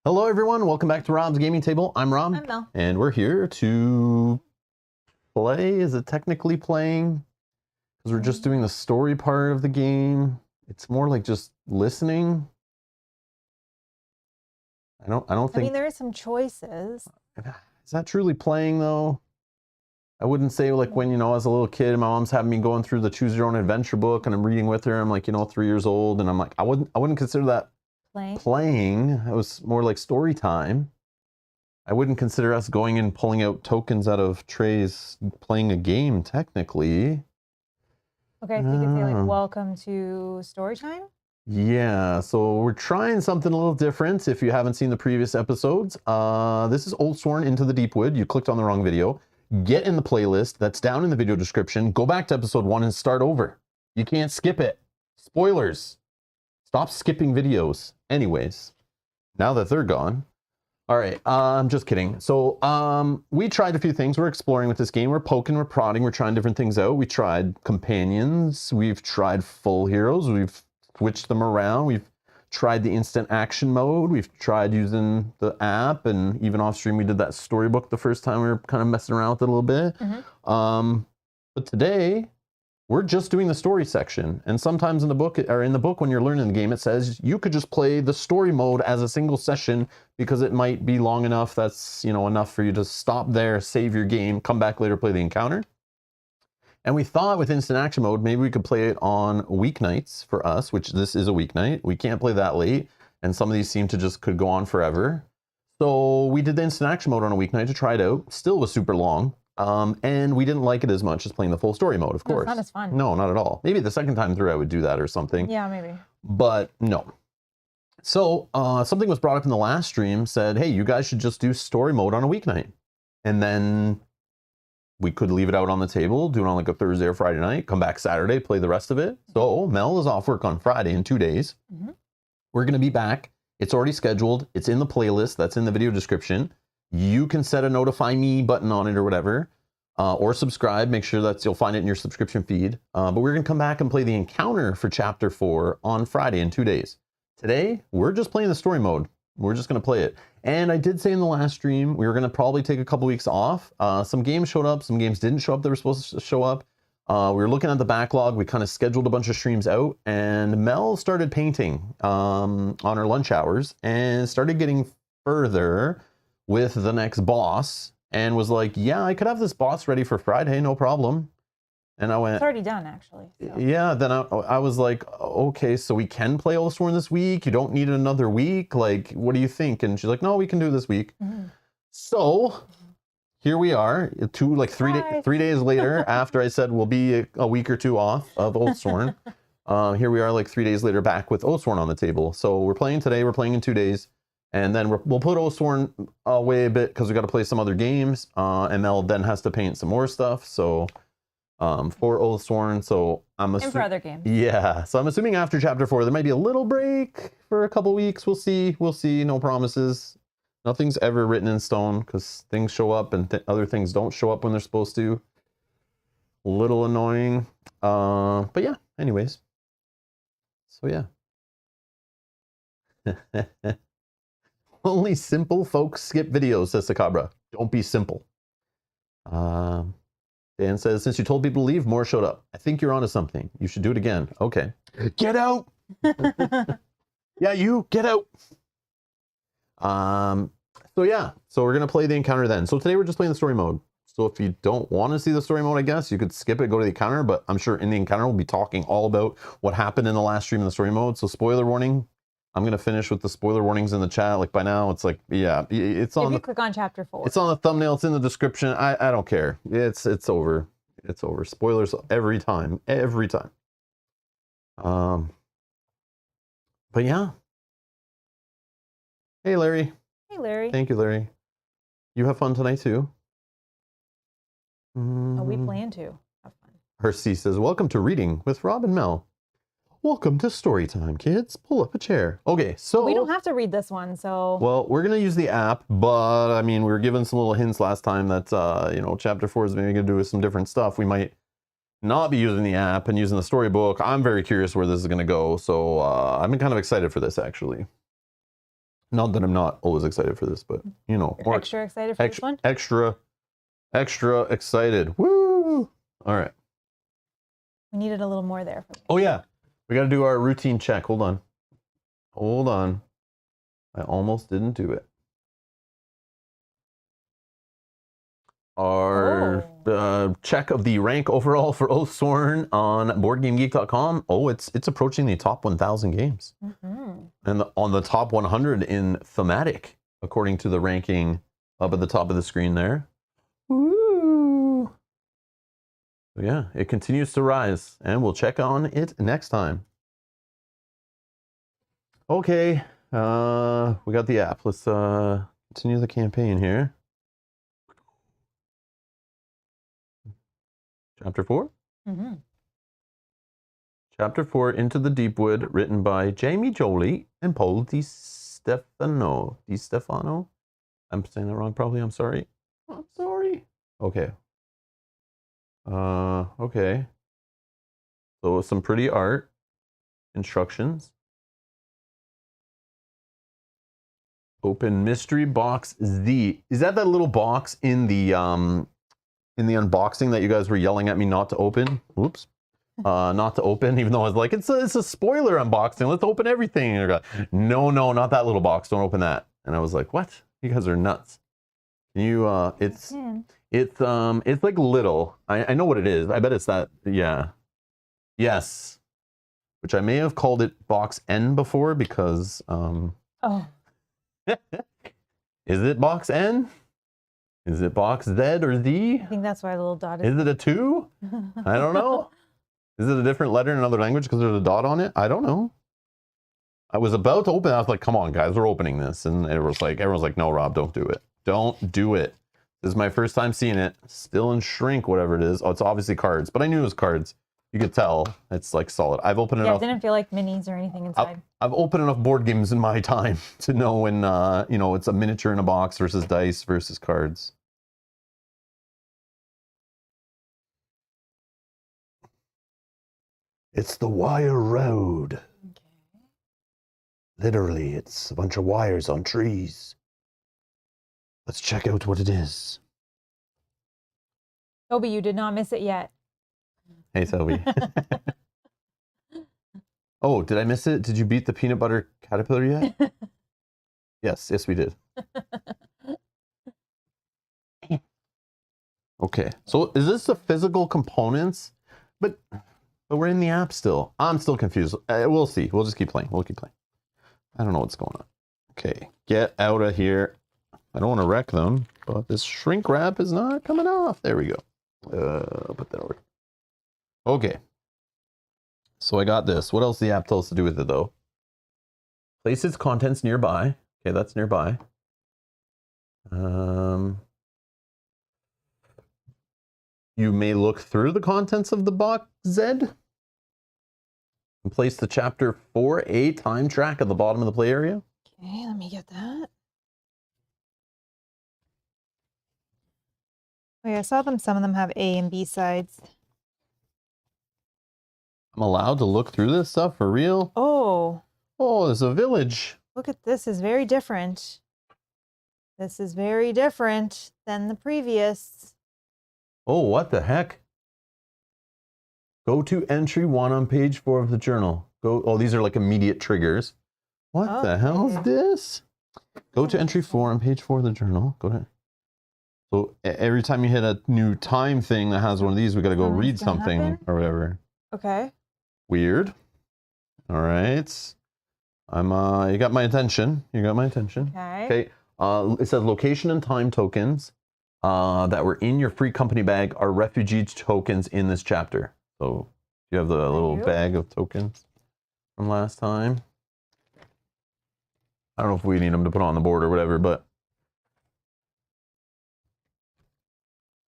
Hello everyone, welcome back to Rob's Gaming Table. I'm Rob. I'm Mel. And we're here to play. Is it technically playing? Because we're just doing the story part of the game. It's more like just listening. I don't think. I mean, there are some choices. Is that truly playing though? I wouldn't say like when, as a little kid, my mom's having me going through the Choose Your Own Adventure book and I'm reading with her. I'm like, 3 years old and I'm like, I wouldn't consider that playing. It was more like story time. I wouldn't consider us going and pulling out tokens out of trays playing a game technically. Okay, so you could say like, welcome to story time? Yeah, so we're trying something a little different. If you haven't seen the previous episodes, this is Oathsworn Into the Deepwood. You clicked on the wrong video. Get in the playlist that's down in the video description. Go back to episode 1 and start over. You can't skip it. Spoilers. Stop skipping videos. Anyways, now that they're gone. All right, I'm just kidding. So we tried a few things. We're exploring with this game. We're poking, we're prodding, we're trying different things out. We tried companions. We've tried full heroes. We've switched them around. We've tried the instant action mode. We've tried using the app, and even off stream we did that storybook the first time. We were kind of messing around with it a little bit. But today we're just doing the story section. And sometimes in the book when you're learning the game, it says you could just play the story mode as a single session because it might be long enough. That's, enough for you to stop there, save your game, come back later, play the encounter. And we thought with instant action mode, maybe we could play it on weeknights for us, which this is a weeknight. We can't play that late. And some of these seem to just could go on forever. So we did the instant action mode on a weeknight to try it out. Still was super long. And we didn't like it as much as playing the full story mode, of course. Not as fun. No, not at all. Maybe the second time through I would do that or something. Yeah, maybe. But no. So something was brought up in the last stream, said, hey, you guys should just do story mode on a weeknight. And then we could leave it out on the table, do it on like a Thursday or Friday night, come back Saturday, play the rest of it. So Mel is off work on Friday in 2 days. We're going to be back. It's already scheduled. It's in the playlist. That's in the video description. You can set a notify me button on it or whatever, or subscribe. Make sure that you'll find it in your subscription feed. But we're going to come back and play the encounter for chapter 4 on Friday in 2 days. Today, we're just playing the story mode. We're just going to play it. And I did say in the last stream, we were going to probably take a couple weeks off. Some games showed up. Some games didn't show up that were supposed to show up. We were looking at the backlog. We kind of scheduled a bunch of streams out. And Mel started painting on her lunch hours and started getting further with the next boss. And was like, yeah, I could have this boss ready for Friday. No problem. And I went, it's already done, actually. So. Yeah, then I was like, okay, so we can play Oathsworn this week? You don't need another week? Like, what do you think? And she's like, no, we can do it this week. So here we are, 3 days later, after I said we'll be a week or two off of Oathsworn. Here we are like 3 days later back with Oathsworn on the table. So we're playing today, we're playing in 2 days. And then we'll put Oathsworn away a bit because we got to play some other games. And Mel then has to paint some more stuff. So for Oathsworn, so I'm assuming, and for other games. Yeah, so I'm assuming after chapter 4 there might be a little break for a couple weeks. We'll see. No promises. Nothing's ever written in stone because things show up and other things don't show up when they're supposed to. A little annoying, but yeah. Anyways, so yeah. Only simple folks skip videos, says Sakabra. Don't be simple. Dan says, since you told people to leave, more showed up. I think you're onto something. You should do it again. Okay. Get out! Yeah, you, get out! So yeah, so we're going to play the encounter then. So today we're just playing the story mode. So if you don't want to see the story mode, I guess, you could skip it, go to the encounter, but I'm sure in the encounter we'll be talking all about what happened in the last stream in the story mode. So spoiler warning. I'm going to finish with the spoiler warnings in the chat. Like by now, it's like, yeah, it's on. If you click on chapter 4. It's on the thumbnail. It's in the description. I don't care. It's over. It's over. Spoilers every time. Every time. But yeah. Hey, Larry. Hey, Larry. Thank you, Larry. You have fun tonight, too. Oh, we plan to have fun. Hersey says, welcome to Reading with Rob and Mel. Welcome to story time, kids. Pull up a chair. Okay, so we don't have to read this one, so. Well, we're gonna use the app, but I mean, we were given some little hints last time that chapter 4 is maybe gonna do some different stuff. We might not be using the app and using the storybook. I'm very curious where this is gonna go, so I'm kind of excited for this actually. Not that I'm not always excited for this, but you know, You're extra excited for this one? Extra excited. Woo! All right. We needed a little more there. Oh yeah, we got to do our routine check. Hold on. Hold on. I almost didn't do it. Our check of the rank overall for Oathsworn on BoardGameGeek.com. Oh, it's approaching the top 1,000 games, and on the top 100 in thematic, according to the ranking up at the top of the screen there. Woo! So yeah, it continues to rise, and we'll check on it next time. Okay, we got the app. Let's continue the campaign here. Chapter 4? Chapter 4, Into the Deepwood, written by Jamie Jolie and Paul Di Stefano. I'm saying that wrong, probably. I'm sorry. I'm sorry. Okay. Okay. So some pretty art. Instructions. Open mystery box Z. Is that little box in the unboxing that you guys were yelling at me not to open? Oops. Not to open, even though I was like, it's a spoiler unboxing. Let's open everything. And you're like, no, not that little box. Don't open that. And I was like, what? You guys are nuts. Can you? It's like little. I know what it is. I bet it's that. Yeah. Yes. Which I may have called it box N before because. Oh. Is it box N? Is it box Z or Z? I think that's why the little dot is. Is it a 2? I don't know. Is it a different letter in another language because there's a dot on it? I don't know. I was about to open it. I was like, come on, guys, we're opening this. And everyone's like, no, Rob, don't do it. Don't do it. This is my first time seeing it. Still in shrink, whatever it is. Oh, it's obviously cards, but I knew it was cards. You could tell it's like solid. I've opened enough. Yeah, it didn't feel like minis or anything inside. I've opened enough board games in my time to know when, you know, it's a miniature in a box versus dice versus cards. It's the wire road. Okay. Literally, it's a bunch of wires on trees. Let's check out what it is. Toby, you did not miss it yet. Hey, Toby. Oh, did I miss it? Did you beat the peanut butter caterpillar yet? Yes, we did. Okay, so is this the physical components? But we're in the app still. I'm still confused. We'll see. We'll just keep playing. I don't know what's going on. Okay, get out of here. I don't want to wreck them, but this shrink wrap is not coming off. There we go. Put that over. Okay. So I got this. What else does the app tell us to do with it, though? Place its contents nearby. Okay, that's nearby. You may look through the contents of the box Z and place the chapter 4A time track at the bottom of the play area. Okay, let me get that. Wait, I saw some of them have A and B sides. I'm allowed to look through this stuff for real? Oh, there's a village. look at this. Is very different. This is very different than the previous. Oh, what the heck? Go to entry 1 on page 4 of the journal. Oh, these are like immediate triggers. What the hell is this? Go to entry 4 on page 4 of the journal. Go to. So every time you hit a new time thing that has one of these, we got to go read something or whatever. Okay. Weird. All right. You got my attention. Okay. It says location and time tokens that were in your free company bag are refugee tokens in this chapter. So you have the little bag of tokens from last time. I don't know if we need them to put on the board or whatever, but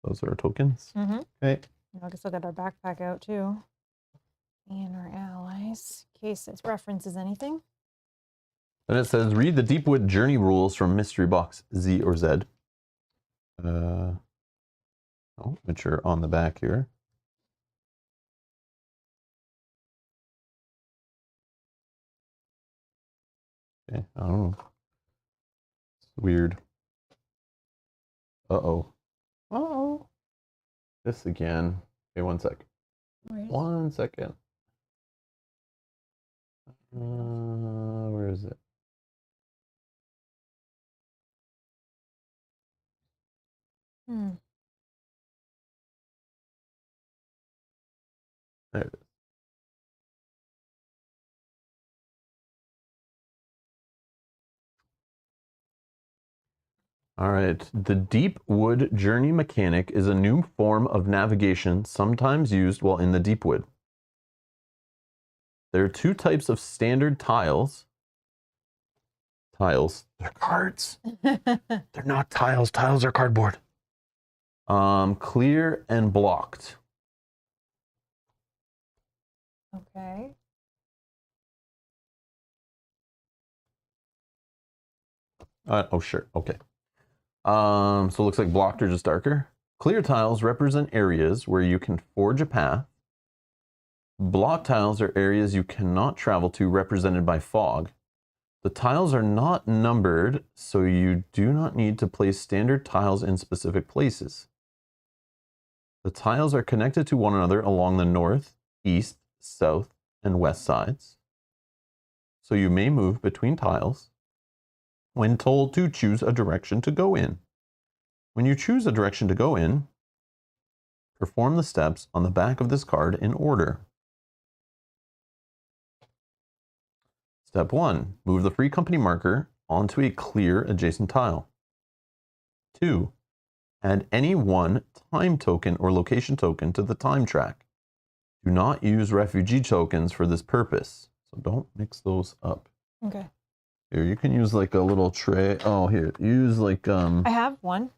those are our tokens. Okay. I guess we'll get our backpack out too. And our allies, in case it references anything. Then it says, read the Deepwood journey rules from mystery box Z or Z. Which are on the back here. Okay, I don't know. Weird. Uh-oh. Uh-oh. This again. Okay, 1 sec. Right. 1 second. Where is it? Hmm. There it is. All right. The Deepwood Journey mechanic is a new form of navigation sometimes used while in the Deepwood. There are 2 types of standard tiles. Tiles. They're cards. They're not tiles. Tiles are cardboard. Clear and blocked. Okay. Oh, sure. Okay. So it looks like blocked are just darker. Clear tiles represent areas where you can forge a path. Block tiles are areas you cannot travel to, represented by fog. The tiles are not numbered, so you do not need to place standard tiles in specific places. The tiles are connected to one another along the north, east, south, and west sides. So you may move between tiles when told to choose a direction to go in. When you choose a direction to go in, perform the steps on the back of this card in order. Step 1. Move the free company marker onto a clear adjacent tile. 2. Add any one time token or location token to the time track. Do not use refugee tokens for this purpose, so don't mix those up. Okay. Here, you can use like a little tray. Oh, here, use like I have one.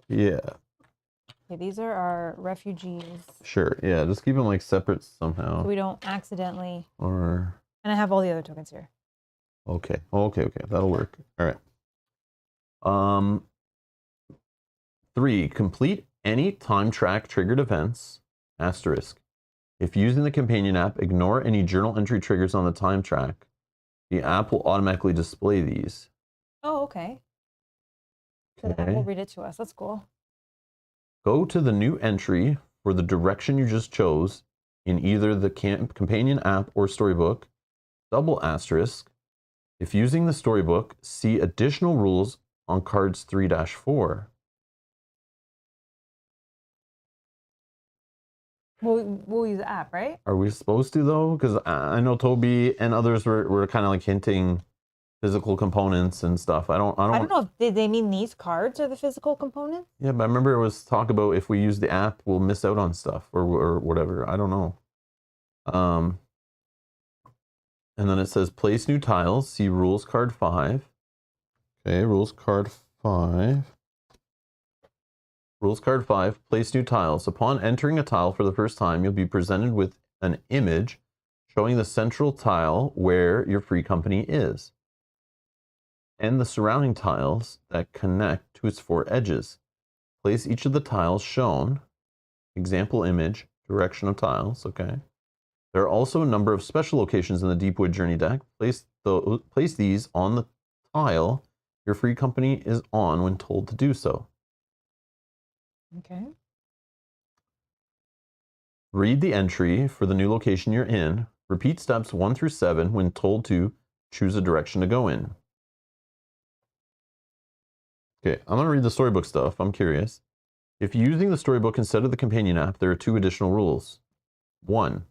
yeah. Okay, these are our refugees. Sure, yeah. Just keep them like separate somehow. So we don't accidentally. Or And I have all the other tokens here. okay, that'll work. All right. 3. Complete any time track triggered events. Asterisk. If using the companion app, ignore any journal entry triggers on the time track. The app will automatically display these. Oh, okay. So the app will read it to us. That's cool. Go to the new entry for the direction you just chose in either the companion app or storybook. Double asterisk. If using the storybook, see additional rules on cards 3-4. We'll use the app, right? Are we supposed to though? Because I know Toby and others were kind of like hinting physical components and stuff. I don't know if did they mean these cards are the physical components? Yeah, but I remember it was talk about if we use the app, we'll miss out on stuff or whatever. I don't know. And then it says place new tiles. See rules card 5. Okay, rules card 5. Rules card 5, place new tiles. Upon entering a tile for the first time, you'll be presented with an image showing the central tile where your free company is, and the surrounding tiles that connect to its 4 edges. Place each of the tiles shown, example image, direction of tiles, okay. There are also a number of special locations in the Deepwood Journey deck. Place these on the tile your free company is on when told to do so. Okay. Read the entry for the new location you're in. Repeat steps 1 through 7 when told to choose a direction to go in. Okay, I'm going to read the storybook stuff. I'm curious. If you're using the storybook instead of the companion app, there are 2 additional rules. 1.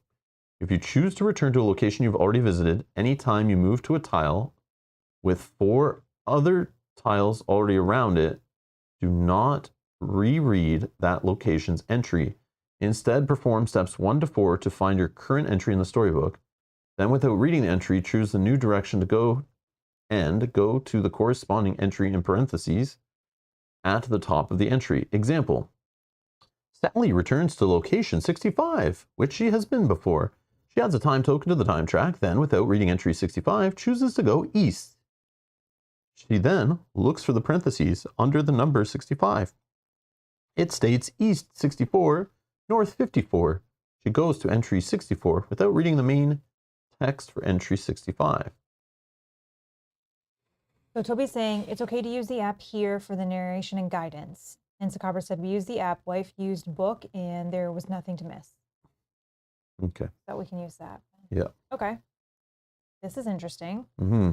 If you choose to return to a location you've already visited, anytime you move to a tile with 4 other tiles already around it, do not reread that location's entry. Instead, perform steps 1 to 4 to find your current entry in the storybook. Then, without reading the entry, choose the new direction to go and go to the corresponding entry in parentheses at the top of the entry. Example, Sally returns to location 65, which she has been before. She adds a time token to the time track, then, without reading entry 65, chooses to go east. She then looks for the parentheses under the number 65. It states east 64, north 54. She goes to entry 64 without reading the main text for entry 65. So Toby's saying it's okay to use the app here for the narration and guidance. And Sakabra said we used the app, wife used book, and there was nothing to miss. Okay. So we can use that. Yeah. Okay. This is interesting. Mm-hmm.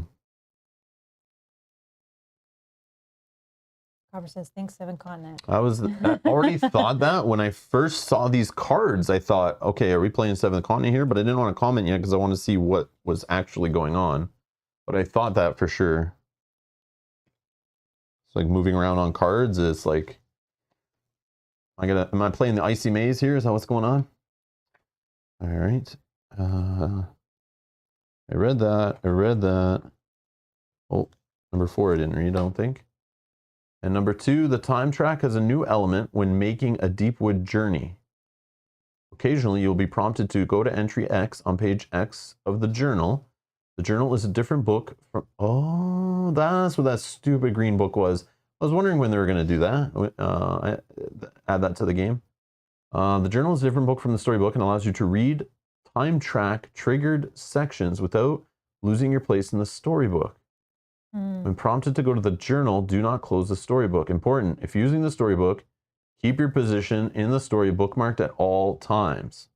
Sakabra says, thanks, Seven Continent. I already thought that when I first saw these cards. I thought, okay, are we playing Seventh Continent here? But I didn't want to comment yet because I wanted to see what was actually going on. But I thought that for sure. It's like moving around on cards. It's like, am I playing the Icy Maze here? Is that what's going on? All right. I read that. Oh, number 4 I didn't read, I don't think. And number 2, the time track has a new element when making a Deepwood journey. Occasionally, you'll be prompted to go to entry X on page X of the journal. The journal is a different book from... Oh, that's what that stupid green book was. I was wondering when they were going to do that. Add that to the game. The journal is a different book from the storybook and allows you to read time track triggered sections without losing your place in the storybook. When prompted to go to the journal, do not close the storybook. Important, if using the storybook, keep your position in the story bookmarked at all times.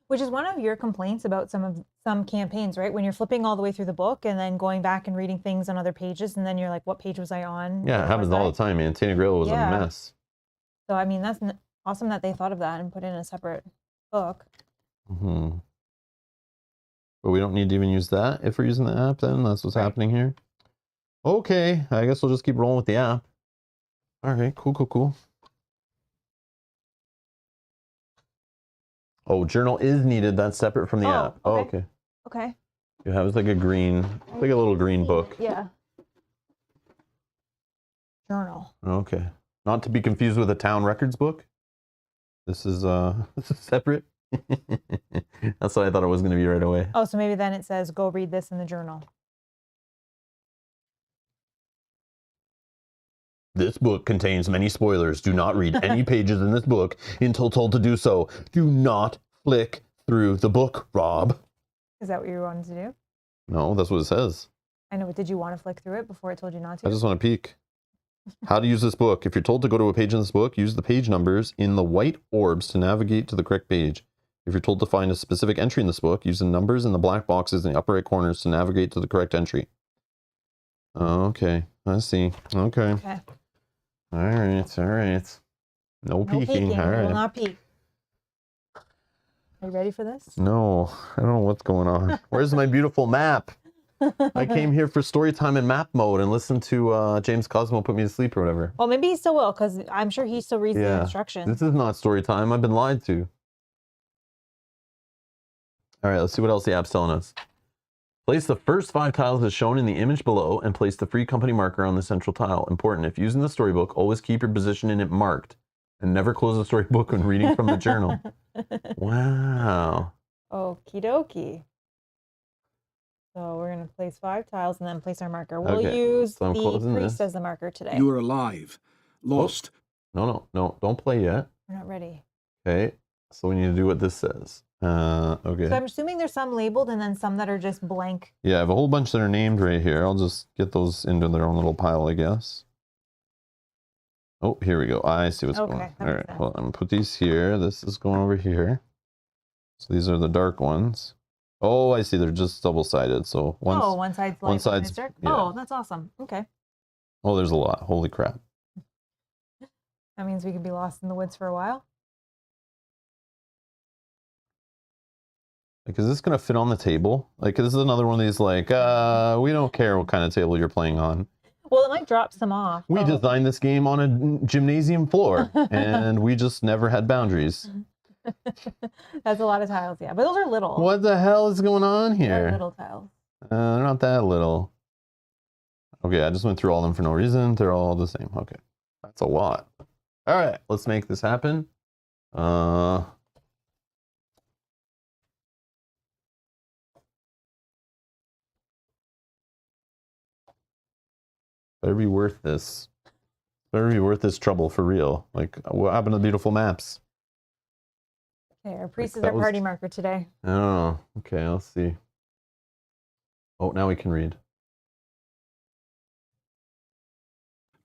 Which is one of your complaints about some campaigns, right? When you're flipping all the way through the book and then going back and reading things on other pages, and then you're like, what page was I on? Yeah, it happens all the time, man. Tana Grail was a mess. So, I mean, that's awesome that they thought of that and put it in a separate book. Mm-hmm. But we don't need to even use that if we're using the app then? That's what's happening here? Okay, I guess we'll just keep rolling with the app. All right, cool. Oh, journal is needed. That's separate from the app. Oh, okay. Okay. You have, it's like a little green book. Yeah. Journal. Okay. Not to be confused with a town records book. This is separate. That's what I thought it was going to be right away. Oh, so maybe then it says, go read this in the journal. This book contains many spoilers. Do not read any pages in this book until told to do so. Do not flick through the book, Rob. Is that what you wanted to do? No, that's what it says. I know, but did you want to flick through it before it told you not to? I just want to peek. How to use this book. If you're told to go to a page in this book, use the page numbers in the white orbs to navigate to the correct page. If you're told to find a specific entry in this book, use the numbers in the black boxes in the upper right corners to navigate to the correct entry. Okay, I see. Okay. All right. No peeking. All right. Will not peek. Are you ready for this? No, I don't know what's going on. Where's my beautiful map? I came here for story time in map mode and listened to James Cosmo put me to sleep or whatever. Well, maybe he still will, because I'm sure he still reads the instructions. This is not story time. I've been lied to. All right, let's see what else the app's telling us. Place the first 5 tiles as shown in the image below and place the free company marker on the central tile. Important, if using the storybook, always keep your position in it marked and never close the storybook when reading from the journal. Wow. Okie dokie. So we're going to place 5 tiles and then place our marker. We'll use the priest as the marker today. You are alive. Lost. Oh. No, don't play yet. We're not ready. Okay, so we need to do what this says. Okay. So I'm assuming there's some labeled and then some that are just blank. Yeah, I have a whole bunch that are named right here. I'll just get those into their own little pile, I guess. Oh, here we go. I see what's going on. All right, well, I'm going to put these here. This is going over here. So these are the dark ones. Oh, I see. They're just double-sided. So one side's light, one side's dark. Yeah. Oh, that's awesome. Okay. Oh, there's a lot. Holy crap. That means we could be lost in the woods for a while. Like, is this going to fit on the table? Like, this is another one of these, like, we don't care what kind of table you're playing on. Well, it might drop some off. We designed this game on a gymnasium floor, and we just never had boundaries. That's a lot of tiles, yeah. But those are little. What the hell is going on here? They're little tiles. They're not that little. Okay, I just went through all of them for no reason. They're all the same. Okay. That's a lot. All right, let's make this happen. Better be worth this. Better be worth this trouble for real. Like, what happened to the beautiful maps? Okay, our priest is our party marker today. I don't know. Okay, let's see. Oh, now we can read.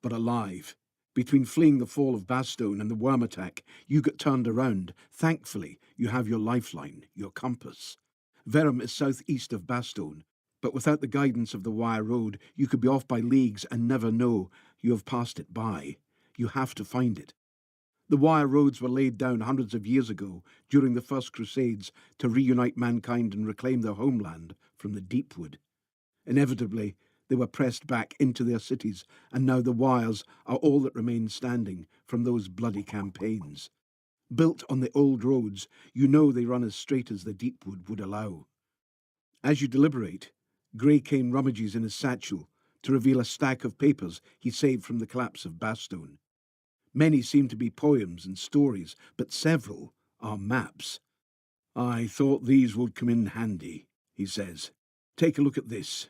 but alive. Between fleeing the fall of Bastogne and the worm attack, you got turned around. Thankfully, you have your lifeline, your compass. Verum is southeast of Bastogne, but without the guidance of the wire road, you could be off by leagues and never know you have passed it by. You have to find it. The wire roads were laid down hundreds of years ago during the First Crusades to reunite mankind and reclaim their homeland from the Deepwood. Inevitably, they were pressed back into their cities, and now the wires are all that remain standing from those bloody campaigns. Built on the old roads, you know they run as straight as the Deepwood would allow. As you deliberate, Grey Cane rummages in his satchel to reveal a stack of papers he saved from the collapse of Bastogne. Many seem to be poems and stories, but several are maps. "I thought these would come in handy," he says. "Take a look at this.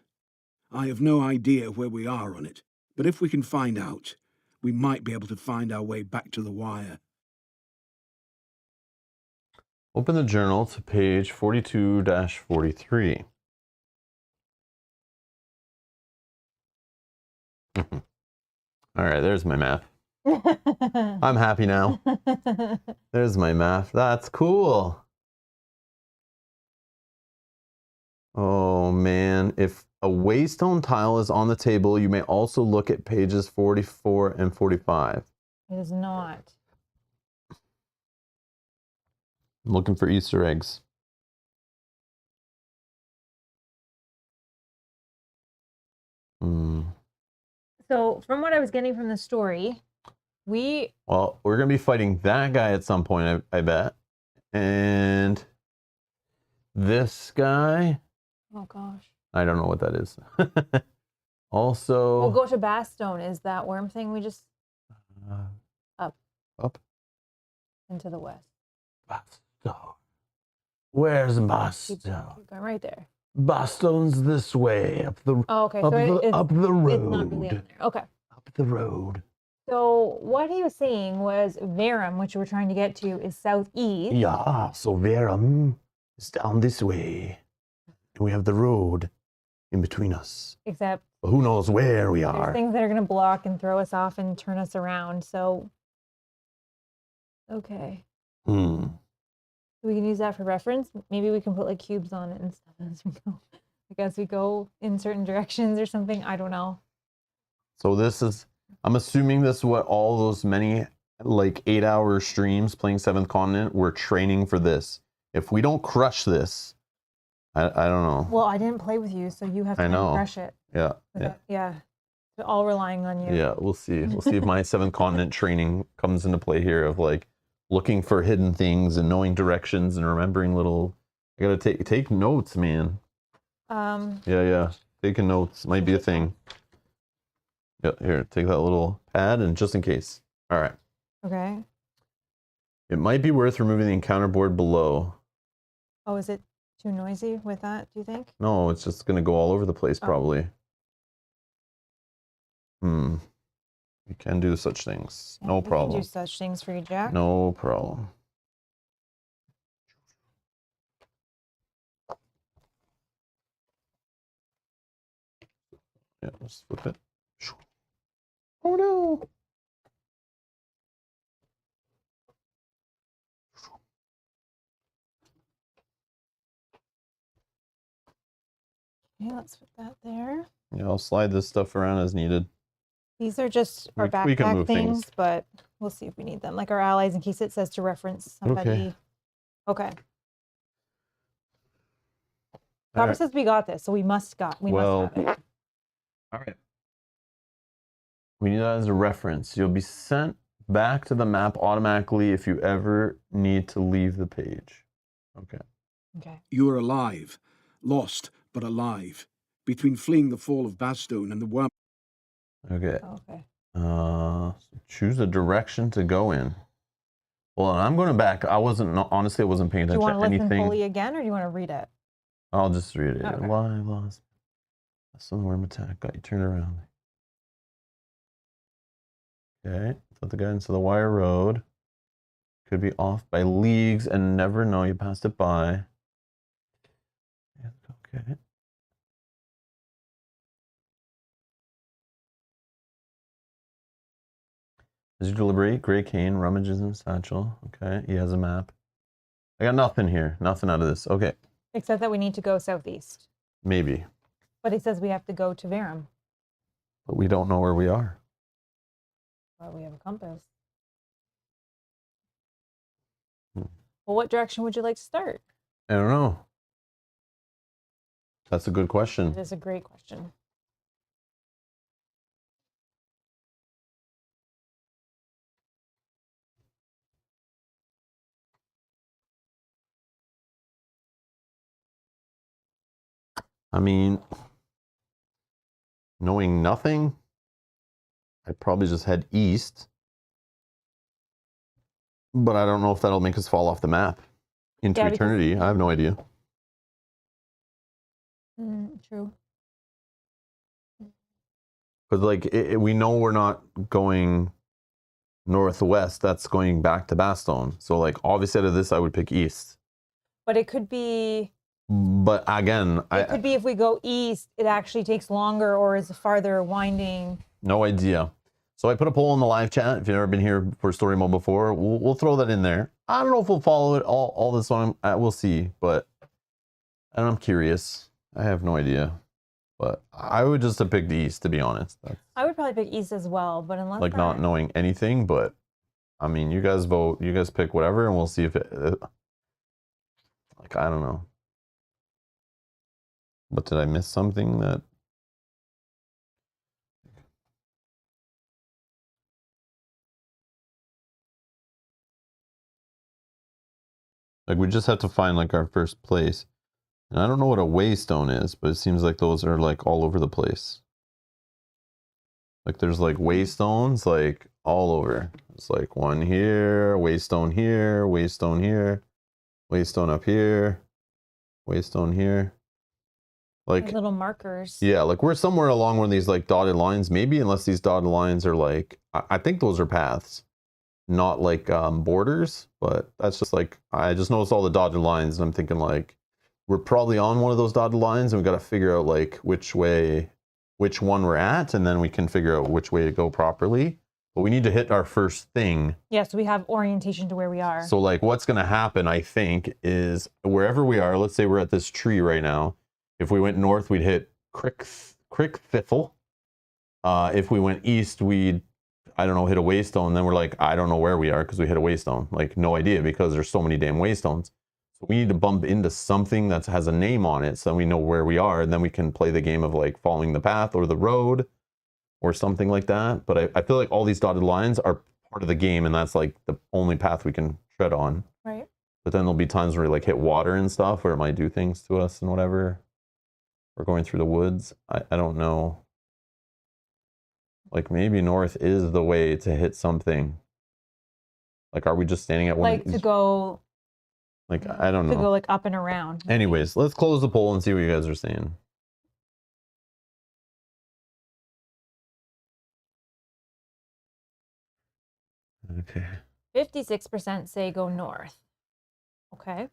I have no idea where we are on it, but if we can find out, we might be able to find our way back to the wire." Open the journal to page 42-43. All right, there's my map. I'm happy now. There's my map. That's cool. Oh man, if a waystone tile is on the table, you may also look at pages 44 and 45. It is not. I'm looking for Easter eggs. So from what I was getting from the story, Well, we're going to be fighting that guy at some point, I bet. And this guy, oh gosh. I don't know what that is. Also, We'll go to Bastogne. Is that worm thing we just up into the west? Bastogne. Where's Keep Bastogne? going right there. Bastone's this way, up the Oh, okay. up So the it's up the road. It's not really on there. Okay. Up the road. So what he was saying was Verum, which we're trying to get to, is southeast. Yeah, so Verum is down this way. And we have the road in between us. Except But who knows where we there's are. things that are going to block and throw us off and turn us around. So, okay. We can use that for reference. Maybe we can put like cubes on it and stuff as we go. Like as we go in certain directions or something. I don't know. So this is, I'm assuming this is what all those many like 8-hour streams playing Seventh Continent were training for this. If we don't crush this, I don't know. Well, I didn't play with you, so you have to crush it. Yeah. Yeah. They're all relying on you. Yeah, we'll see. We'll see if my Seventh Continent training comes into play here of like looking for hidden things and knowing directions and remembering little. I gotta take notes, man. Yeah. Taking notes might be a thing. Yeah, here, take that little pad and just in case. All right. Okay. It might be worth removing the encounter board below. Oh, is it too noisy with that, do you think? No, it's just gonna go all over the place probably. You can do such things. Yeah, No we can problem. do such things for you, Jack. No problem. Yeah, let's flip it. Oh no! Okay, let's put that there. Yeah, I'll slide this stuff around as needed. These are just our We can backpack move things, things. but we'll see if we need them. Like our allies in case it says to reference somebody. Okay. Robert right. says we got this, so we must have it. All right. We need that as a reference. You'll be sent back to the map automatically if you ever need to leave the page. Okay. Okay. You are alive, lost but alive. Between fleeing the fall of Bastogne and the worm. Okay. Okay. Choose a direction to go in. Well, I'm going back. Honestly, I wasn't paying Do you attention want to to listen anything. fully again, or do you want to read it? I'll just read it. Okay. Why lost? That's the worm attack. Got you turned around. Okay. Put the guidance to the wire road. Could be off by leagues and never know you passed it by. Okay. As you deliberate, Gray Cane rummages in his satchel. Okay, he has a map. I got nothing here. Nothing out of this. Okay, Except that we need to go southeast. maybe. But he says we have to go to Verum. But we don't know where we are. Well, we have a compass. Hmm. Well, what direction would you like to start? I don't know. That's a good question. That is a great question. I mean, knowing nothing, I'd probably just head east. But I don't know if that'll make us fall off the map into Yeah, because- eternity. I have no idea. True. Because like we know we're not going northwest. That's going back to Bastogne. So like obviously out of this, I would pick east. But it could be. But again, It could be if we go east, it actually takes longer or is a farther winding. no idea. So I put a poll in the live chat. If you've never been here for story mode before, we'll throw that in there. I don't know if we'll follow it all this one. We'll see. But and I'm curious. I have no idea. But I would just have picked east, to be honest. That's I would probably pick east as well, but unless like not knowing anything. But I mean, you guys vote. You guys pick whatever, and we'll see if it. Like I don't know. But did I miss something that? Like we just have to find like our first place. And I don't know what a waystone is, but it seems like those are like all over the place. Like there's like waystones like all over. It's like one here, waystone here, waystone here, waystone up here, waystone here. Like little markers. yeah, like we're somewhere along one of these like dotted lines, maybe, unless these dotted lines are like I think those are paths, not like borders, but that's just like I just noticed all the dotted lines and I'm thinking like we're probably on one of those dotted lines and we got to figure out like which one we're at, and then we can figure out which way to go properly. But we need to hit our first thing. Yeah, so we have orientation to where we are. So like what's going to happen, I think, is wherever we are, let's say we're at this tree right now. If we went north, we'd hit Crick Thithel. If we went east, we'd, I don't know, hit a waystone. Then we're like, I don't know where we are because we hit a waystone. Like no idea because there's so many damn waystones. So we need to bump into something that has a name on it so we know where we are. And then we can play the game of like following the path or the road or something like that. But I feel like all these dotted lines are part of the game and that's like the only path we can tread on. Right. But then there'll be times where we like hit water and stuff where it might do things to us and whatever. We're going through the woods. I don't know. Like maybe north is the way to hit something. Like are we just standing at one? Like to go. Like I don't know. To go like up and around. Anyways, let's close the poll and see what you guys are saying. Okay. 56% say go north. Okay.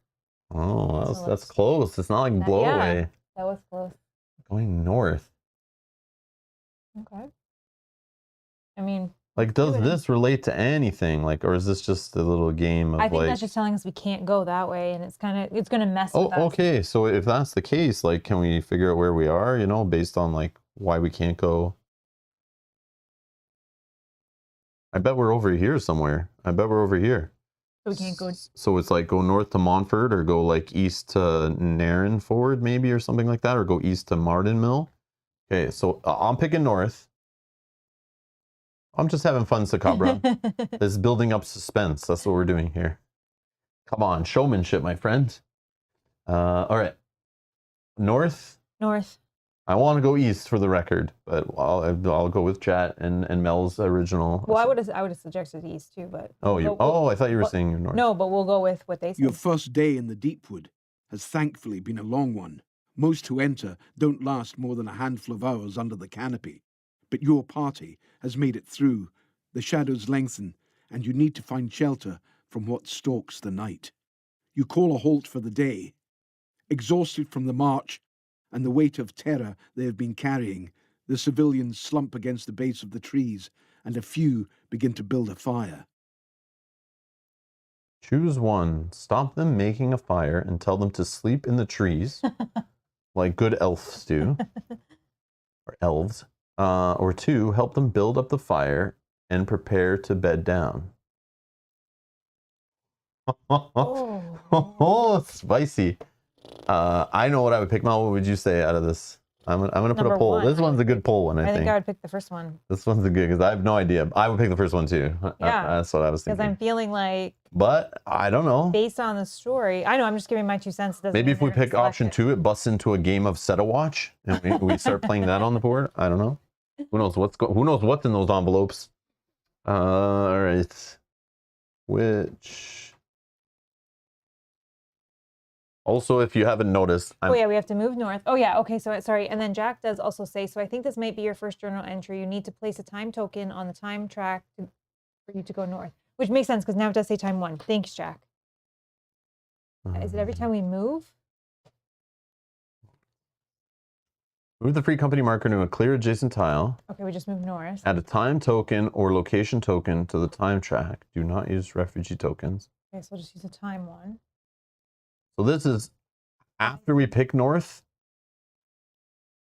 Oh, So that's close. It's not like blow yeah. away. That was close. Going north. Okay. I mean, like does this relate to anything? Like, or is this just a little game of I think like that's just telling us we can't go that way and it's gonna mess with us. okay. So if that's the case, like can we figure out where we are, you know, based on like why we can't go? I bet we're over here somewhere. I bet we're over here. So we can't go. So it's like go north to Montfort or go like east to Nairn Forward maybe or something like that, or go east to Martin Mill. Okay, so I'm picking north. I'm just having fun, Sakabra. This is building up suspense. That's what we're doing here. Come on, showmanship, my friend. All right. North. North. I want to go east for the record, but I'll go with chat and Mel's original. Well, I would have suggested east too, but I thought you were saying north. No, but we'll go with what they said. Your first day in the Deepwood has thankfully been a long one. Most who enter don't last more than a handful of hours under the canopy, but your party has made it through. The shadows lengthen, and you need to find shelter from what stalks the night. You call a halt for the day. Exhausted from the march and the weight of terror they have been carrying, the civilians slump against the base of the trees and a few begin to build a fire. Choose one. Stop them making a fire and tell them to sleep in the trees, like good elves do, or elves. Or 2, help them build up the fire and prepare to bed down. Oh, spicy. I know what I would pick. Mel, what would you say out of this? I'm gonna put a Number poll. one, This I one's a would good pick- poll one, I I think. think I would pick the first one. This one's a good because I have no idea. I would pick the first one too. Yeah. That's what I was Because thinking. I'm feeling like, But I don't know. based on the story, I know I'm just giving my 2 cents. Doesn't Maybe mean if we they're gonna pick select option it. 2, it busts into a game of Set a Watch, and we start playing that on the board. I don't know. Who knows who knows what's in those envelopes? All right. Which also, if you haven't noticed, Oh yeah, we have to move north. Oh yeah, okay, so sorry. And then Jack does also say, so I think this might be your first journal entry. You need to place a time token on the time track for you to go north, which makes sense because now it does say time 1. Thanks, Jack. Is it every time we move? move the free company marker to a clear adjacent tile. Okay, we just move north. Add a time token or location token to the time track. Do not use refugee tokens. Okay, so we'll just use a time one. So this is after we pick north.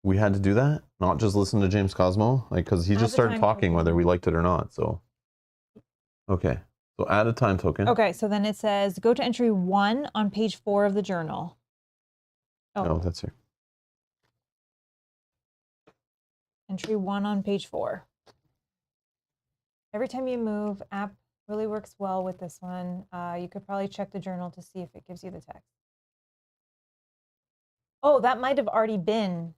We had to do that, not just listen to James Cosmo, like because he Add just the started time talking token. whether we liked it or not. So, okay, so add a time token. Okay, so then it says go to entry 1 on page 4 of the journal. Oh, No, that's here. entry 1 on page 4. Every time you move, app really works well with this one. You could probably check the journal to see if it gives you the text. Oh, that might have already been.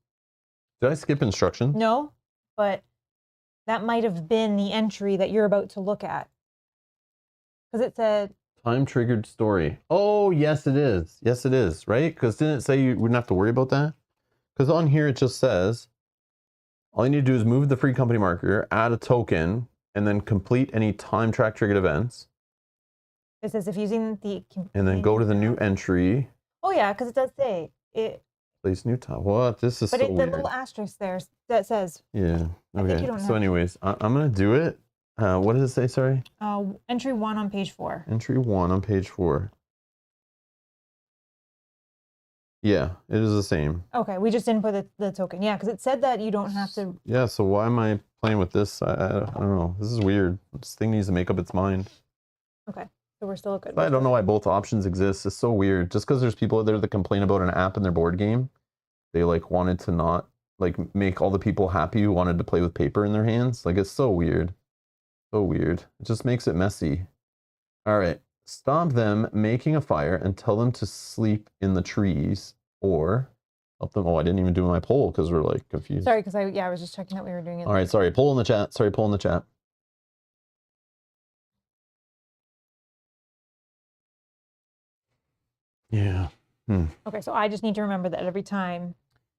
Did I skip instructions? No, but that might have been the entry that you're about to look at. Because it said, Time triggered story. Oh, yes, it is. Yes, it is. Right? Because didn't it say you wouldn't have to worry about that? Because on here it just says all you need to do is move the free company marker, add a token, and then complete any time track triggered events. it says if using the. And then go to the new entry. Oh, yeah, because it does say it. Place new time. What? This is But so the weird. little asterisk there that says Yeah. I think Okay. you don't So, have- anyways, I'm gonna do it. What does it say? Sorry. entry 1 on page 4. Entry 1 on page 4. Yeah, it is the same. Okay, we just didn't put the token. Yeah, because it said that you don't have to. Yeah. So why am I playing with this? I don't know. This is weird. This thing needs to make up its mind. Okay, so we're still good. I don't know why both options exist. It's so weird. Just because there's people out there that complain about an app in their board game, they like wanted to not like make all the people happy who wanted to play with paper in their hands. Like it's so weird. So weird. It just makes it messy. All right. Stop them making a fire and tell them to sleep in the trees or help them. Oh, I didn't even do my poll because we're like confused. Sorry, because I was just checking that we were doing it. All right. Sorry. Poll in the chat. Sorry. Poll in the chat. Yeah. Okay, so I just need to remember that every time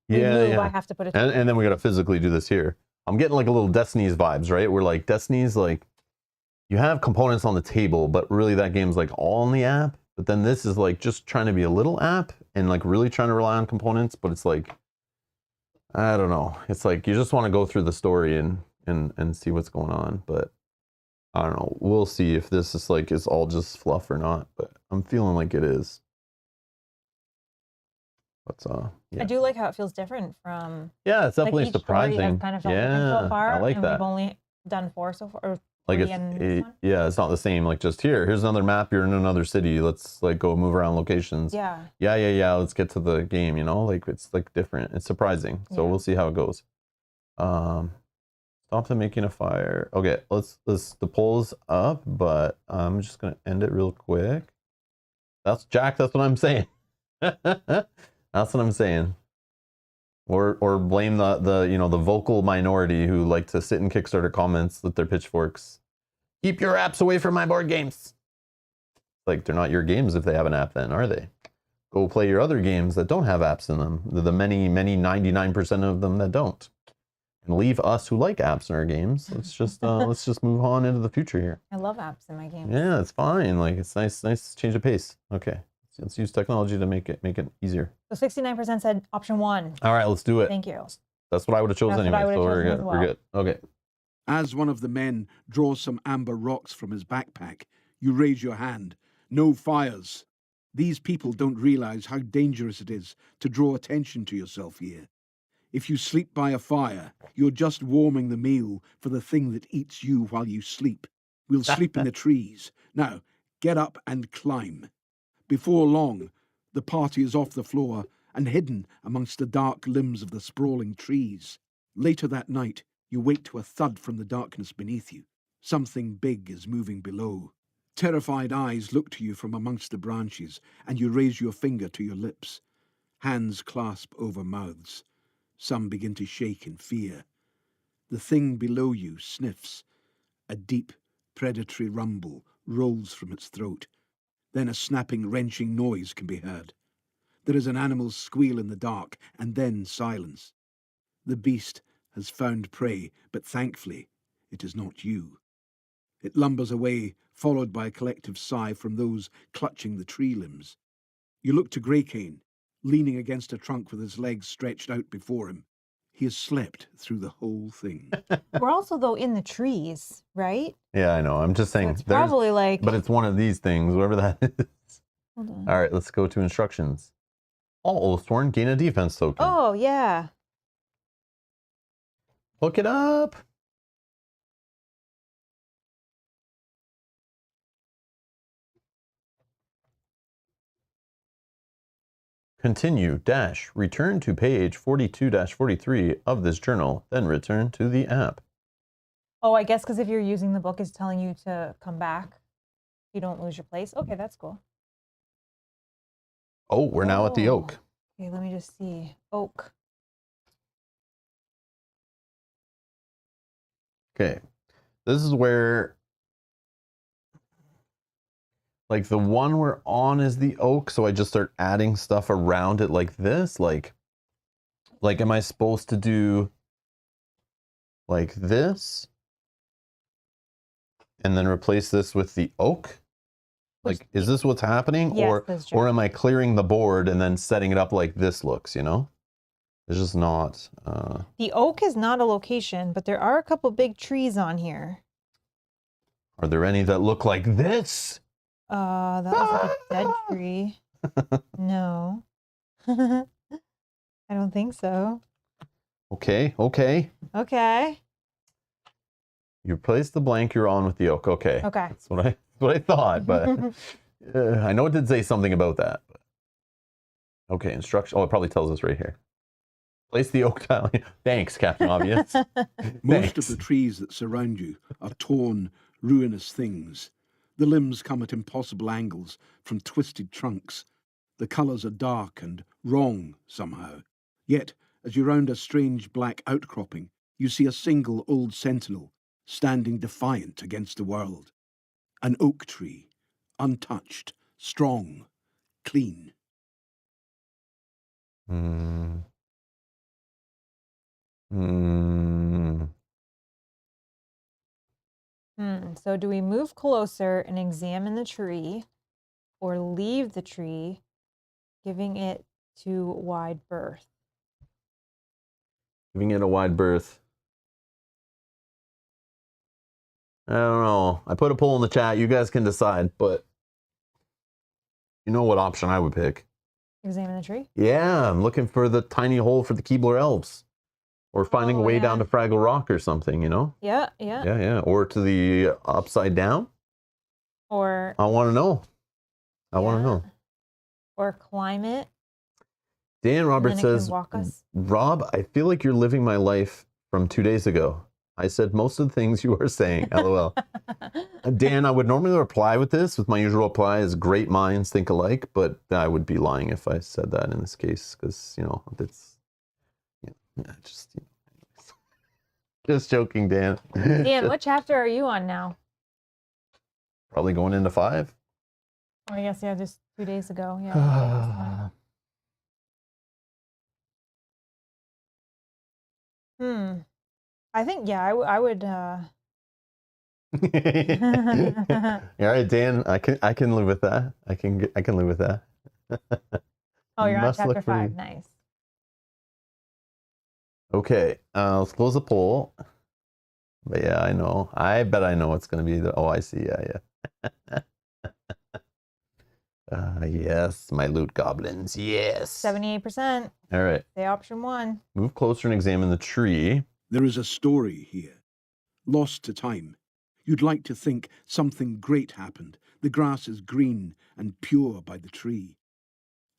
we Yeah. move, Yeah. I have to put it. And then we got to physically do this here. I'm getting like a little Destiny's vibes, right? We're like Destiny's like you have components on the table, but really that game's like all in the app. But then this is like just trying to be a little app and like really trying to rely on components. But it's like, I don't know. It's like you just want to go through the story and see what's going on. But I don't know. We'll see if this is like it's all just fluff or not. But I'm feeling like it is. But yeah. I do like how it feels different from. Yeah, it's definitely like each story surprising. I've kind of felt different Yeah, so far, I like and that. we've only done 4 so far. Or Like 3 and this one. yeah, it's not the same. Like just here's another map. You're in another city. Let's like go move around locations. Yeah. Yeah. Let's get to the game. You know, like it's like different. It's surprising. So Yeah. we'll see how it goes. Stop them making a fire. Okay, let's the poll's up, but I'm just gonna end it real quick. That's Jack. That's what I'm saying. That's what I'm saying. Or blame the you know the vocal minority who like to sit in Kickstarter comments with their pitchforks. Keep your apps away from my board games. Like they're not your games if they have an app, then are they? Go play your other games that don't have apps in them. The many 99% of them that don't. And leave us who like apps in our games. Let's just move on into the future here. I love apps in my games. Yeah, it's fine. Like it's nice change of pace. Okay, let's use technology to make it easier. So 69% said option 1. All right, let's do it. Thank you. That's what I would have chosen That's what anyway. I So would've we're chosen good. as We're well. good. Okay. As one of the men draws some amber rocks from his backpack, you raise your hand. No fires. These people don't realize how dangerous it is to draw attention to yourself here. If you sleep by a fire, you're just warming the meal for the thing that eats you while you sleep. We'll sleep in the trees. Now, get up and climb. Before long, the party is off the floor and hidden amongst the dark limbs of the sprawling trees. Later that night, you wake to a thud from the darkness beneath you. Something big is moving below. Terrified eyes look to you from amongst the branches, and you raise your finger to your lips. Hands clasp over mouths. Some begin to shake in fear. The thing below you sniffs. A deep, predatory rumble rolls from its throat. Then a snapping, wrenching noise can be heard. There is an animal's squeal in the dark, and then silence. The beast has found prey, but thankfully it is not you. It lumbers away, followed by a collective sigh from those clutching the tree limbs. You look to Greycane, leaning against a trunk with his legs stretched out before him. He has slept through the whole thing. We're also, though, in the trees, right? Yeah, I know. I'm just saying. So it's probably like... But it's one of these things, whatever that is. Hold on. All right, let's go to instructions. All Oathsworn gain a defense token. Oh, yeah. Look it up. Continue - return to page 42-43 of this journal, then return to the app. Oh, I guess because if you're using the book, it's telling you to come back. You don't lose your place. Okay, that's cool. Oh, we're now at the oak. Okay, let me just see. Oak. Okay, this is where, like, the one we're on is the oak, so I just start adding stuff around it like this. Like am I supposed to do like this and then replace this with the oak? Like, is this what's happening? Yes, or am I clearing the board and then setting it up like this looks, you know? It's just not. The oak is not a location, but there are a couple big trees on here. Are there any that look like this? That was like a dead tree. No. I don't think so. Okay. Okay. You replace the blank you're on with the oak. Okay. Okay. That's what I thought, but I know it did say something about that. But... Okay, instruction. Oh, it probably tells us right here. Place the oak tile. Thanks, Captain Obvious. Most of the trees that surround you are torn, ruinous things. The limbs come at impossible angles from twisted trunks. The colours are dark and wrong somehow. Yet, as you round a strange black outcropping, you see a single old sentinel standing defiant against the world. An oak tree, untouched, strong, clean. So do we move closer and examine the tree, or leave the tree, giving it to wide berth? Giving it a wide berth. I don't know. I put a poll in the chat. You guys can decide, but you know what option I would pick. Examine the tree? Yeah, I'm looking for the tiny hole for the Keebler elves. Or finding a way down to Fraggle Rock or something, you know? Yeah. Yeah. Or to the upside down. Or... I want to know. I want to know. Or climb it. Dan Roberts says, walk us. Rob, I feel like you're living my life from 2 days ago. I said most of the things you are saying, LOL. Dan, I would normally reply with this, with my usual reply is great minds think alike, but I would be lying if I said that in this case, because, you know, it's, just joking, Dan. Dan, what chapter are you on now? Probably going into 5. Oh, I guess, yeah, just 2 days ago. Yeah. I think, yeah, I would. All right, Dan, I can live with that. I can live with that. Oh, you're on chapter 5. Nice. Okay, let's close the poll. But yeah, I know. I bet I know it's going to be the... Oh, I see. Yeah, yeah. Yes, my loot goblins. Yes. 78%. All right. Say option 1. Move closer and examine the tree. There is a story here. Lost to time. You'd like to think something great happened. The grass is green and pure by the tree.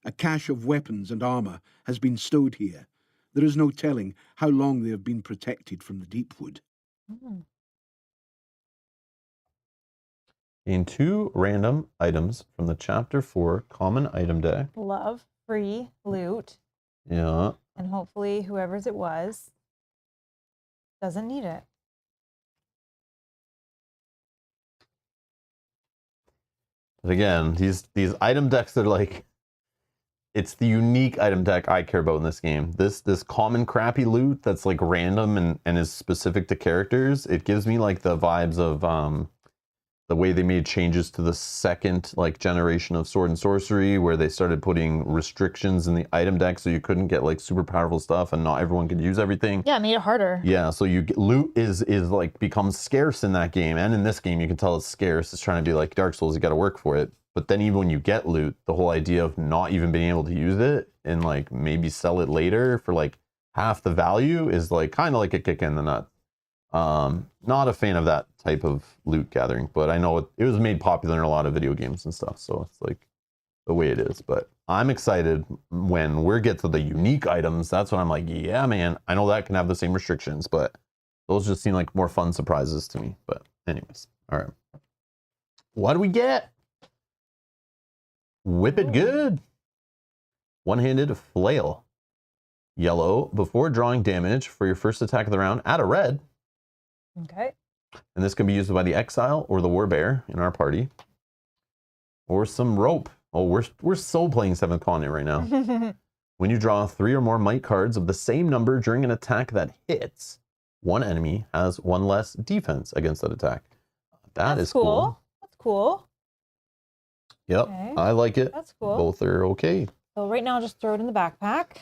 A cache of weapons and armour has been stowed here. There is no telling how long they have been protected from the Deepwood. Gain 2 random items from the Chapter 4 Common Item deck. Love free loot. Yeah. And hopefully whoever's it was doesn't need it. But again, these item decks, they're like, it's the unique item deck I care about in this game. This common crappy loot that's like random and is specific to characters. It gives me like the vibes of the way they made changes to the second like generation of Sword and Sorcery, where they started putting restrictions in the item deck so you couldn't get like super powerful stuff and not everyone could use everything. Yeah, it made it harder. Yeah, so you get, loot is like becomes scarce in that game, and in this game you can tell it's scarce. It's trying to be like Dark Souls, you got to work for it. But then even when you get loot, the whole idea of not even being able to use it and like maybe sell it later for like half the value is like kind of like a kick in the nut. Not a fan of that type of loot gathering, but I know it was made popular in a lot of video games and stuff, so it's like the way it is. But I'm excited when we get to the unique items. That's when I'm like, yeah, man, I know that can have the same restrictions, but those just seem like more fun surprises to me. But anyways, all right. What do we get? Whip it good. One-handed flail. Yellow. Before drawing damage for your first attack of the round, add a red. Okay. And this can be used by the Exile or the Warbear in our party. Or some rope. Oh, we're so playing 7th Continent right now. When you draw 3 or more might cards of the same number during an attack that hits, one enemy has 1 less defense against that attack. That's is cool. That's cool. Yep, Okay. I like it. That's cool. Both are okay. So right now, just throw it in the backpack.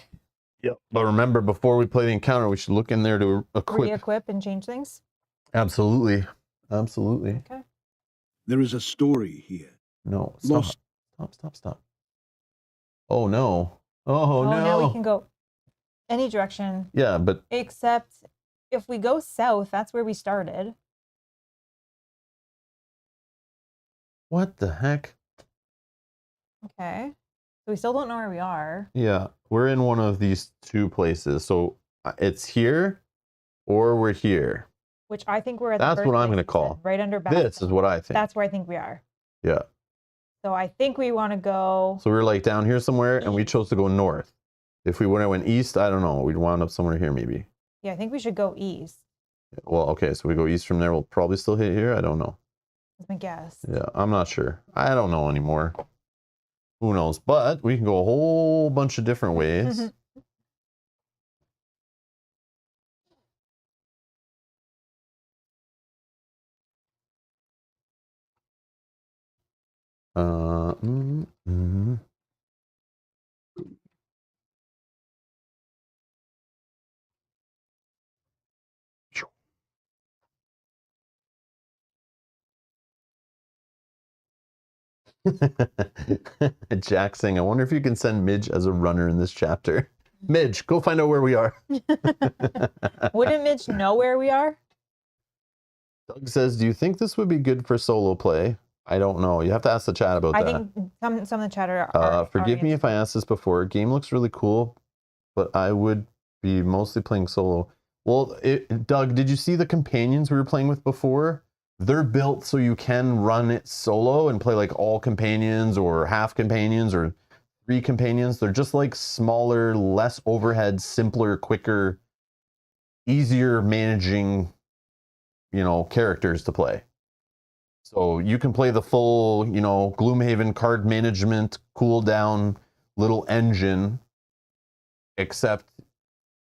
Yep. But remember, before we play the encounter, we should look in there to equip. Re-equip and change things. Absolutely. Absolutely. Okay. There is a story here. No. Stop. Lost. Stop. Oh, no. Oh, no. Now we can go any direction. Yeah, but... Except if we go south, that's where we started. What the heck? Okay. So we still don't know where we are. Yeah, we're in one of these 2 places. So it's here or we're here. Which I think we're at That's the what I'm going gonna call. Right under This is what I think. That's where I think we are. Yeah. So I think we want to go... So we're like down here somewhere and we chose to go north. If we went east, I don't know. We'd wound up somewhere here maybe. Yeah, I think we should go east. Well, okay, so we go east from there. We'll probably still hit here. I don't know. That's my guess. Yeah, I'm not sure. I don't know anymore. Who knows? But we can go a whole bunch of different ways. Jack saying, I wonder if you can send Midge as a runner in this chapter. Midge, go find out where we are. Wouldn't Midge know where we are? Doug says, do you think this would be good for solo play? I don't know. You have to ask the chat about that. I think some of the chat are forgive me if I asked this before. Game looks really cool, but I would be mostly playing solo. Well, Doug, did you see the companions we were playing with before? They're built so you can run it solo and play like all companions or half companions or 3 companions. They're just like smaller, less overhead, simpler, quicker, easier managing, characters to play. So you can play the full, Gloomhaven card management, cooldown, little engine, except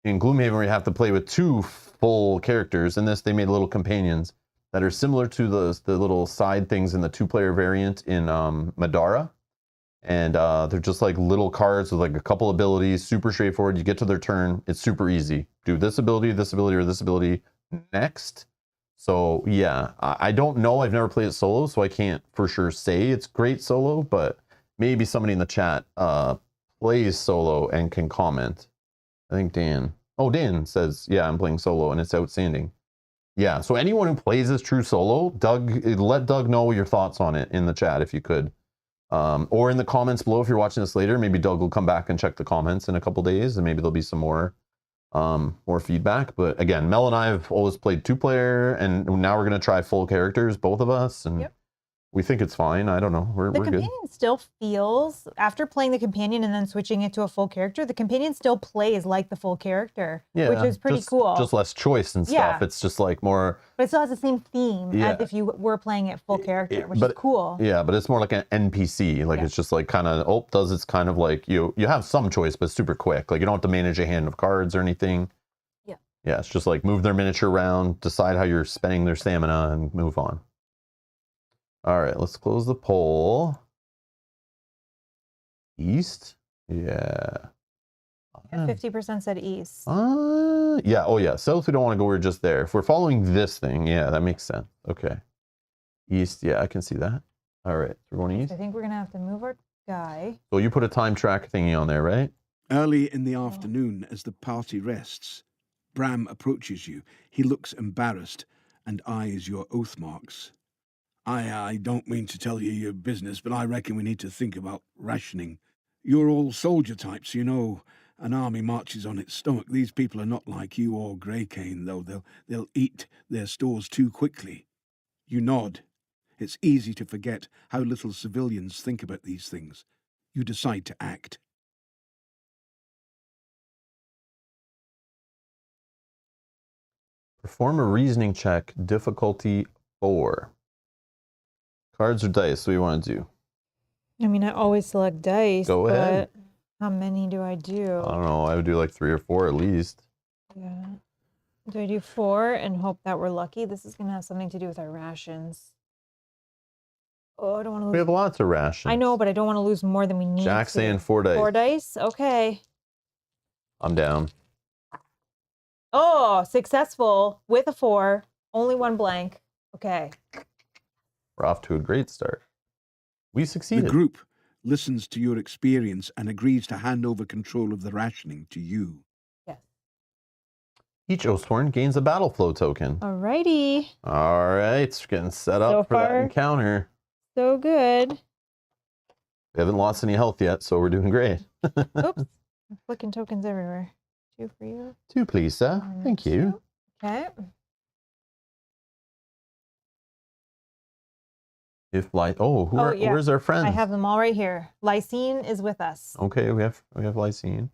in Gloomhaven where you have to play with 2 full characters. In this, they made little companions that are similar to the little side things in the 2-player variant in Madara. And they're just like little cards with like a couple abilities, super straightforward. You get to their turn, it's super easy. Do this ability, or this ability next. So yeah, I don't know. I've never played it solo, so I can't for sure say it's great solo, but maybe somebody in the chat plays solo and can comment. I think Dan. Oh, Dan says, yeah, I'm playing solo and it's outstanding. Yeah, so anyone who plays this true solo, let Doug know your thoughts on it in the chat if you could. Or in the comments below if you're watching this later. Maybe Doug will come back and check the comments in a couple days and maybe there'll be some more feedback. But again, Mel and I have always played 2-player and now we're going to try full characters, both of us. And we think it's fine. I don't know. We're good. The companion still feels, after playing the companion and then switching it to a full character, the companion still plays like the full character, which is pretty cool. Just less choice and stuff. It's just like more... But it still has the same theme as if you were playing it full character, which is cool. Yeah, but it's more like an NPC. Like it's just like kind of, it's kind of like you have some choice, but super quick. Like you don't have to manage a hand of cards or anything. Yeah, it's just like move their miniature around, decide how you're spending their stamina, and move on. All right, let's close the poll. East? Yeah. 50% said east. Yeah, oh yeah, south we don't want to go, we're just there. If we're following this thing, yeah, that makes sense. Okay. East, yeah, I can see that. All right, we're going east. I think we're going to have to move our guy. So you put a time track thingy on there, right? Early in the afternoon, as the party rests, Bram approaches you. He looks embarrassed and eyes your oath marks. I don't mean to tell you your business, but I reckon we need to think about rationing. You're all soldier types, you know. An army marches on its stomach. These people are not like you or Greycane, though. They'll eat their stores too quickly. You nod. It's easy to forget how little civilians think about these things. You decide to act. Perform a reasoning check, difficulty 4. Cards or dice, what do you want to do? I mean, I always select dice. Go ahead. But how many do I do? I don't know. I would do like 3 or 4 at least. Yeah. Do I do 4 and hope that we're lucky? This is going to have something to do with our rations. Oh, I don't want to lose. We have lots of rations. I know, but I don't want to lose more than we need. Jack's saying 4 dice. 4 dice? Okay. I'm down. Oh, successful with a 4. Only 1 blank. Okay. We're off to a great start. We succeeded. The group listens to your experience and agrees to hand over control of the rationing to you. Yes. Each Oathsworn gains a battle flow token. Alrighty. All right, getting set up for that encounter. So good. We haven't lost any health yet, so we're doing great. Oops. I'm flicking tokens everywhere. 2 for you. 2, please, sir. Thank you. Okay. If where's our friends? I have them all right here. Lysine is with us. Okay, we have Lysine.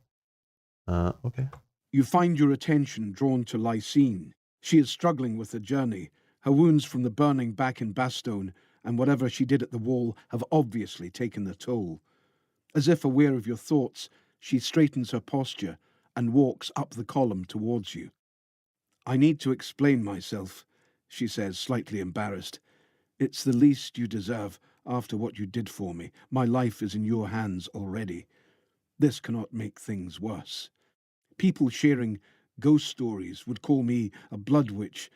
Okay. You find your attention drawn to Lysine. She is struggling with the journey. Her wounds from the burning back in Bastogne and whatever she did at the wall have obviously taken the toll. As if aware of your thoughts, she straightens her posture and walks up the column towards you. I need to explain myself, she says, slightly embarrassed. It's the least you deserve after what you did for me. My life is in your hands already. This cannot make things worse. People sharing ghost stories would call me a blood witch.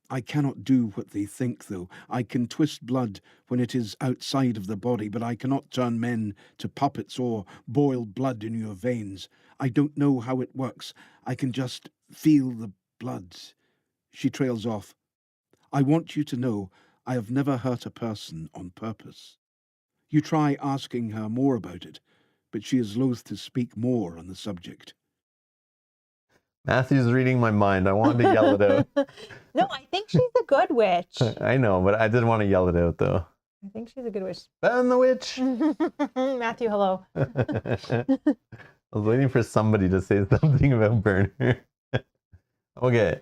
I cannot do what they think, though. I can twist blood when it is outside of the body, but I cannot turn men to puppets or boil blood in your veins. I don't know how it works. I can just feel the blood. She trails off. I want you to know I have never hurt a person on purpose. You try asking her more about it, but she is loath to speak more on the subject. Matthew's reading my mind. I wanted to yell it out. No, I think she's a good witch. I know, but I didn't want to yell it out, though. I think she's a good witch. Ben the witch! Matthew, hello. I was waiting for somebody to say something about Burner. Okay,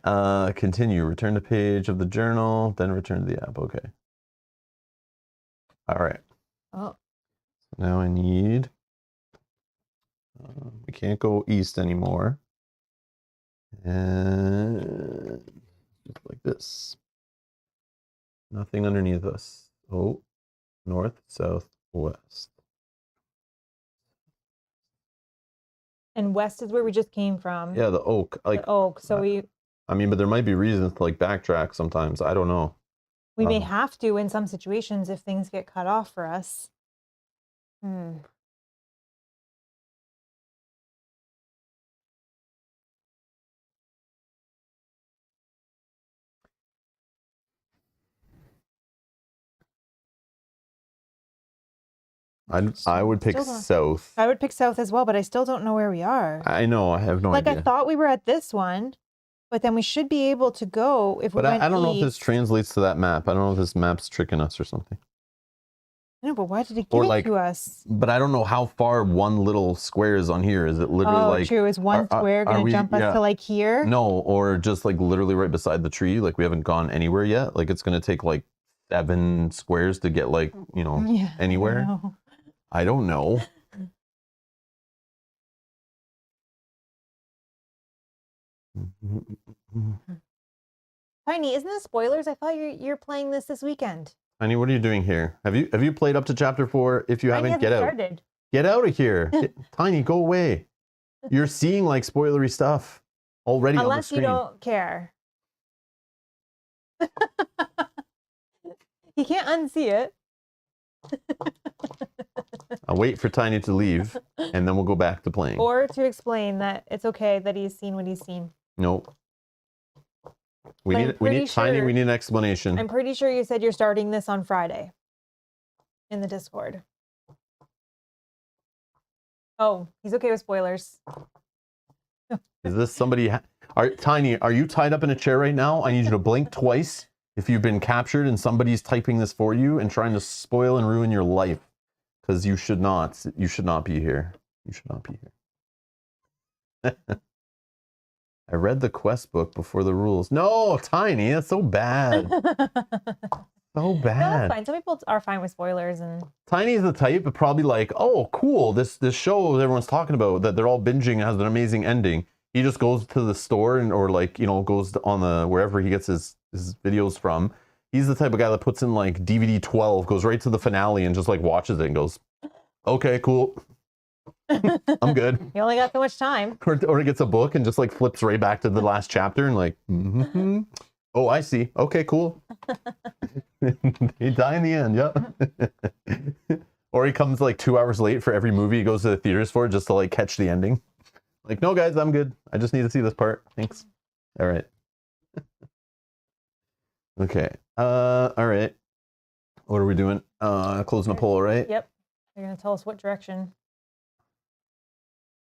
continue. Return to page of the journal, then return to the app. Okay. All right. Oh. So now I need... we can't go east anymore. And just like this. Nothing underneath us. Oh, north, south, west. And west is where we just came from. Yeah, the oak. Like the oak. So we I mean, but there might be reasons to like backtrack sometimes. I don't know. We may have to in some situations if things get cut off for us. I would pick Still don't- south. I would pick south as well, but I still don't know where we are. I know. I have no Like idea. I thought we were at this one, but then we should be able to go if we But went I don't know if this east. translates to that map. I don't know if this map's tricking us or something. No, but why did it Or give it like- to us? But I don't know how far one little square is on here. Is it literally Oh, like true. Is one square are going to we- jump us yeah. to like here? no, or just like literally right beside the tree? Like we haven't gone anywhere yet. Like it's gonna take like 7 squares to get like Yeah, I anywhere. know. I don't know. Tiny, isn't this spoilers? I thought you're playing this weekend. Honey, what are you doing here? Have you played up to chapter 4? If you Tiny haven't, get out. started. Get out of here. Tiny, go away. You're seeing like spoilery stuff already on the Unless you screen. don't care. You can't unsee it. I'll wait for Tiny to leave and then we'll go back to playing. Or to explain that it's okay that he's seen what he's seen. Nope. We I'm need pretty Tiny, sure- we need an explanation. I'm pretty sure you said you're starting this on Friday in the Discord. Oh, he's okay with spoilers. Is this somebody Tiny, are you tied up in a chair right now? I need you to blink twice if you've been captured and somebody's typing this for you and trying to spoil and ruin your life. Because you should not be here. You should not be here. I read the quest book before the rules. No, Tiny, that's so bad. So No, that's bad. fine. Some people are fine with spoilers, and Tiny's the type, but probably like, oh, cool, this show everyone's talking about that they're all binging has an amazing ending. He just goes to the store and or like goes on the wherever he gets his videos from. He's the type of guy that puts in like DVD 12, goes right to the finale and just like watches it and goes, okay, cool. I'm good. you only got so much time. Or he gets a book and just like flips right back to the last chapter and like, oh, I see. Okay, cool. They die in the end. Yep. Or he comes like 2 hours late for every movie he goes to the theaters for just to like catch the ending. Like, no, guys, I'm good. I just need to see this part. Thanks. All right. Okay. All right. What are we doing? Closing a poll, right? Yep. They're going to tell us what direction.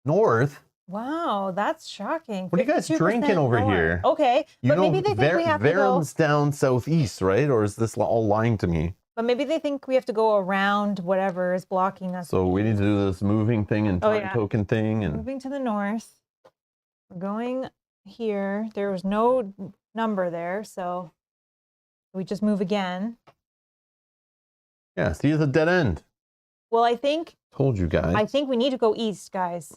North. Wow, that's shocking. What are you guys 52% drinking over north. here? Okay, You but know, maybe they think we have to go. Varum's down southeast, right? Or is this all lying to me? But maybe they think we have to go around whatever is blocking us. So we need to do this moving thing and Oh, time yeah. token thing. And Moving to the north. We're going here. There was no number there, so we just move again. yeah, see, it's a dead end. Well, I think Told you guys. we need to go east, guys.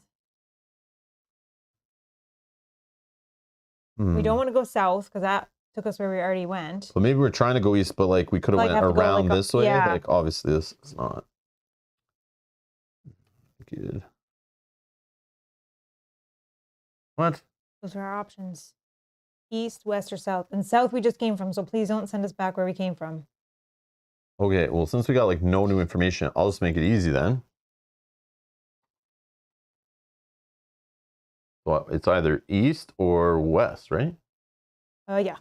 We don't want to go south because that took us where we already went. So maybe we're trying to go east, but like we could have Like, went have to go, around like, this way. yeah. Like obviously this is not good. What? Those are our options. East, west, or south. And south we just came from, so please don't send us back where we came from. Okay, well, since we got like no new information, I'll just make it easy then. Well, it's either east or west, right? Yeah.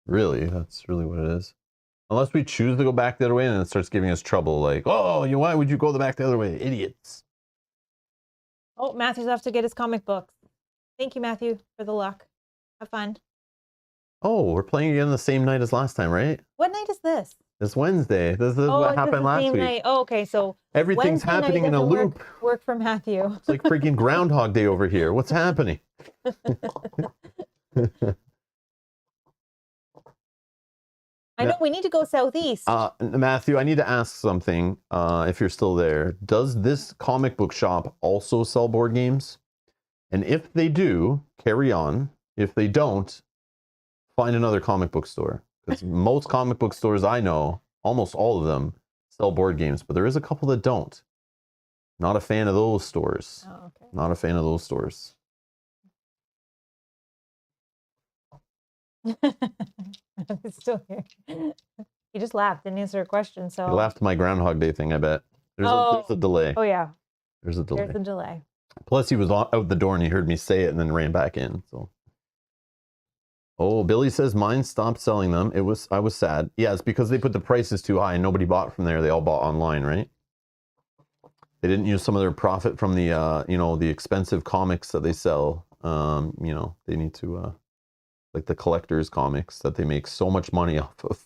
Really, that's really what it is. Unless we choose to go back the other way and it starts giving us trouble, like, oh, why would you go back the other way? Idiots. Oh, Matthew's off to get his comic books. Thank you, Matthew, for the luck. Have fun. Oh, we're playing again the same night as last time, right? What night is this? It's Wednesday. This is Oh, what it's happened the last same week. night. Oh, okay, so Everything's Wednesday night happening in a doesn't loop. work for Matthew. It's like freaking Groundhog Day over here. What's happening? I know we need to go southeast. Matthew, I need to ask something. If you're still there, does this comic book shop also sell board games? And if they do, carry on. If they don't, find another comic book store. Because most comic book stores I know, almost all of them, sell board games, but there is a couple that don't. Not a fan of those stores. Oh, okay. Not a fan of those stores. It's still here. He just laughed, didn't answer a question. So You laughed at my Groundhog Day thing, I bet. There's a delay. Oh yeah. There's a delay. There's a delay. Plus, he was out the door and he heard me say it and then ran back in. So, oh, Billy says mine stopped selling them. I was sad. Yeah, it's because they put the prices too high and nobody bought from there. They all bought online, right? They didn't use some of their profit from the the expensive comics that they sell. They need to like the collectors comics that they make so much money off of.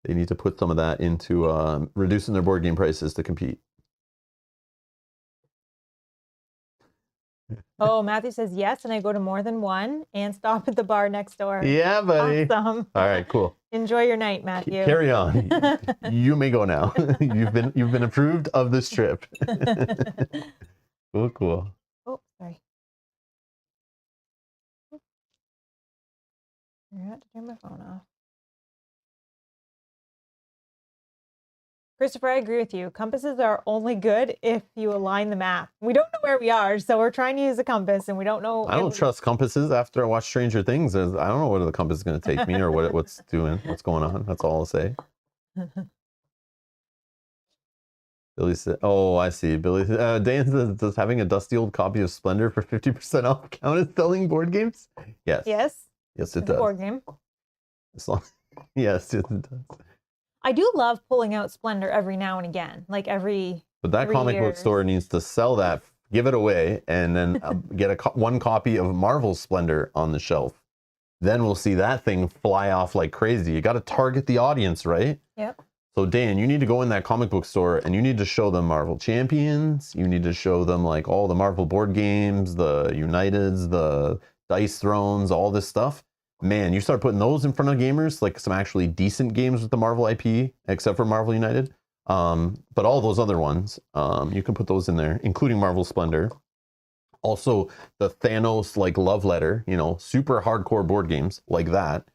They need to put some of that into reducing their board game prices to compete. Oh, Matthew says yes, and I go to more than one and stop at the bar next door. Yeah, buddy. Awesome. All right, cool. Enjoy your night, Matthew. Carry on. You may go now. You've been approved of this trip. Cool. Oh, sorry. I forgot to turn my phone off. Christopher, I agree with you. Compasses are only good if you align the map. We don't know where we are, so we're trying to use a compass, and we don't know. I don't trust compasses after I watch Stranger Things. I don't know where the compass is going to take me or what's going on. That's all I'll say. Billy said, "Oh, I see." Billy, Dan says, "Does having a dusty old copy of Splendor for 50% off count as selling board games?" Yes. Yes. Yes, it It's does. a board game. Yes, it does. I do love pulling out Splendor every now and again, like But that 3 comic book years. store needs to sell that, give it away, and then get one copy of Marvel's Splendor on the shelf. Then we'll see that thing fly off like crazy. You got to target the audience, right? Yep. So Dan, you need to go in that comic book store and you need to show them Marvel Champions. You need to show them like all the Marvel board games, the Uniteds, the Dice Thrones, all this stuff. Man, you start putting those in front of gamers, like some actually decent games with the Marvel IP, except for Marvel United. But all those other ones, you can put those in there, including Marvel Splendor. Also, the Thanos like love letter, super hardcore board games like that.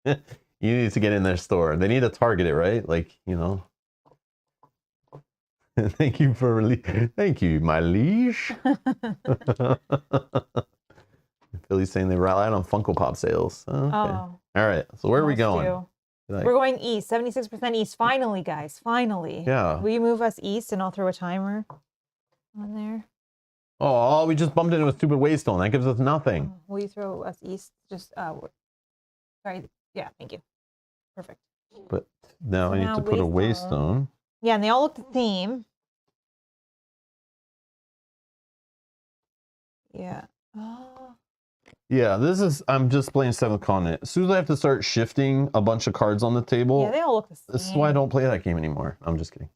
You need to get in their store. They need to target it, right? Like, Thank you, my liege. Philly's saying they relied on Funko Pop sales. Okay. Oh. All right. So where are we going? We're going east. 76% east. Finally, guys. Finally. Yeah. Will you move us east and I'll throw a timer on there? Oh, we just bumped into a stupid waystone. That gives us nothing. Will you throw us east? Just sorry. Yeah, thank you. Perfect. But now I need to put a waystone. Yeah, and they all look the same. Yeah. Oh. Yeah, I'm just playing 7th Continent. As soon as I have to start shifting a bunch of cards on the table, Yeah, they all look the same. this is why I don't play that game anymore. I'm just kidding.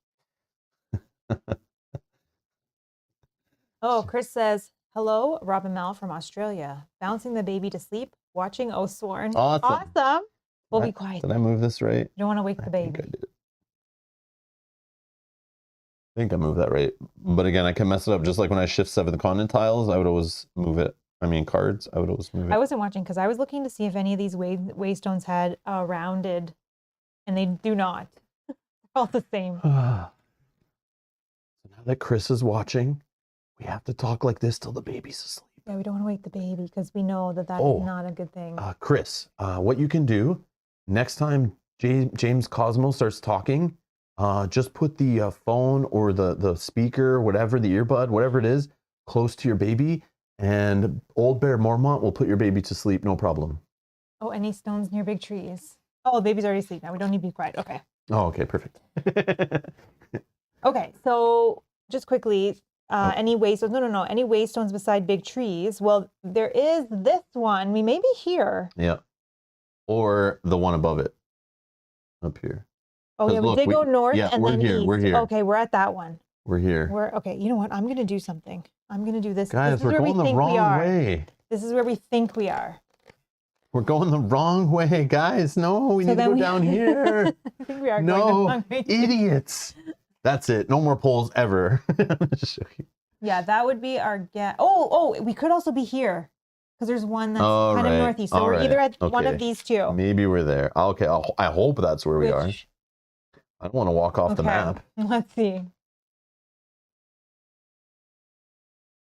Oh, Chris says, hello, Robin Mel from Australia. Bouncing the baby to sleep, watching Oathsworn. Awesome. We'll be quiet. Did I move this right? You don't want to wake the baby. I did. I think I moved that right. But again, I can mess it up. Just like when I shift 7th Continent tiles, I would always move it. Cards, I would always move it. I wasn't watching because I was looking to see if any of these waystones had rounded, and they do not. They're all the same. So now that Chris is watching, we have to talk like this till the baby's asleep. Yeah, we don't want to wake the baby because we know that that's not a good thing. Chris, what you can do next time James Cosmo starts talking, just put the phone or the speaker, whatever, the earbud, whatever it is, close to your baby, and Old Bear Mormont will put your baby to sleep, no problem. Oh, any stones near big trees? Oh, the baby's already asleep now. We don't need to be quiet. Okay. Oh, okay, perfect. Okay, so just quickly, any waystones? No. Any waystones beside big trees? Well, there is this one. We may be here. Yeah. Or the one above it, up here. Oh, yeah, we did go north and then east. We're here. Okay, we're at that one. We're here. Okay, you know what? I'm going to do something. I'm going to do this. Guys, we're going the wrong way. This is where we think we are. We're going the wrong way, guys. No, we need to go down here. I think we are going the wrong way. Idiots. That's it. No more polls ever. Yeah, that would be our guess. Oh, we could also be here because there's one that's kind of northeast. So we're either at one of these two. Maybe we're there. Okay, I hope that's where we are. I don't want to walk off the map. Let's see.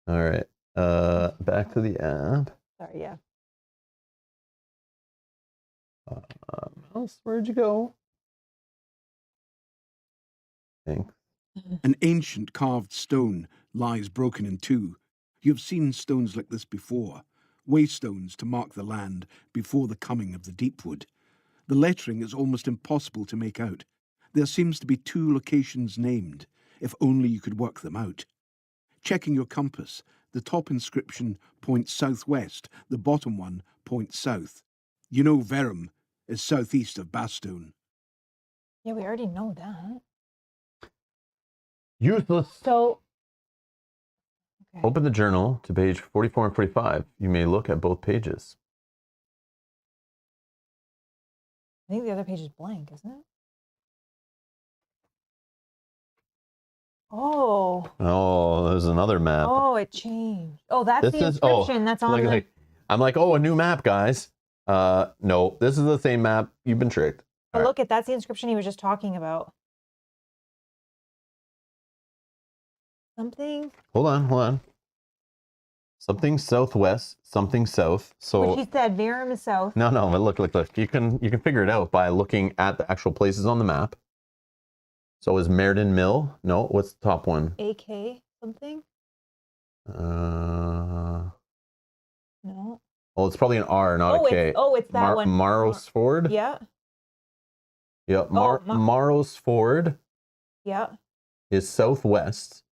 All right. Back to the app. Sorry, yeah. mouse? Where'd you go? Thanks. An ancient carved stone lies broken in two. You've seen stones like this before, waystones to mark the land before the coming of the Deepwood. The lettering is almost impossible to make out. There seems to be two locations named, if only you could work them out. Checking your compass, the top inscription points southwest, the bottom one points south. You know Verum is southeast of Bastone. Yeah, we already know that. Useless. So, okay. Open the journal to page 44 and 45. You may look at both pages. I think the other page is blank, isn't it? Oh. Oh, there's another map. Oh, it changed. Oh, that's This the is- inscription. That's on the... I'm like, oh, a new map, guys. No, this is the same map. You've been tricked. Oh, All right. look at that's the inscription he was just talking about. Something. Hold on. Something southwest, something south. So Which he said, Verum is south. no, but look. You can figure it out by looking at the actual places on the map. So is Meriden Mill? No, what's the top one? AK something? No. No. It's probably an R, not a K. It's that one. Marosford? Yeah. Yeah, Oh, Marosford Yeah. is southwest.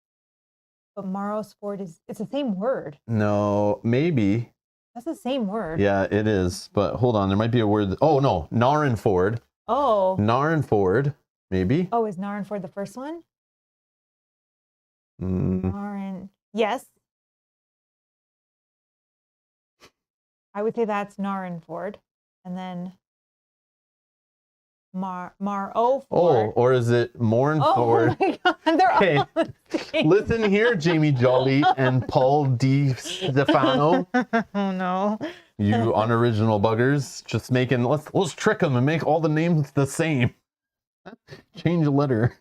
But Marosford is, it's the same word. No, maybe. That's the same word. Yeah, it is. But hold on, there might be a word. Oh, no, Narenford. Oh. Narenford, maybe. Oh, is Narenford the first one? Mm, Naren. Yes. I would say that's Narenford. And then Maroford. oh, or is it Mournford? Oh my God, they're Okay, all the same. listen here, Jamie Jolly and Paul Di Stefano. Oh no. You unoriginal buggers, just making let's trick them and make all the names the same. Change a letter.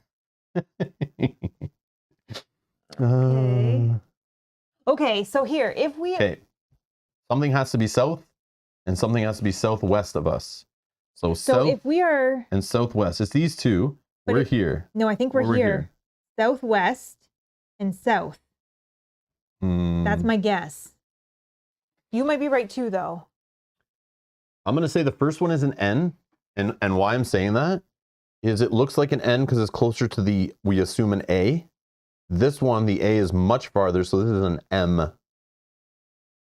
Okay. Okay, so here, if we Okay. Something has to be south and something has to be southwest of us. So south if we are and southwest. It's these two. But We're if- here. no, I think we're here. Southwest and south. That's Hmm. my guess. You might be right too, though. I'm gonna say the first one is an N, and why I'm saying that is it looks like an N because it's closer to the, we assume, an A. This one, the A is much farther, so this is an M.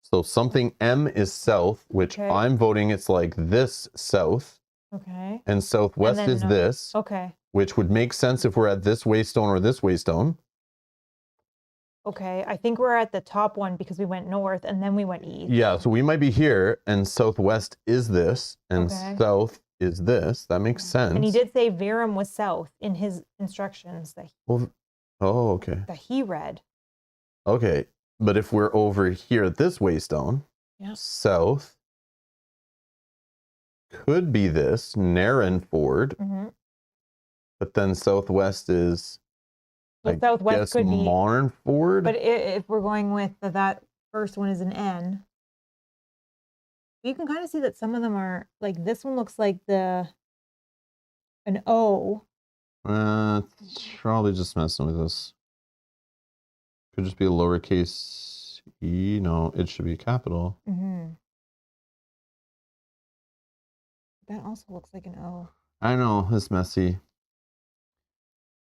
So something M is south, which Okay. I'm voting it's like this south, Okay. and southwest And then, is this, Okay. which would make sense if we're at this waystone or this waystone. Okay. I think we're at the top one because we went north and then we went east. Yeah, so we might be here, and southwest is this, and Okay. south is this. That makes sense. And he did say Verum was south in his instructions Well, oh, okay. that he read. Okay, but if we're over here at this waystone, Yeah. south could be this, Narenford, Mm-hmm. but then southwest is, Well, I southwest guess, could be, Marnford? but if we're going with that first one is an N, you can kind of see that some of them are like this one looks like an O. It's probably just messing with us. Could just be a lowercase e. No, it should be a capital. Mm-hmm. That also looks like an O. I know, it's messy.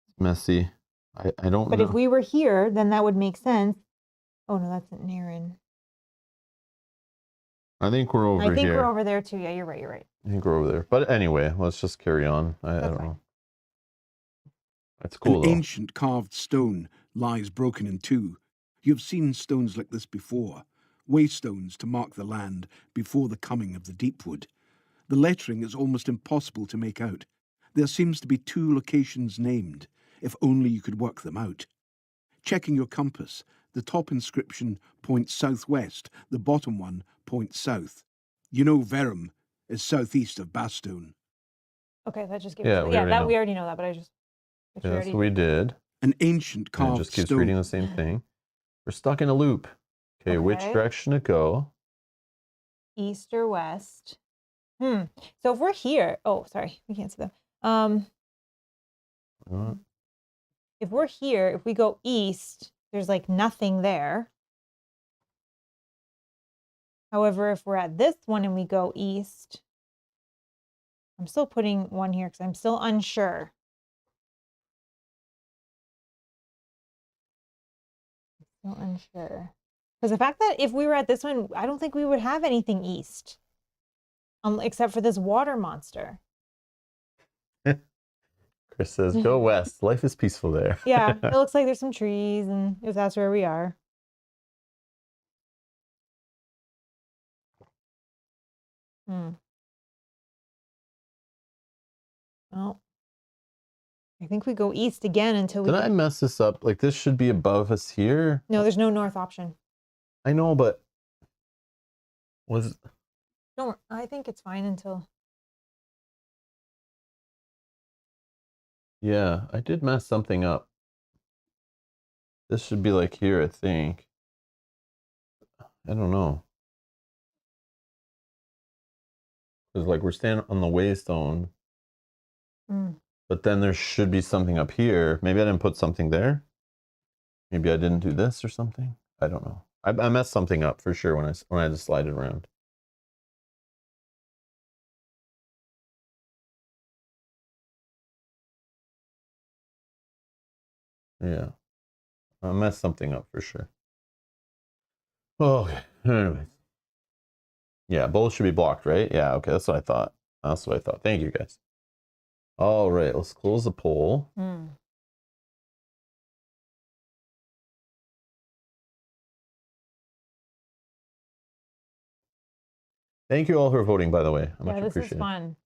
It's messy. I don't But know. if we were here, then that would make sense. Oh no, that's Naren. I think we're over I think here. we're over there too. Yeah, you're right. You're right. I think we're over there. But anyway, let's just carry on. I That's don't fine. know. That's cool, An though. ancient carved stone lies broken in two. You've seen stones like this before, waystones to mark the land before the coming of the Deepwood. The lettering is almost impossible to make out. There seems to be two locations named, if only you could work them out. Checking your compass, the top inscription points southwest, the bottom one points south. You know Verum is southeast of Bastone. Okay, that just gives Yeah, us, we yeah, already that know. we already know that, but I just which we Yes, already- we did. An ancient And it carved just keeps stone. reading the same thing. We're stuck in a loop. Okay, which Okay. direction to go? east or west. So if we're here, oh, sorry, we can't see them. If we're here, if we go east, there's like nothing there. However, if we're at this one and we go east, I'm still putting one here because I'm still unsure. Still unsure. Because the fact that if we were at this one, I don't think we would have anything east. Except for this water monster. Chris says, go west. Life is peaceful there. Yeah, it looks like there's some trees, and if that's where we are. Well, I think we go east again until we... Did I mess this up? Like, this should be above us here? No, there's no north option. I know, but... Don't. I think it's fine until... Yeah, I did mess something up. This should be like here, I think. I don't know. Because like we're standing on the waystone. But then there should be something up here. Maybe I didn't put something there. Maybe I didn't do this or something. I don't know. I messed something up for sure when I just slide it around. Yeah. I messed something up for sure. Okay. Anyways. Yeah, both should be blocked, right? Yeah, okay, that's what I thought. That's what I thought. Thank you, guys. All right, let's close the poll. Thank you all who are voting, by the way. I much appreciate it. This is fun.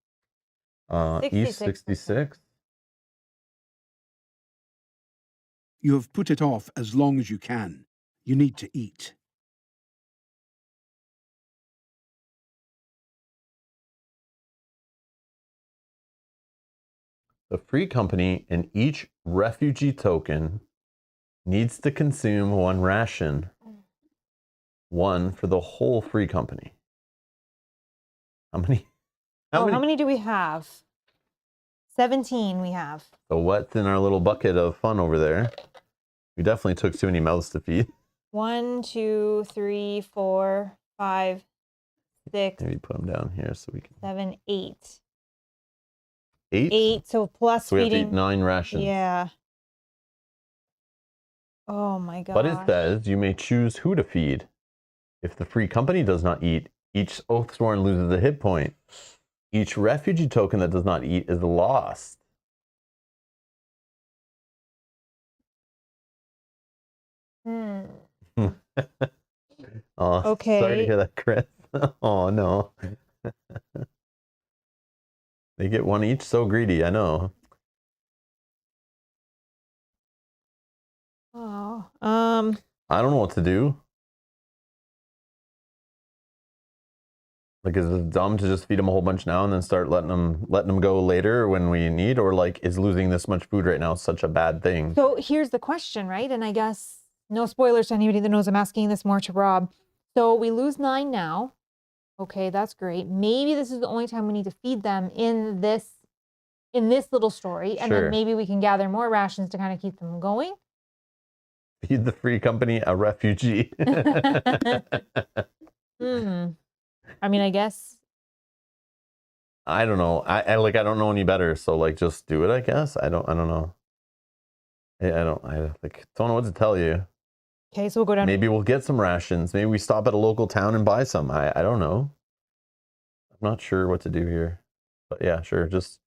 East 66. You have put it off as long as you can. You need to eat. The free company and each refugee token needs to consume one ration. One for the whole free company. How many? How many do we have? 17 we have. So what's in our little bucket of fun over there? We definitely took too many mouths to feed. 1, 2, 3, 4, 5, 6. Maybe put them down here so we can. 7, 8. 8? 8. So plus so we have to feeding. eat 9 rations. Yeah. Oh my god. But it says you may choose who to feed. If the free company does not eat, each Oathsworn loses a hit point. Each refugee token that does not eat is lost. Oh, okay. Sorry to hear that, Chris. Oh, no. They get one each? So greedy, I know. Oh. I don't know what to do. Like, is it dumb to just feed them a whole bunch now and then start letting them go later when we need? Or, like, is losing this much food right now such a bad thing? So here's the question, right? And I guess no spoilers to anybody that knows I'm asking this more to Rob. So we lose 9 now. Okay, that's great. Maybe this is the only time we need to feed them in this little story. And then maybe we can gather more rations to kind of keep them going. Feed the free company a refugee. I mean, I guess. I don't know. I don't know any better. So like, just do it, I guess. I don't know. I don't know what to tell you. Okay, so we'll go down. Maybe we'll get some rations. Maybe we stop at a local town and buy some. I don't know. I'm not sure what to do here. But yeah, sure. Just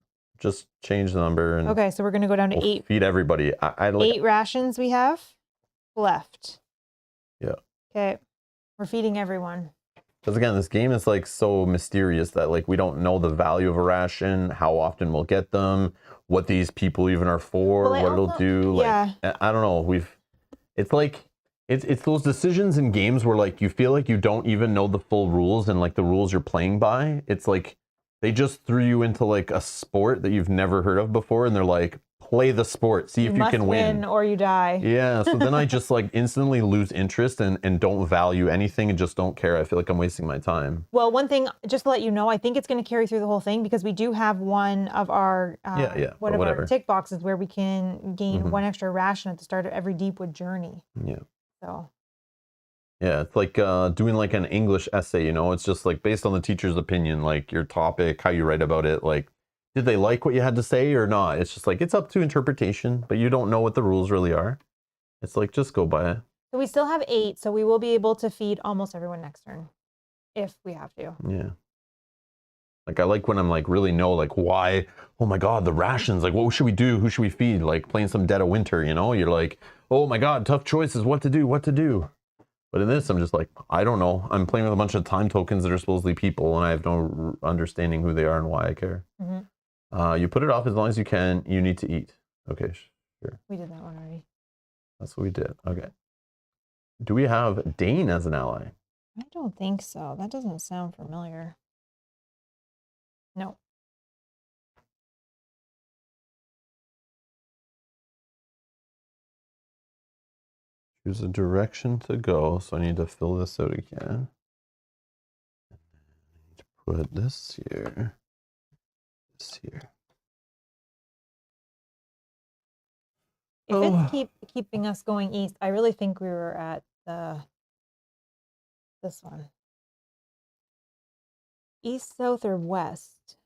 change the number. And okay, so we're going to go down to 8. Feed everybody. 8 rations we have left. Yeah. Okay. We're feeding everyone. Because again, this game is like so mysterious that like we don't know the value of a ration, how often we'll get them, what these people even are for, what it'll do. Like, yeah. I don't know. It's those decisions in games where like you feel like you don't even know the full rules and like the rules you're playing by. It's like they just threw you into like a sport that you've never heard of before, and they're like, play the sport, see if you must can win. or you die. Yeah, so then I just like instantly lose interest and don't value anything and just don't care. I feel like I'm wasting my time. Well, one thing, just to let you know, I think it's going to carry through the whole thing because we do have one of our one of our tick boxes where we can gain one extra ration at the start of every Deepwood journey. Yeah. So. Yeah, it's like doing like an English essay, you know, it's just like based on the teacher's opinion, like your topic, how you write about it, like did they like what you had to say or not? It's just like it's up to interpretation, but you don't know what the rules really are. It's like just go by it. So we still have 8, so we will be able to feed almost everyone next turn if we have to. Yeah. Like I like when I'm like really know like why, oh my God, the rations, like what should we do? Who should we feed? Like playing some Dead of Winter, you know, you're like, oh my God, tough choices, what to do. But in this, I'm just like, I don't know. I'm playing with a bunch of time tokens that are supposedly people, and I have no understanding who they are and why I care. You put it off as long as you can. You need to eat. Okay, sure. We did that one already. That's what we did. Okay. Do we have Dane as an ally? I don't think so. That doesn't sound familiar. No. Choose a direction to go, so I need to fill this out again. I need to put this here. This here. If it's keeping us going east, I really think we were at this one. East, south, or west?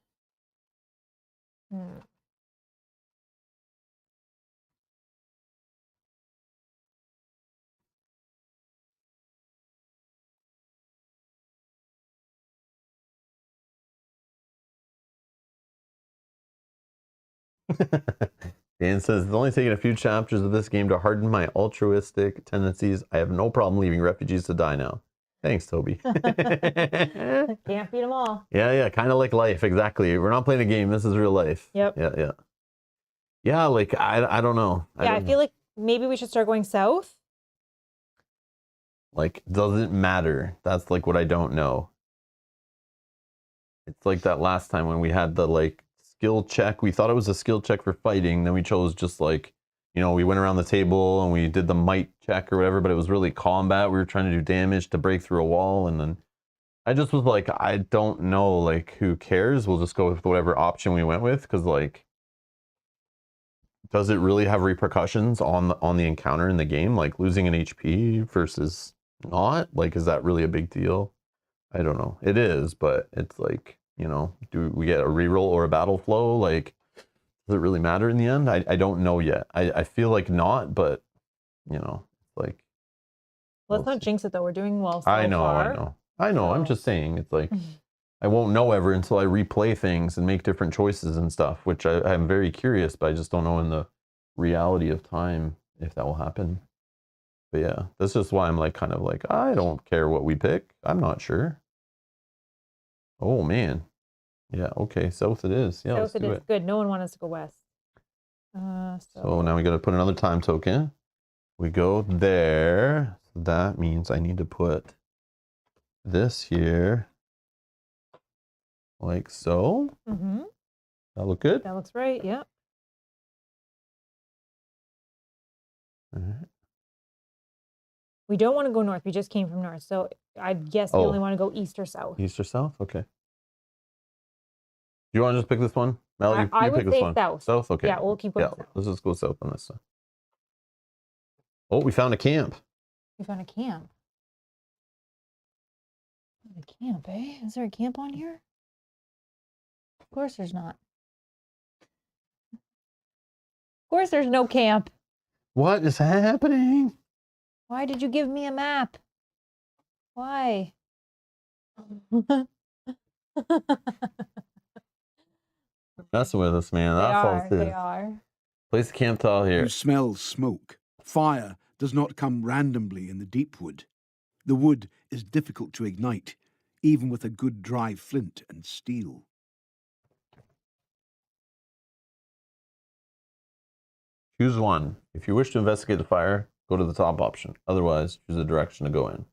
Dan says, it's only taken a few chapters of this game to harden my altruistic tendencies. I have no problem leaving refugees to die now. Thanks, Toby. Can't beat them all. Yeah, kind of like life, exactly. We're not playing a game. This is real life. Yep. Yeah. Yeah, like, I don't know. I feel like maybe we should start going south. Like, doesn't matter. That's like what I don't know. It's like that last time when we had the like skill check. We thought it was a skill check for fighting. Then we chose just like, you know, we went around the table and we did the might check or whatever, but it was really combat. We were trying to do damage to break through a wall. And then I just was like, I don't know, like, who cares? We'll just go with whatever option we went with. Because like, does it really have repercussions on the encounter in the game? Like losing an HP versus not? Like, is that really a big deal? I don't know. It is, but it's like, you know, do we get a reroll or a battle flow? Like, does it really matter in the end? I don't know yet. I feel like not, but, you know, like. Let's not jinx it, though. We're doing well so I know. far. I'm just saying, it's like, I won't know ever until I replay things and make different choices and stuff, which I'm very curious, but I just don't know in the reality of time if that will happen. But yeah, that's just why I'm like, kind of like, I don't care what we pick. I'm not sure. Oh man. Yeah, okay, south it is. Yeah, south it is. Good. No one wants us to go west. So now we got to put another time token. We go there. So that means I need to put this here. Like so. That look good? That looks right, yep. All right. We don't want to go north. We just came from north. So I guess we only want to go east or south. East or south? Okay. Do you want to just pick this one? Mel, you I pick would this say one. south. South? Okay. Yeah, we'll keep going south. Let's just go south on this one. Oh, we found a camp. We found a camp. A camp, eh? Is there a camp on here? Of course there's not. Of course there's no camp. What is happening? Why did you give me a map? Why? Messing with us, man. That's all it is. They are. Place the camp tile here. You smell smoke. Fire does not come randomly in the Deepwood. The wood is difficult to ignite, even with a good dry flint and steel. Choose one. If you wish to investigate the fire, go to the top option. Otherwise, choose a direction to go in.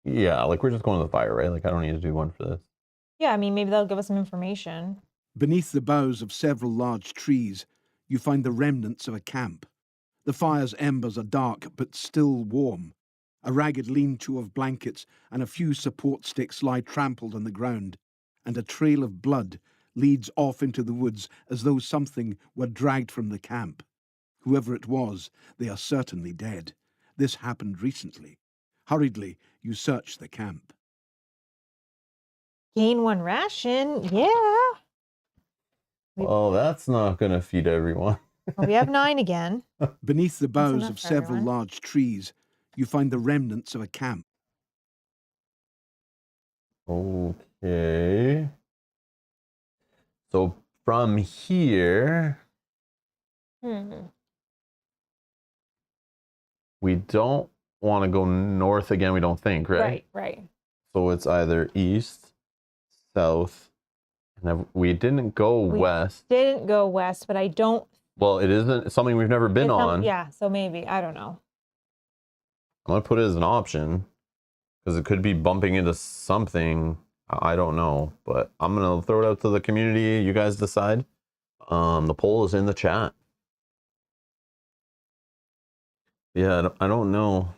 Yeah, like we're just going to the fire, right? Like I don't need to do one for this. Yeah, I mean, maybe they'll give us some information. Beneath the boughs of several large trees, you find the remnants of a camp. The fire's embers are dark but still warm. A ragged lean-to of blankets and a few support sticks lie trampled on the ground, and a trail of blood leads off into the woods as though something were dragged from the camp. Whoever it was, they are certainly dead. This happened recently. Hurriedly, you search the camp. Gain 1 ration. Yeah. Well, that's not going to feed everyone. Well, we have 9 again. Beneath the boughs enough of for several everyone. large trees, you find the remnants of a camp. Okay. So from here, we don't want to go north again, we don't think, right? Right. So it's either east, south, and we didn't go west. Didn't go west, but I don't. Well, it isn't something we've never been on. Yeah, so maybe. I don't know. I'm going to put it as an option because it could be bumping into something. I don't know, but I'm going to throw it out to the community. You guys decide. The poll is in the chat. Yeah, I don't know.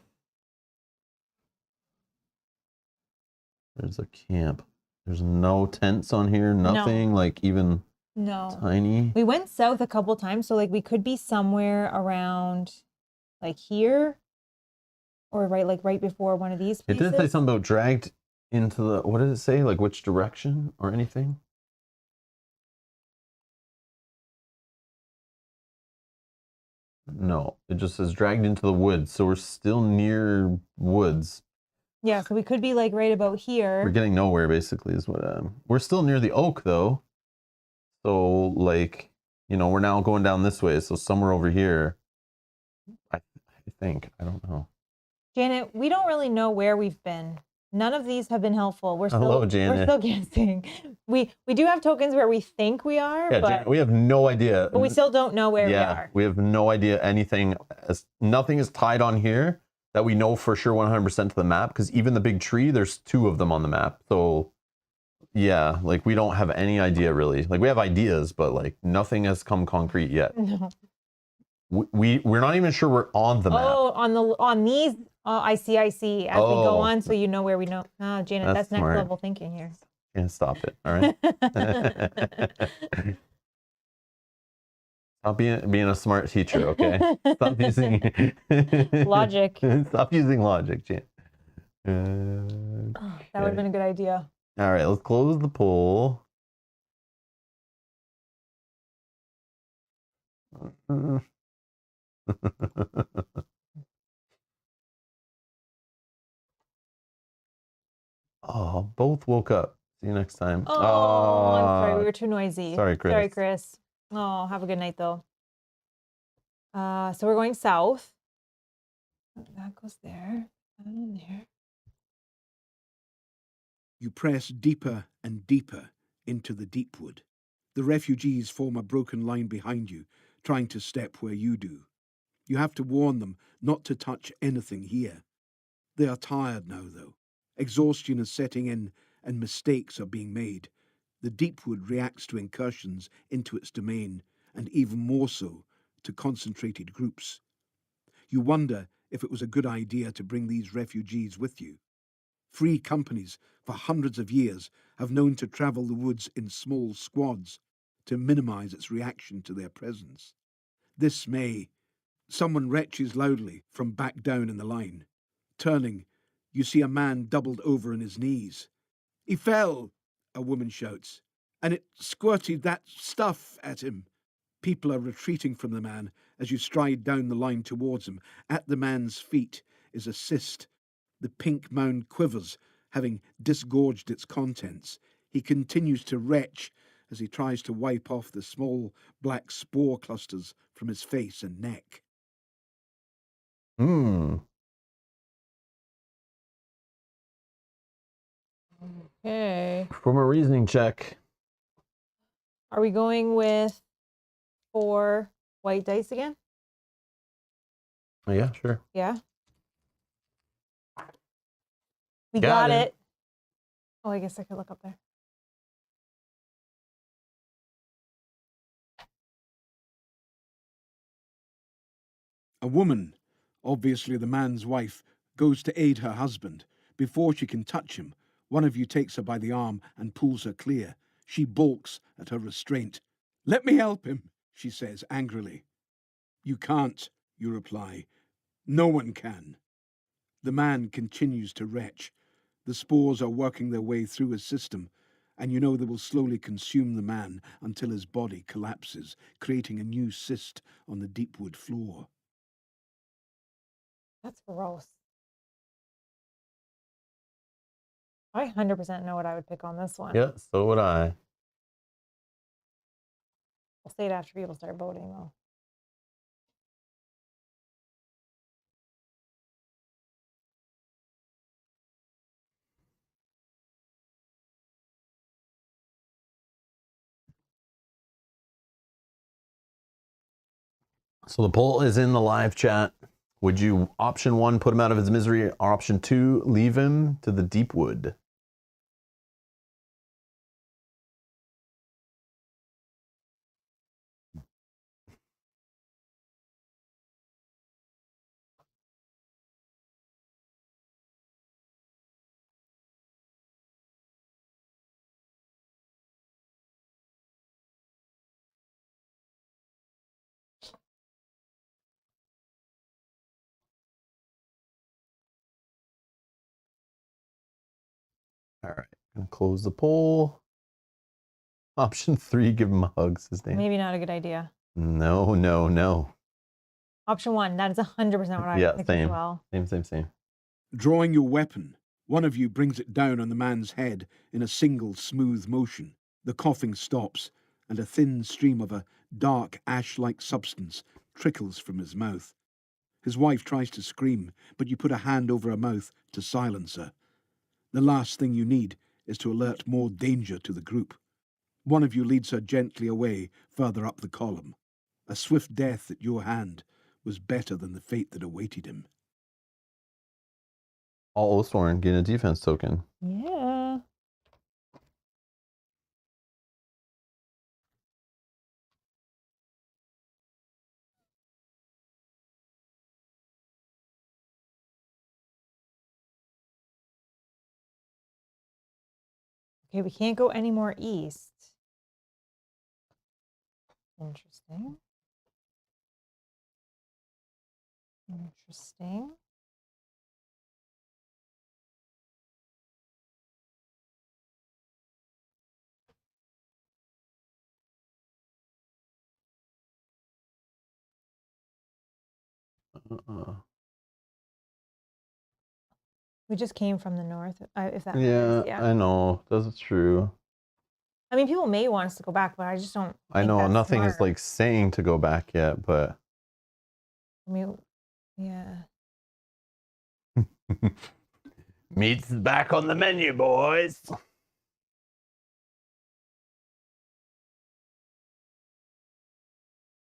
There's a camp. There's no tents on here. Nothing like even tiny. We went south a couple times, so like we could be somewhere around like here or right before one of these It places. didn't say something about dragged into the, what did it say? Like which direction or anything? No, it just says dragged into the woods. So we're still near woods. Yeah, so we could be like right about here. We're getting nowhere basically is what we're still near the oak though. So like, you know, we're now going down this way. So somewhere over here, I think, I don't know. Janet, we don't really know where we've been. None of these have been helpful. Hello, Janet. We're still guessing. We do have tokens where we think we are, Yeah, but Janet, we have no idea. But we still don't know where we are. We have no idea anything. Nothing is tied on here that we know for sure 100% to the map, because even the big tree, there's 2 of them on the map. So yeah, like we don't have any idea really. Like we have ideas, but like nothing has come concrete yet. No. We're not even sure we're on the map. Oh, on these. Oh, I see. As we go on, so you know where we know. Ah, Janet, that's next level thinking here. Yeah, stop it. All right. Stop being a smart teacher, okay? Stop using logic. Stop using logic, Jan. That would have been a good idea. All right, let's close the poll. Oh, both woke up. See you next time. Oh, I'm sorry. We were too noisy. Sorry, Chris. Oh, have a good night, though. So we're going south. That goes there. And there. You press deeper and deeper into the Deepwood. The refugees form a broken line behind you, trying to step where you do. You have to warn them not to touch anything here. They are tired now, though. Exhaustion is setting in and mistakes are being made. The Deepwood reacts to incursions into its domain, and even more so to concentrated groups. You wonder if it was a good idea to bring these refugees with you. Free companies for hundreds of years have known to travel the woods in small squads to minimize its reaction to their presence. This may... Someone retches loudly from back down in the line. Turning, you see a man doubled over on his knees. "He fell," a woman shouts, "and it squirted that stuff at him." People are retreating from the man as you stride down the line towards him. At the man's feet is a cyst. The pink mound quivers, having disgorged its contents. He continues to retch as he tries to wipe off the small black spore clusters from his face and neck. Okay. From a reasoning check. Are we going with 4 white dice again? Oh, yeah, sure. Yeah. We got it. Oh, I guess I could look up there. A woman, obviously the man's wife, goes to aid her husband. Before she can touch him, one of you takes her by the arm and pulls her clear. She balks at her restraint. "Let me help him," she says angrily. "You can't," you reply. "No one can." The man continues to retch. The spores are working their way through his system, and you know they will slowly consume the man until his body collapses, creating a new cyst on the Deepwood floor. That's gross. I 100% know what I would pick on this one. Yeah, so would I. I'll say it after people start voting, though. So the poll is in the live chat. Would you, option 1, put him out of his misery, or option 2, leave him to the Deepwood? All right, gonna close the poll. Option 3, give him a hug, says Dan. Maybe not a good idea. No, no, no. Option 1, that is 100% what I Yeah, would pick same. as well. Same. Drawing your weapon, one of you brings it down on the man's head in a single smooth motion. The coughing stops, and a thin stream of a dark ash-like substance trickles from his mouth. His wife tries to scream, but you put a hand over her mouth to silence her. The last thing you need is to alert more danger to the group. One of you leads her gently away further up the column. A swift death at your hand was better than the fate that awaited him. All Oathsworn getting a defense token. Yeah. Okay, we can't go any more east. Interesting. Interesting. We just came from the north, if that matters. Yeah, I know. That's true. I mean, people may want us to go back, but I just don't. I think know that's nothing is smart. like saying to go back yet, but I mean, yeah. meat's back on the menu, boys.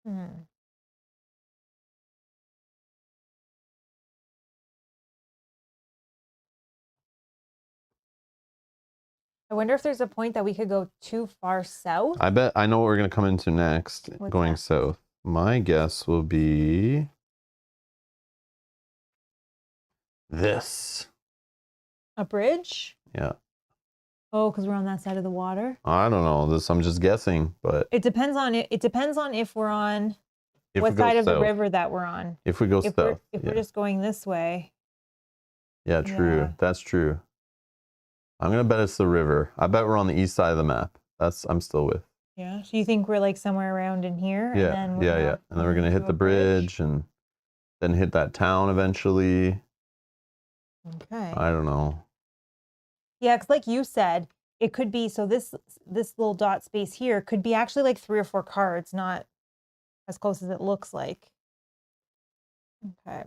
Hmm. I wonder if there's a point that we could go too far south. I bet I know what we're gonna come into next. What's going that? south. My guess will be this. A bridge? Yeah. Oh, because we're on that side of the water. I don't know. This I'm just guessing, but It depends on it. It depends on if we're on if what we go side of the south- river that we're on. If we go If south. we're just going this way. Yeah, true. Yeah. That's true. I'm gonna bet it's the river. I bet we're on the east side of the map. I'm still with. Yeah. So you think we're like somewhere around in here? Yeah, and then yeah. And then we're gonna hit into the a bridge and then hit that town eventually. Okay. I don't know. Yeah, because like you said, it could be, so this little dot space here could be actually like 3 or 4 cards, not as close as it looks like. Okay.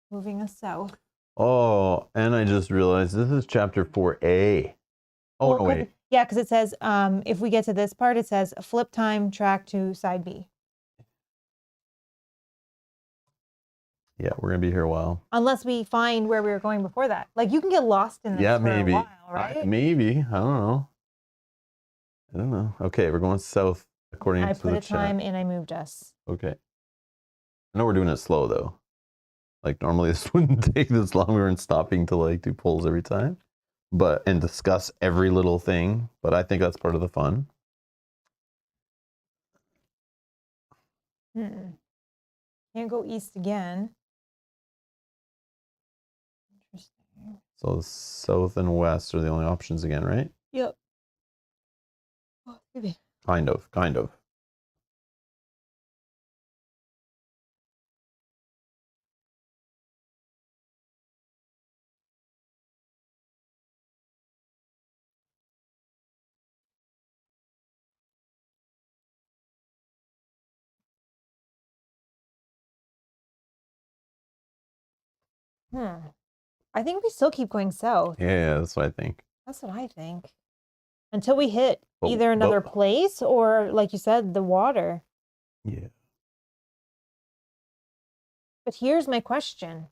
Moving us south. Oh, and I just realized this is chapter 4A. Oh, Well, no, wait. Yeah, because it says, if we get to this part, it says flip time track to side B. Yeah, we're going to be here a while. Unless we find where we were going before that. Like you can get lost in this Yeah, for maybe. a while, right? Maybe. I don't know. Okay, we're going south according I to put the a time chat. and I moved us. Okay. I know we're doing it slow, though. Like normally this wouldn't take this long. We weren't stopping to like do polls every time, and discuss every little thing. But I think that's part of the fun. Can't go east again. Interesting. So south and west are the only options again, right? Yep. Oh, maybe. Kind of. I think we still keep going south. Yeah, that's what I think. That's what I think. Until we hit But- either another but- place or, like you said, the water. Yeah. But here's my question.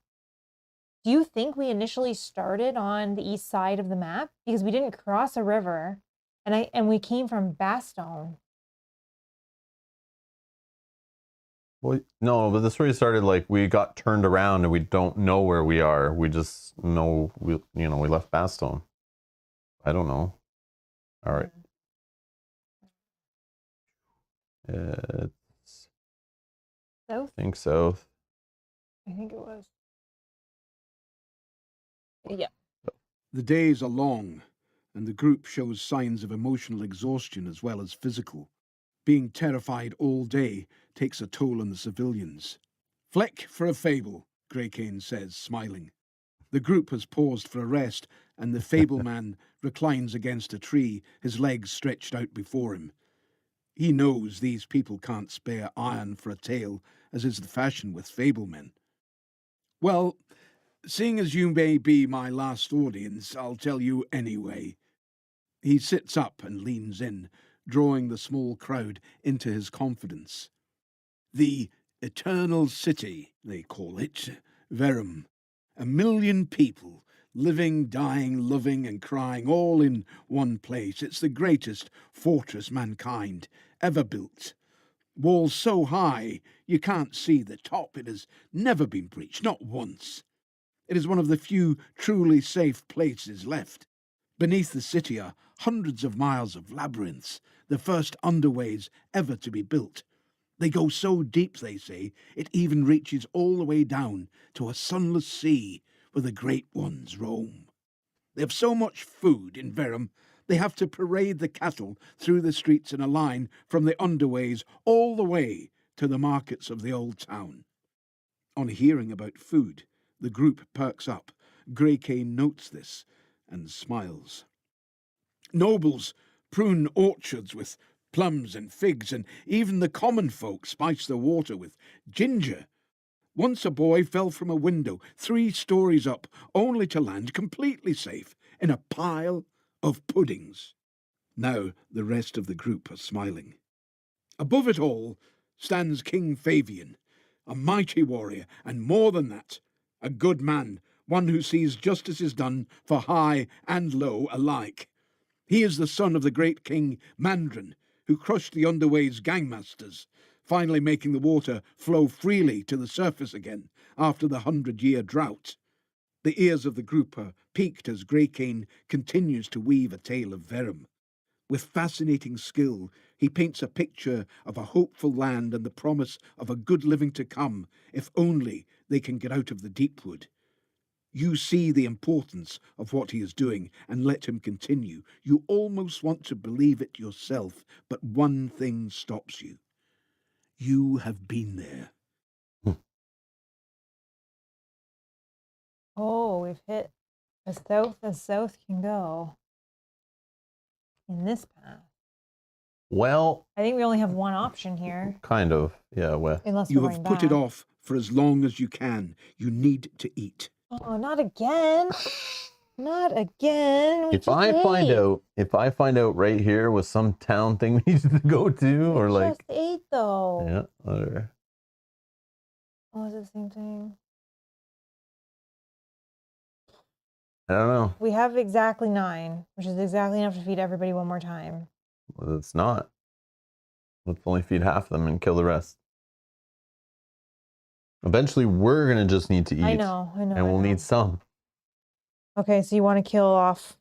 Do you think we initially started on the east side of the map? Because we didn't cross a river and we came from Bastogne. Well, no, but the story started like we got turned around and we don't know where we are. We just know we left Bastogne. I don't know. All right. It's South? I think south. I think it was. Yeah. The days are long, and the group shows signs of emotional exhaustion as well as physical. Being terrified all day takes a toll on the civilians. Fleck for a fable, Greycane says, smiling. The group has paused for a rest, and the fableman reclines against a tree, his legs stretched out before him. He knows these people can't spare iron for a tale, as is the fashion with fablemen. Well, seeing as you may be my last audience, I'll tell you anyway. He sits up and leans in, drawing the small crowd into his confidence. The Eternal City, they call it, Verum. 1 million people, living, dying, loving and crying all in one place. It's the greatest fortress mankind ever built. Walls so high you can't see the top. It has never been breached, not once. It is one of the few truly safe places left. Beneath the city are hundreds of miles of labyrinths, the first underways ever to be built. They go so deep, they say, it even reaches all the way down to a sunless sea where the great ones roam. They have so much food in Verum, they have to parade the cattle through the streets in a line from the underways all the way to the markets of the old town. On hearing about food, the group perks up. Greycane notes this and smiles. Nobles prune orchards with plums and figs, and even the common folk spice the water with ginger. Once a boy fell from a window 3 stories up, only to land completely safe in a pile of puddings. Now the rest of the group are smiling. Above it all stands King Fabian, a mighty warrior, and more than that, a good man, one who sees justice is done for high and low alike. He is the son of the great king Mandrin, who crushed the Underway's gangmasters, finally making the water flow freely to the surface again after the 100-year drought. The ears of the group are peaked as Greycane continues to weave a tale of Verum. With fascinating skill, he paints a picture of a hopeful land and the promise of a good living to come, if only they can get out of the Deepwood. You see the importance of what he is doing and let him continue. You almost want to believe it yourself, but one thing stops you. You have been there. Oh, we've hit as south can go in this path. Well, I think we only have one option here, kind of. Yeah, well. unless You we're have going put it back. off for as long as you can. You need to eat. Oh, not again. Not again. We If I find out right here was some town thing we need to go to, or like, just ate though. yeah, whatever. Oh, is it the same thing? I don't know. We have exactly 9, which is exactly enough to feed everybody one more time. Well, it's not. Let's only feed half of them and kill the rest. Eventually, we're going to just need to eat. I know. And we'll need some. Okay, so you want to kill off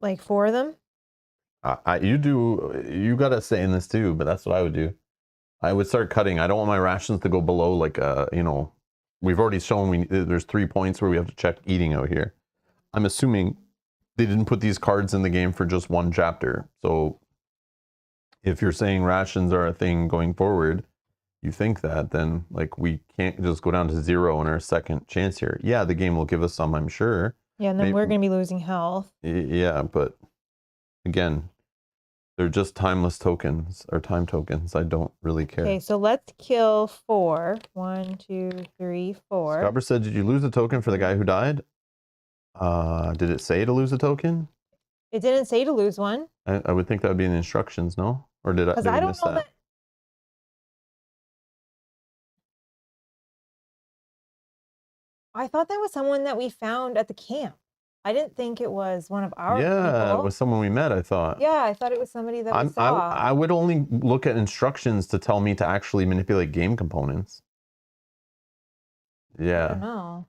like 4 of them? You got to say in this too, but that's what I would do. I would start cutting. I don't want my rations to go below like, we've already shown there's 3 points where we have to check eating out here. I'm assuming they didn't put these cards in the game for just one chapter. So if you're saying rations are a thing going forward, you think that, then like we can't just go down to 0 in our second chance here. Yeah, the game will give us some, I'm sure. Yeah, and then we're going to be losing health. Yeah, but again, they're just timeless tokens or time tokens. I don't really care. Okay, so let's kill 4. 1, 2, 3, 4. Scobber said, did you lose a token for the guy who died? Did it say to lose a token? It didn't say to lose one. I would think that would be in the instructions, no? Or did I miss that? I thought that was someone that we found at the camp. I didn't think it was one of our people. Yeah, it was someone we met, I thought. Yeah, I thought it was somebody that we saw. I would only look at instructions to tell me to actually manipulate game components. Yeah. I don't know.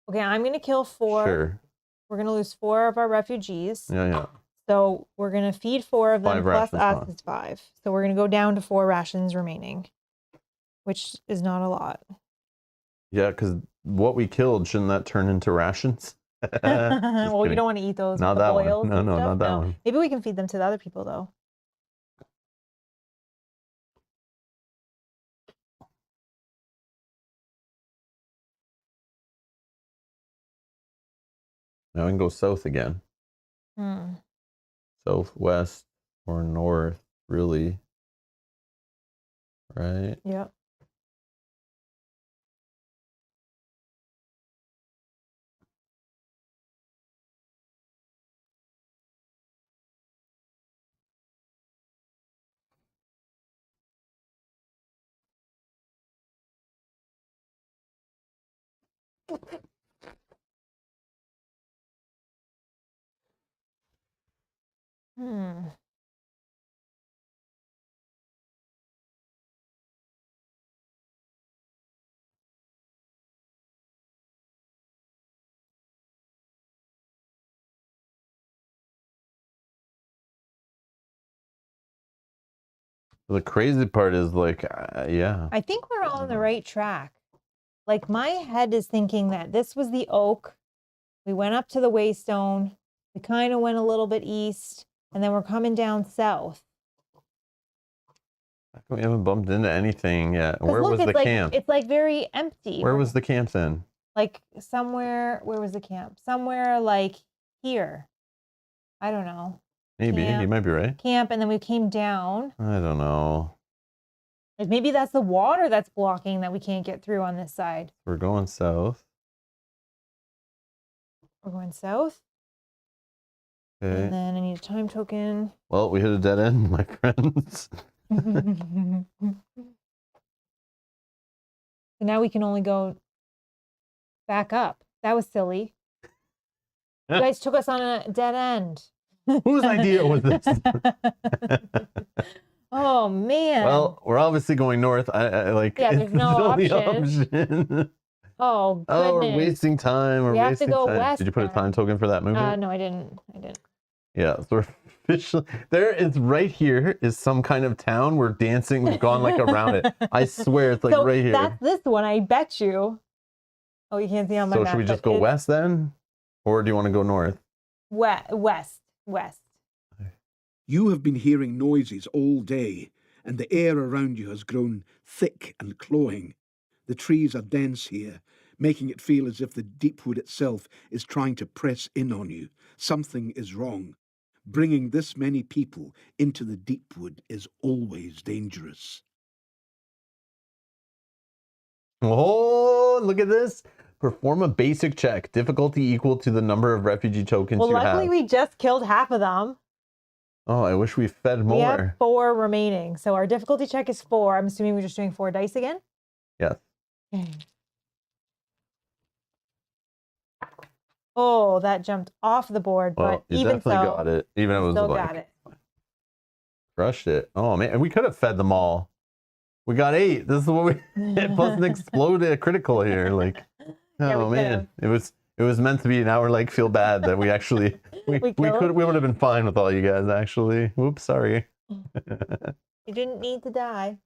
Okay, I'm going to kill 4. Sure. We're going to lose 4 of our refugees. Yeah. So we're going to feed 4 of them, 5 plus rations us gone. is 5. So we're going to go down to 4 rations remaining, which is not a lot. Yeah, because what we killed, shouldn't that turn into rations? Well, you don't want to eat those. Not with the that one. boils No, and no, stuff. not that one. Maybe we can feed them to the other people, though. Now we can go south again. Southwest or north, really. Right? Yep. The crazy part is like, yeah. I think we're on the right track. Like my head is thinking that this was the oak. We went up to the Waystone. We kind of went a little bit east, and then we're coming down south. We haven't bumped into anything yet. Where Look, was the camp? It's like very empty. Where was the camp then? Like somewhere, where was the camp? Somewhere like here. I don't know. Maybe, you might be right. Camp, and then we came down. I don't know. Like maybe that's the water that's blocking that we can't get through on this side. We're going south. We're going south. Okay. And then I need a time token. Well, we hit a dead end, my friends. So now we can only go back up. That was silly. You guys took us on a dead end. Whose idea was this? Oh man. Well, we're obviously going north. I like. Yeah, there's no the option. Oh goodness. Oh, we're wasting time. We have to go west. Did you put a time token for that movie? No, I didn't. Yeah, so we're officially there. Is right here is some kind of town. We're dancing. We've gone like around it. I swear it's like so right here. That's this one. I bet you. Oh, you can't see on my map. So should we just go west then, or do you want to go north? West. You have been hearing noises all day, and the air around you has grown thick and cloying. The trees are dense here, making it feel as if the Deepwood itself is trying to press in on you. Something is wrong. Bringing this many people into the Deepwood is always dangerous. Oh, look at this. Perform a basic check. Difficulty equal to the number of refugee tokens you have. Well, luckily we just killed half of them. Oh, I wish we fed more. We have 4 remaining. So our difficulty check is 4. I'm assuming we're just doing 4 dice again? Yes. Okay. Oh, that jumped off the board, Well, but you even definitely so, got it. Even if it was still like got it. crushed it. Oh man, and we could have fed them all. We got 8. This is what we plus an exploded critical here. Like, Yeah, oh we man, it was meant to be. Now we're like feel bad that we actually we would have been fine with all you guys actually. Whoops, sorry. You didn't need to die.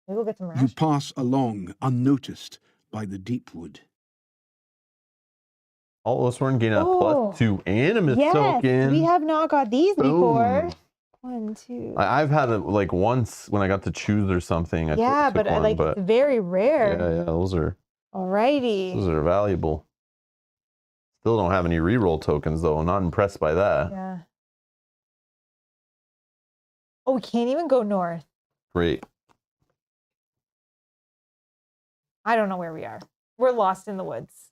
Maybe we'll get some You rations. pass along unnoticed by the Deepwood. All Oathsworn gain a Oh, +2 animus yes, token. we have not got these before. Boom. 1, 2. I've had it like once when I got to choose or something. I Yeah, took but one, like but it's very rare. yeah, those are Alrighty. valuable. Still don't have any reroll tokens though. I'm not impressed by that. Yeah. Oh, we can't even go north. Great. I don't know where we are. We're lost in the woods.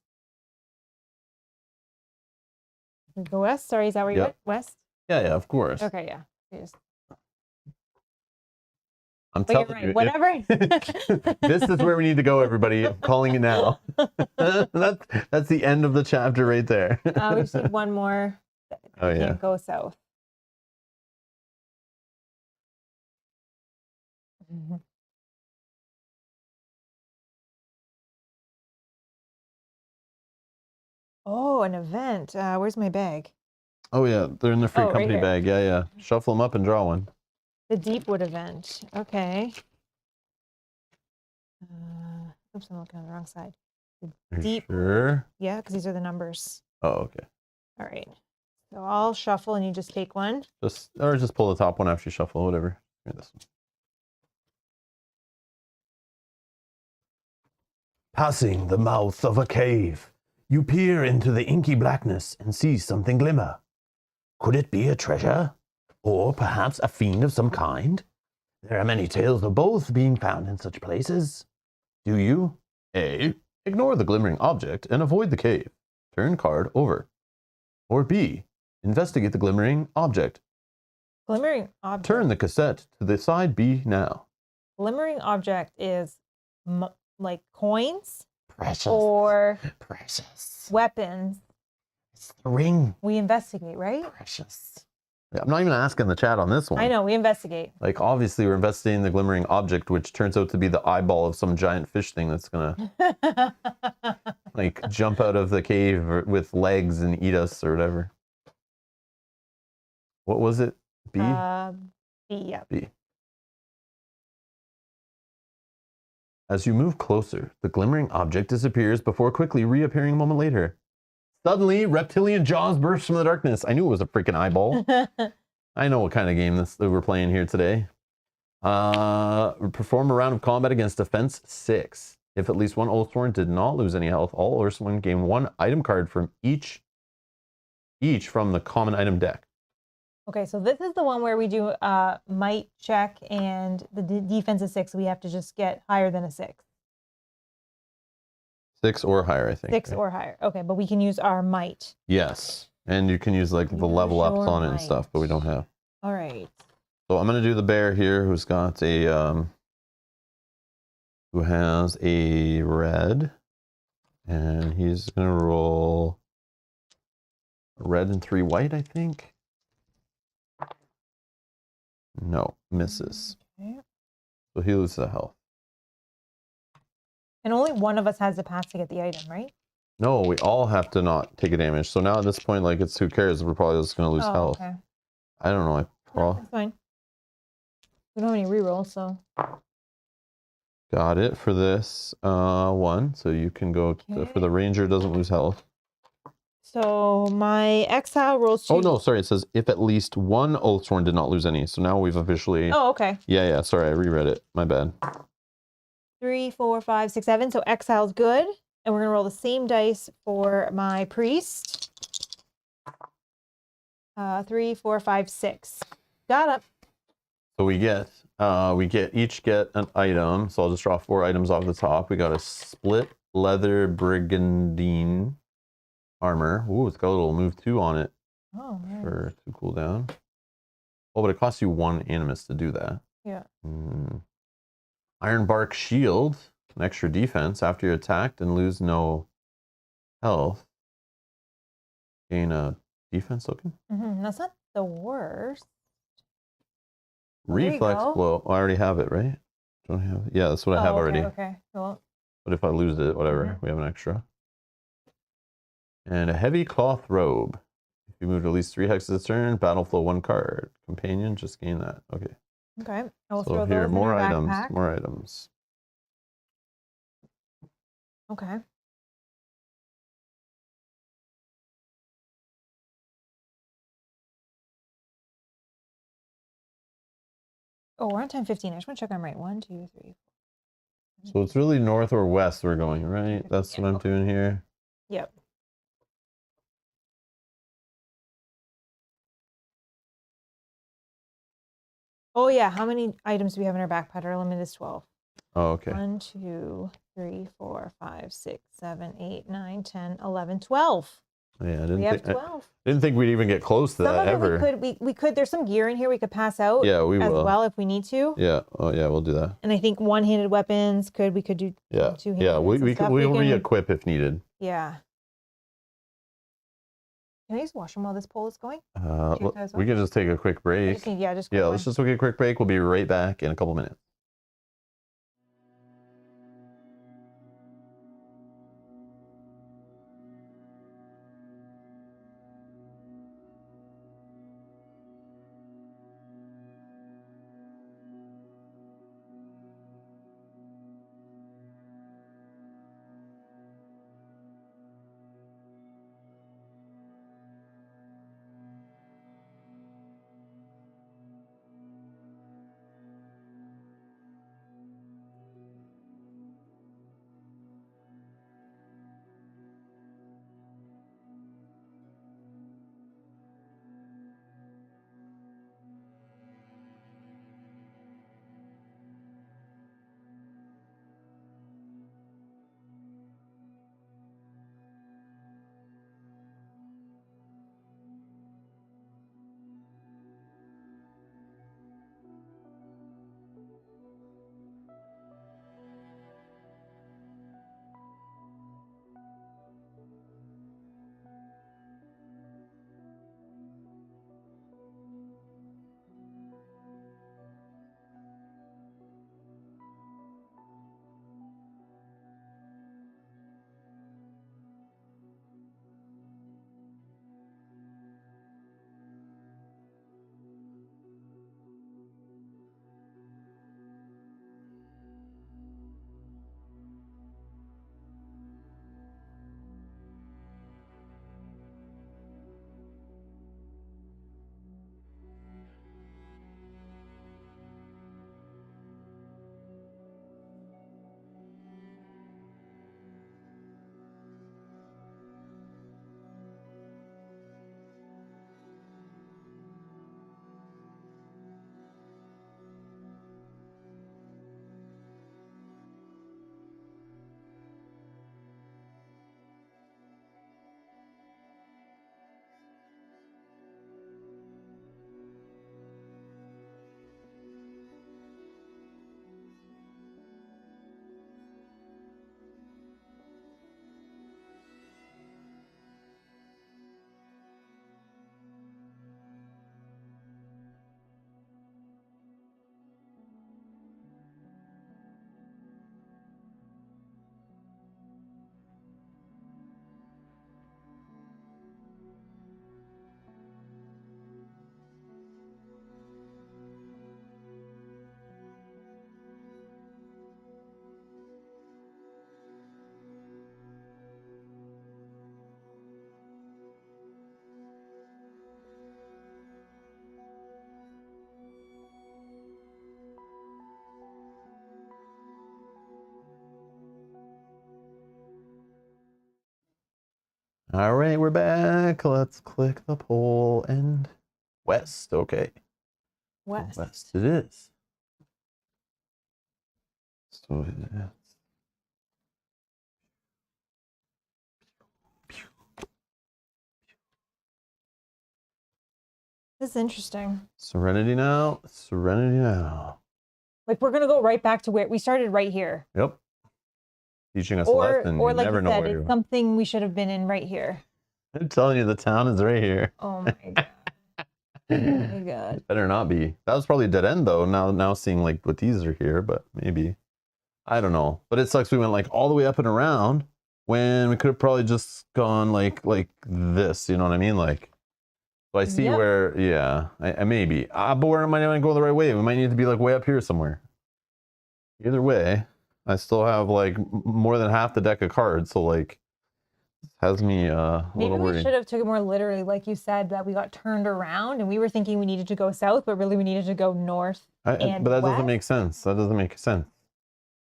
We go west? Sorry, is that where you Yep. went? West? Yeah, of course. Okay, yeah. We just- I'm But you're telling right. you, if- Whatever. this is where we need to go, everybody. I'm calling it now. that's the end of the chapter right there. We just need one more. Oh, yeah. Can't go south. Mhm. Oh, an event. Where's my bag? Oh yeah, they're in the free Oh, right company here. bag. Yeah. Shuffle them up and draw one. The Deepwood event. Okay. Oops, I'm looking on the wrong side. Are you Deep. sure? Yeah, because these are the numbers. Oh, okay. All right. So I'll shuffle and you just take one. Just pull the top one after you shuffle, whatever. Here, this one. Passing the mouth of a cave, you peer into the inky blackness and see something glimmer. Could it be a treasure? Or perhaps a fiend of some kind? There are many tales of both being found in such places. Do you A. Ignore the glimmering object and avoid the cave. Turn card over. Or B. Investigate the glimmering object. Glimmering object. Turn the cassette to the side B now. Glimmering object is like coins Precious. or Precious. weapons. It's the ring. We investigate, right? Precious. I'm not even asking the chat on this one. I know, we investigate. Like, obviously, we're investigating the glimmering object, which turns out to be the eyeball of some giant fish thing that's gonna, like, jump out of the cave with legs and eat us or whatever. What was it? B? B, yeah. B. As you move closer, the glimmering object disappears before quickly reappearing a moment later. Suddenly, reptilian jaws burst from the darkness. I knew it was a freaking eyeball. I know what kind of game that we're playing here today. Perform a round of combat against defense 6. If at least one Oathsworn did not lose any health, all Oathsworn gain 1 item card from each from the common item deck. Okay, so this is the one where we do might check and the defense is 6. So we have to just get higher than a 6. 6 or higher, I think. 6 right? or higher. Okay, but we can use our might. Yes. And you can use like the level ups Your on it and stuff, but we don't have. All right. So I'm gonna do the bear here, who's got a who has a red, and he's gonna roll a red and 3 white, I think. No, misses. Okay. So he loses a health. And only one of us has the pass to get the item, right? No, we all have to not take a damage. So now at this point, like, it's who cares? We're probably just gonna lose health. Okay. I don't know. No, that's fine. We don't have any rerolls, so. Got it for this one. So you can go for the ranger, doesn't lose health. So my exile rolls 2. Oh no, sorry. It says if at least one Oathsworn did not lose any. So now we've officially. Oh, okay. Yeah. Sorry, I reread it. My bad. 3, 4, 5, 6, 7. So exile's good. And we're going to roll the same dice for my priest. 3, 4, 5, 6. Got it. So we each get an item. So I'll just draw 4 items off the top. We got a split leather brigandine armor. Ooh, it's got a little move 2 on it Oh, man. for 2 cooldown. Oh, but it costs you 1 animus to do that. Yeah. Iron bark shield, an extra defense after you're attacked and lose no health. Gain a defense token. That's not the worst. There you Reflex go. blow. Oh, I already have it, right? Don't have, yeah, that's what I have okay, already. Okay, well, But if I lose it, whatever, we have an extra. And a heavy cloth robe. If you move at least 3 hexes a turn, battle flow 1 card. Companion, just gain that. Okay. okay. I will So throw here, those in more our items, backpack. more items. Okay. Oh, we're on 10:15. I just want to check I'm right. 1, 2, 3. So it's really north or west we're going, right? That's what I'm doing here. Yep. Oh yeah, how many items do we have in our backpack? Our limit is 12. Oh, okay. 1, 2, 3, 4, 5, 6, 7, 8, 9, 10, 11, 12. Yeah, We have 12. I didn't think we'd even get close to Some that of ever. it we could, there's some gear in here we could pass out Yeah, we as will. well if we need to. Yeah. Oh, yeah, we'll do that. And I think one-handed weapons we could do Yeah. two-handed Yeah, we stuff. will re-equip if needed. Yeah. Can I use the washroom while this poll is going? We can just take a quick break. Just Let's just take a quick break. We'll be right back in a couple minutes. All right, we're back. Let's click the poll and west. Okay. West. West it is. So This is interesting. Serenity now. Serenity now. Like we're gonna go right back to where we started, right here. Yep. Teaching us a lesson. Or You like never you know said, where it's you're. something we should have been in right here. I'm telling you, the town is right here. Oh my god. Oh my god. Better not be. That was probably a dead end though. Now seeing like what these are here, but maybe. I don't know. But it sucks we went like all the way up and around when we could have probably just gone like this, you know what I mean? Like, so I see Yep. where, yeah, I maybe. But where am I going to go the right way? We might need to be like way up here somewhere. Either way, I still have like more than half the deck of cards, so like has me a Maybe little we worried. should have took it more literally, like you said, that we got turned around and we were thinking we needed to go south, but really we needed to go north and But that doesn't west. make sense. That doesn't make sense.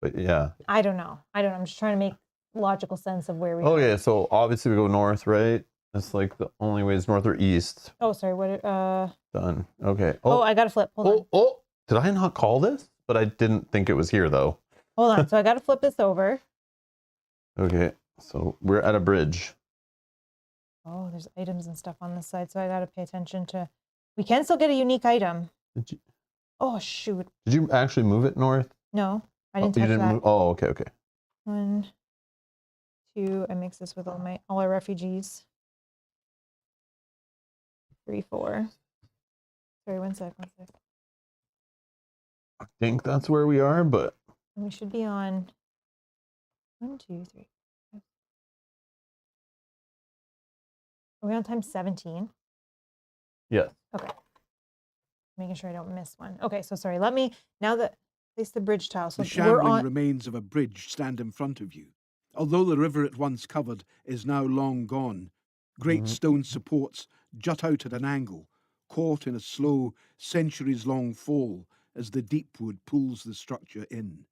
But yeah. I don't know. I'm just trying to make logical sense of where we are. Okay, so obviously we go north, right? That's like the only way is north or east. Oh, sorry. What? Done. Okay. Oh, I got to flip. Hold on. Oh, did I not call this? But I didn't think it was here though. Hold on. So I got to flip this over. Okay, so we're at a bridge. Oh, there's items and stuff on this side, so I got to pay attention to. We can still get a unique item. Oh shoot! Did you actually move it north? No, I didn't You touch didn't that. move. Oh, okay. 1, 2. I mix this with all our refugees. 3, 4. Sorry, one sec. I think that's where we are, but And we should be on 1, 2, 3. Are we on time 17? yes. Okay. Making sure I don't miss one. Okay, so sorry. Let me place the bridge tile. So The we're shambling on. remains of a bridge stand in front of you. Although the river it once covered is now long gone, great stone supports jut out at an angle, caught in a slow, centuries-long fall as the Deepwood pulls the structure in.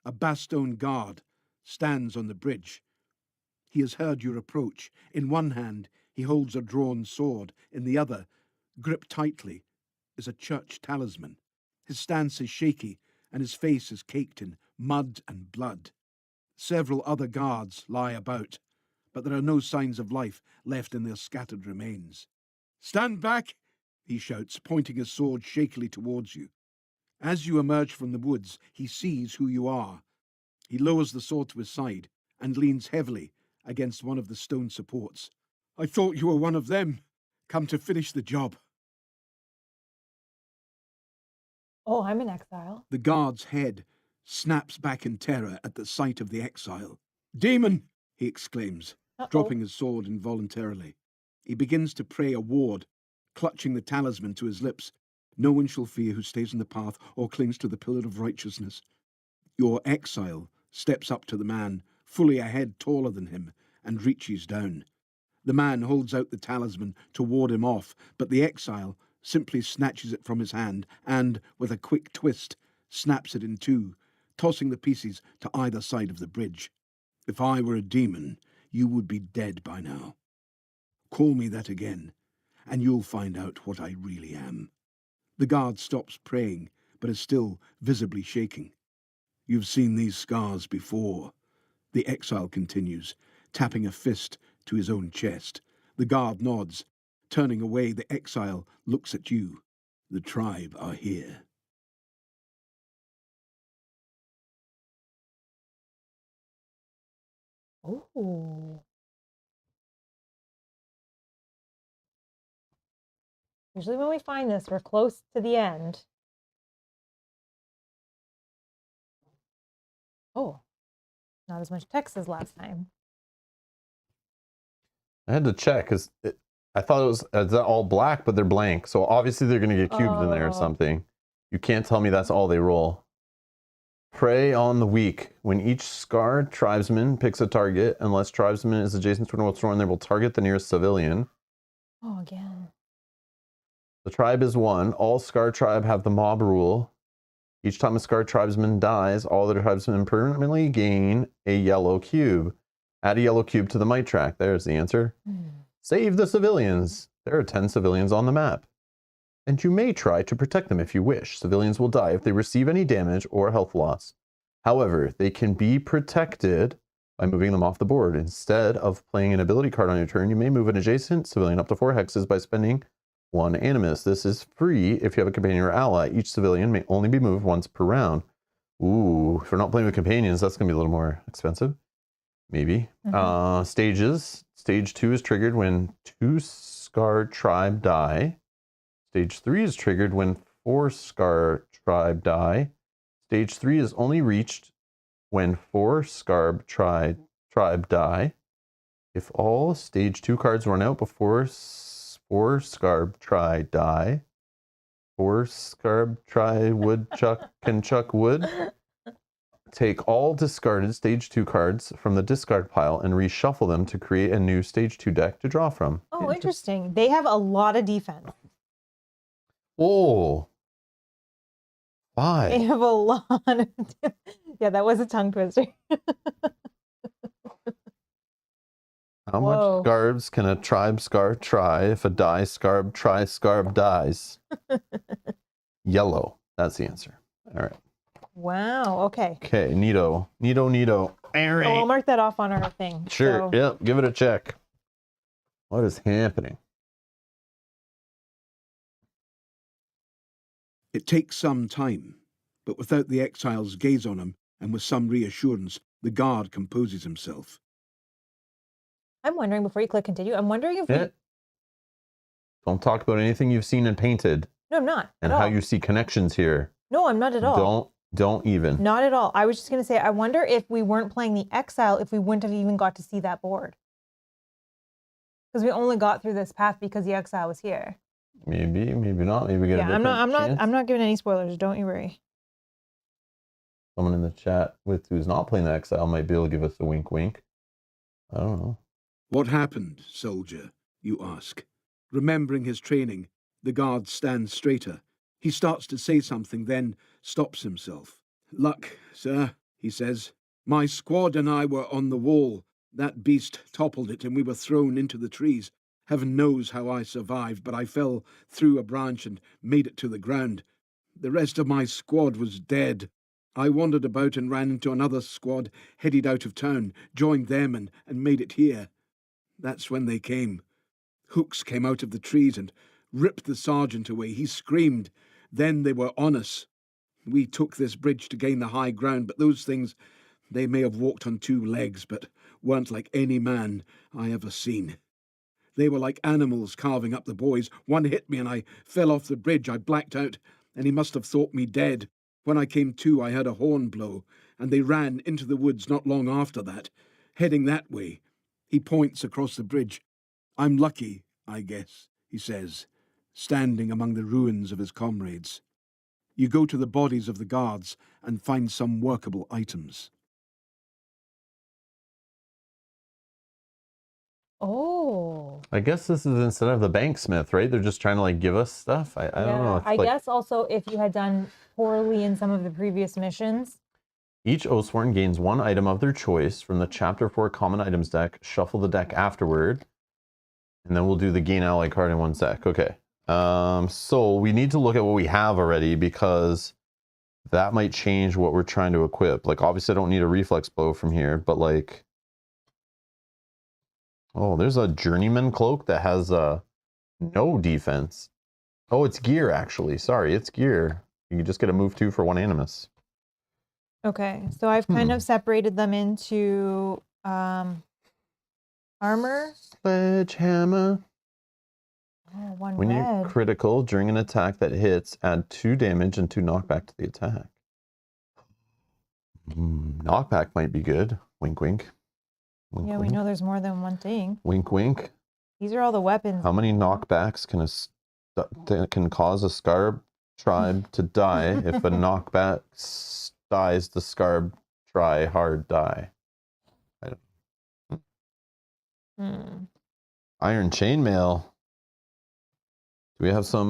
A Bastone guard stands on the bridge. He has heard your approach. In one hand, he holds a drawn sword. In the other, gripped tightly, is a church talisman. His stance is shaky, and his face is caked in mud and blood. Several other guards lie about, but there are no signs of life left in their scattered remains. "Stand back!" he shouts, pointing his sword shakily towards you. As you emerge from the woods, he sees who you are. He lowers the sword to his side and leans heavily against one of the stone supports. "I thought you were one of them, come to finish the job." Oh, I'm in exile. The guard's head snaps back in terror at the sight of the exile. "Demon!" he exclaims, dropping his sword involuntarily. He begins to pray a ward, clutching the talisman to his lips. "No one shall fear who stays in the path or clings to the pillar of righteousness." Your exile steps up to the man, fully a head taller than him, and reaches down. The man holds out the talisman to ward him off, but the exile simply snatches it from his hand and, with a quick twist, snaps it in two, tossing the pieces to either side of the bridge. "If I were a demon, you would be dead by now. Call me that again, and you'll find out what I really am." The guard stops praying, but is still visibly shaking. "You've seen these scars before," the exile continues, tapping a fist to his own chest. The guard nods. Turning away, the exile looks at you. "The tribe are here." Oh. Usually when we find this, we're close to the end. Oh, not as much text as last time. I had to check because I thought it was all black, but they're blank. So obviously they're going to get cubes in there or something. You can't tell me that's all they roll. Prey on the weak. When each scarred tribesman picks a target, unless tribesman is adjacent to an Oathsworn, they will target the nearest civilian. Oh, again. The tribe is one. All scarred tribe have the mob rule. Each time a scarred tribesman dies, all the tribesmen permanently gain a yellow cube. Add a yellow cube to the might track. There's the answer. Save the civilians. There are 10 civilians on the map. And you may try to protect them if you wish. Civilians will die if they receive any damage or health loss. However, they can be protected by moving them off the board. Instead of playing an ability card on your turn, you may move an adjacent civilian up to 4 hexes by spending 1 animus. This is free if you have a companion or ally. Each civilian may only be moved once per round. Ooh, if we're not playing with companions, that's going to be a little more expensive. Maybe. Stages. Stage 2 is triggered when 2 scarred tribe die. Stage 3 is triggered when 4 Scar tribe die. Stage 3 is only reached when 4 Scarb tribe die. If all Stage 2 cards run out before 4 Scarb tribe die, 4 Scarb tribe woodchuck can chuck wood. Take all discarded Stage 2 cards from the discard pile and reshuffle them to create a new Stage 2 deck to draw from. Oh, interesting. They have a lot of defense. Oh. They 5. have a lot of yeah, that was a tongue twister. How Whoa. much scarbs can a tribe scar try if a die scarb try scarb dies? Yellow. That's the answer. All right. Wow. Okay. Okay, neato. Neato, neato. All So right. we'll mark that off on our thing. Sure. So, Yep. Give it a check. What is happening? It takes some time, but without the exile's gaze on him, and with some reassurance, the guard composes himself. I'm wondering, before you click continue, I'm wondering if Yeah. Don't talk about anything you've seen and painted No, I'm not. and at how all. you see connections here. No, I'm not at all. Don't even. Not at all. I was just going to say, I wonder if we weren't playing the exile, if we wouldn't have even got to see that board. Because we only got through this path because the exile was here. Maybe, maybe not. Maybe we get a Yeah, different chance. I'm not giving any spoilers. Don't you worry. Someone in the chat with who's not playing the exile might be able to give us a wink wink. I don't know. What happened, soldier? You ask. Remembering his training, the guard stands straighter. He starts to say something, then stops himself. Luck, sir, he says. My squad and I were on the wall. That beast toppled it and we were thrown into the trees. Heaven knows how I survived, but I fell through a branch and made it to the ground. The rest of my squad was dead. I wandered about and ran into another squad headed out of town, joined them and made it here. That's when they came. Hooks came out of the trees and ripped the sergeant away. He screamed. Then they were on us. We took this bridge to gain the high ground, but those things, they may have walked on 2 legs, but weren't like any man I ever seen. They were like animals carving up the boys. One hit me and I fell off the bridge. I blacked out, and he must have thought me dead. When I came to, I heard a horn blow, and they ran into the woods not long after that, heading that way. He points across the bridge. I'm lucky, I guess, he says, standing among the ruins of his comrades. You go to the bodies of the guards and find some workable items. Oh. I guess this is instead of the banksmith, right? They're just trying to like give us stuff. I don't know. It's I like guess also if you had done poorly in some of the previous missions. each Oathsworn gains 1 item of their choice from the Chapter 4 Common Items deck. Shuffle the deck afterward. And then we'll do the gain ally card in 1 sec. Okay. So we need to look at what we have already because that might change what we're trying to equip. Like obviously I don't need a reflex blow from here, but like oh, there's a journeyman cloak that has no defense. Oh, it's gear actually. Sorry, it's gear. You can just get a move 2 for 1 animus. Okay, so I've kind of separated them into armor. Sledgehammer. Oh, 1 When red. you're critical during an attack that hits, add 2 damage and 2 knockback to the attack. Knockback might be good. Wink, wink. Wink, Yeah, we wink. know there's more than one thing. Wink, wink. These are all the weapons. How many knockbacks can cause a Scarb tribe to die if a knockback dies the Scarb try hard die? I don't. Iron chainmail. Do we have some,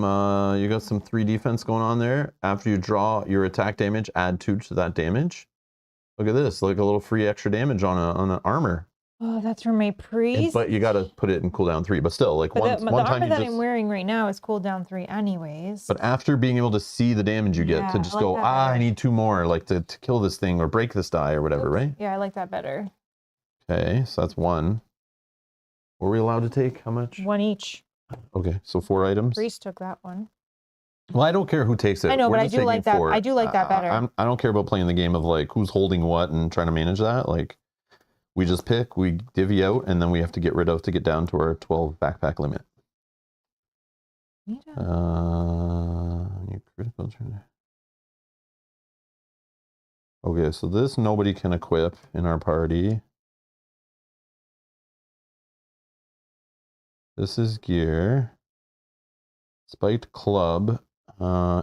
you got some 3 defense going on there? After you draw your attack damage, add 2 to that damage. Look at this, like a little free extra damage on an armor. Oh, that's from my priest. But you got to put it in cooldown 3. But still, like But one the time armor you that just. I'm wearing right now is cooldown 3 anyways. But after being able to see the damage you get, Yeah, to I just like go, that I better. need 2 more, like to kill this thing or break this die or whatever, right? Yeah, I like that better. Okay, so that's 1. Were we allowed to take how much? 1 each. Okay, so 4 items. Priest took that one. Well, I don't care who takes it. I know, We're but I just do taking like that. 4. I do like that better. I don't care about playing the game of like who's holding what and trying to manage that. Like, we just pick, we divvy out, and then we have to get rid of to get down to our 12 backpack limit. Need a- New critical turn. Okay, so this nobody can equip in our party. This is gear. Spiked club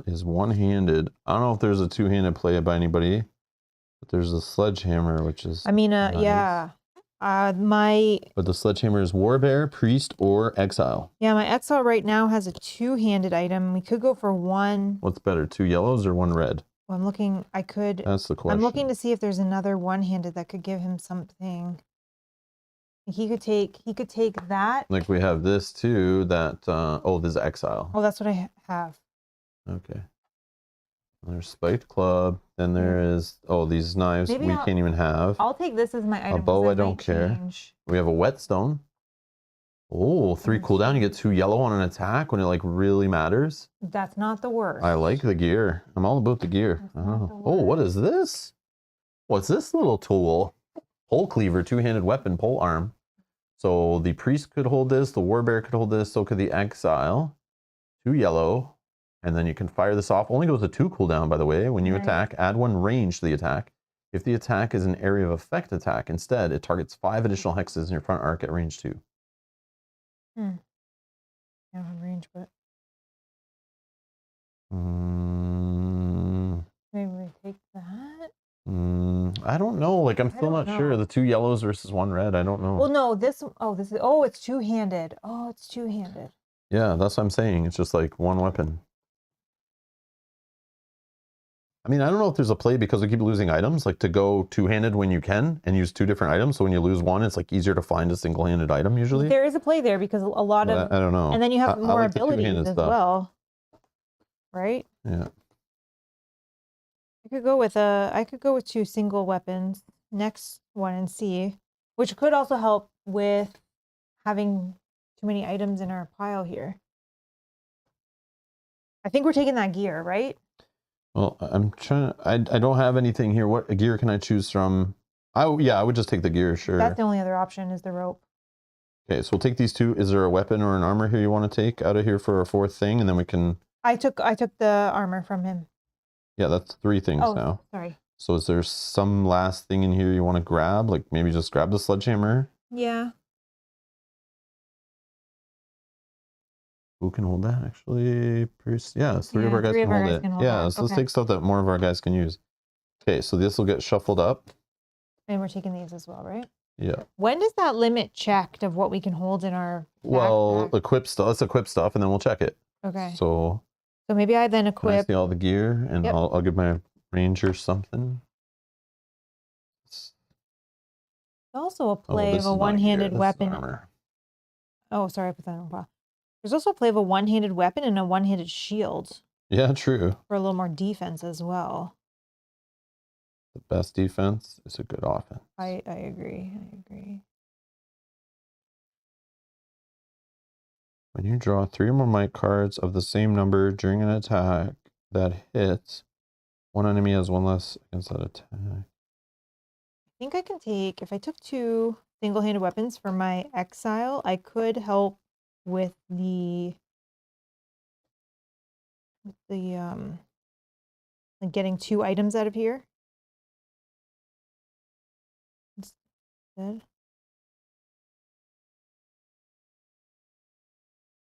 is one-handed. I don't know if there's a two-handed play by anybody, but there's a sledgehammer, which is I mean, nice. yeah. But the sledgehammer is warbear, priest, or exile. Yeah, my exile right now has a two-handed item. We could go for one. What's better, 2 yellows or 1 red? Well, I'm looking. I could. That's the question. I'm looking to see if there's another one-handed that could give him something. He could take that. Like we have this too. That oh, this is exile. Oh, that's what I have. Okay. There's spiked club. Then there is these knives Maybe we can't even have. I'll take this as my item. 'cause bow, that I don't might care. change. We have a whetstone. Oh, 3 cooldown. You get 2 yellow on an attack when it like really matters. That's not the worst. I like the gear. I'm all about the gear. That's not the Oh, what is this? What's this little tool? Pole cleaver, 2-handed weapon, pole arm. So the priest could hold this, the warbear could hold this, so could the exile. 2 yellow, and then you can fire this off. Only goes to 2 cooldown, by the way. When you attack, add 1 range to the attack. If the attack is an area of effect attack, instead, it targets 5 additional hexes in your front arc at range 2. I don't have range, but maybe we take that. I don't know. Like, I'm still don't not sure. know. The 2 yellows versus 1 red. I don't know. Well, no, this is, it's two-handed. Oh, it's two-handed. Yeah, that's what I'm saying. It's just like 1 weapon. I mean, I don't know if there's a play because we keep losing items, like to go 2-handed when you can and use 2 different items. So when you lose 1, it's like easier to find a single-handed item usually. There is a play there because a lot But of, I don't know. and then you have I more like the abilities two-handed as stuff. well, right? Yeah. I could go with 2 single weapons. Next one and see, which could also help with having too many items in our pile here. I think we're taking that gear, right? Well, I'm trying. I don't have anything here. What gear can I choose from? I would just take the gear. Sure. That's the only other option is the rope. Okay, so we'll take these 2. Is there a weapon or an armor here you want to take out of here for a 4th thing, and then we can? I took the armor from him. Yeah, that's 3 things now. Sorry. So is there some last thing in here you want to grab? Like maybe just grab the sledgehammer. Yeah. Who can hold that actually? Yeah, it's 3 of our guys can hold it. Yeah, so let's take stuff that more of our guys can use. Okay, so this will get shuffled up. And we're taking these as well, right? Yeah. When does that limit checked of what we can hold in our Well, backpack? equip stuff. Let's equip stuff, and then we'll check it. Okay. So maybe I then can I equip. see all the gear, and Yep. I'll give my ranger something. Also a Oh, play this of a is not gear, one-handed this is weapon. armor. Oh, sorry, I put that on pile. There's also a play of a one-handed weapon and a one-handed shield Yeah, true. for a little more defense as well. The best defense is a good offense. I agree. I agree. When you draw 3 or more might cards of the same number during an attack that hits, one enemy has 1 less against that attack. I think I can take, if I took 2 single-handed weapons for my exile, I could help with the like getting 2 items out of here. Instead. I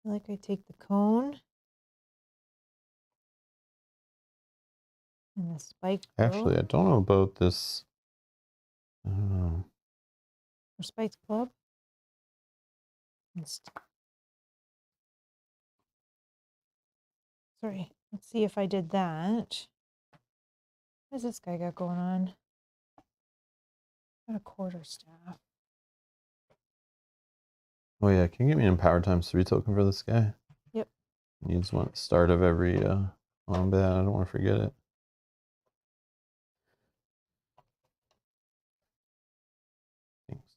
feel like I take the cone and the spiked bow. Actually, I don't know about this. I don't know. Or spiked club. Sorry, let's see if I did that. What does this guy got going on? Got a quarterstaff. Oh yeah, can you give me an empower ×3 token for this guy? Yep. Needs one at the start of every combat. I don't want to forget it. Thanks.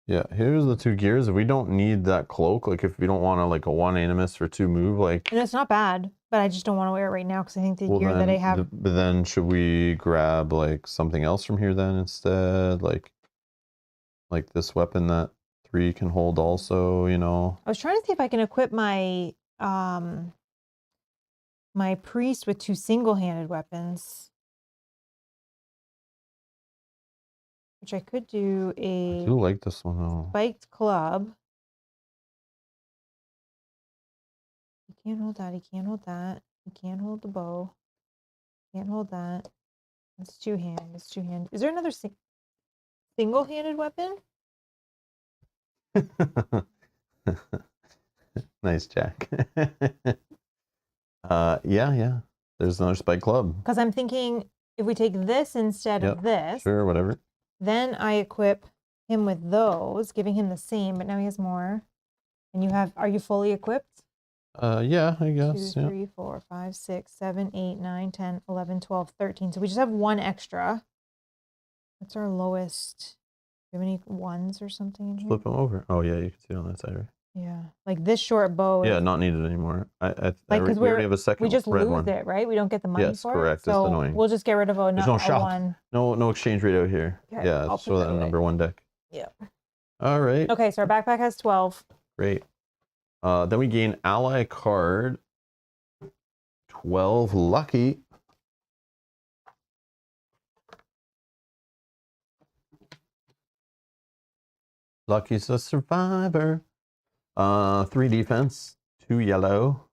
Yeah, here's the 2 gears. If we don't need that cloak, like if we don't want to like a 1 animus for 2 move, like And it's not bad, but I just don't want to wear it right now because I think the well, gear that I then, have. but then should we grab like something else from here then instead? Like this weapon that 3 can hold also, you know. I was trying to see if I can equip my my priest with 2 single-handed weapons. Which I could do I a do like this one though. spiked club. He can't hold that. He can't hold that. He can't hold the bow. Can't hold that. It's 2-hand. It's 2-hand. Is there another single-handed weapon? Nice, Jack. Yeah. There's another spike club. Because I'm thinking if we take this instead of this, Sure, whatever. then I equip him with those, giving him the same, but now he has more. And you have, are you fully equipped? Yeah, I guess. 2, Yeah. 3, 4, 5, 6, 7, 8, 9, 10, 11, 12, 13. So we just have 1 extra. What's our lowest? Do you have any 1s or something in here? Flip them over. Oh yeah, you can see it on that side, right? Yeah, like this short bow. Yeah, is, not needed anymore. like we because already have a second we just red lose one. it, right? We don't get the money Yes, for correct. it. It's So annoying. we'll just get rid of a, There's no a shop. 1. No exchange rate out here. Okay, Yeah, I'll show put that that in away. number 1 deck. Yeah. All right. Okay, so our backpack has 12. Great. Then we gain ally card. 12 lucky. Lucky's a survivor. 3 defense, 2 yellow.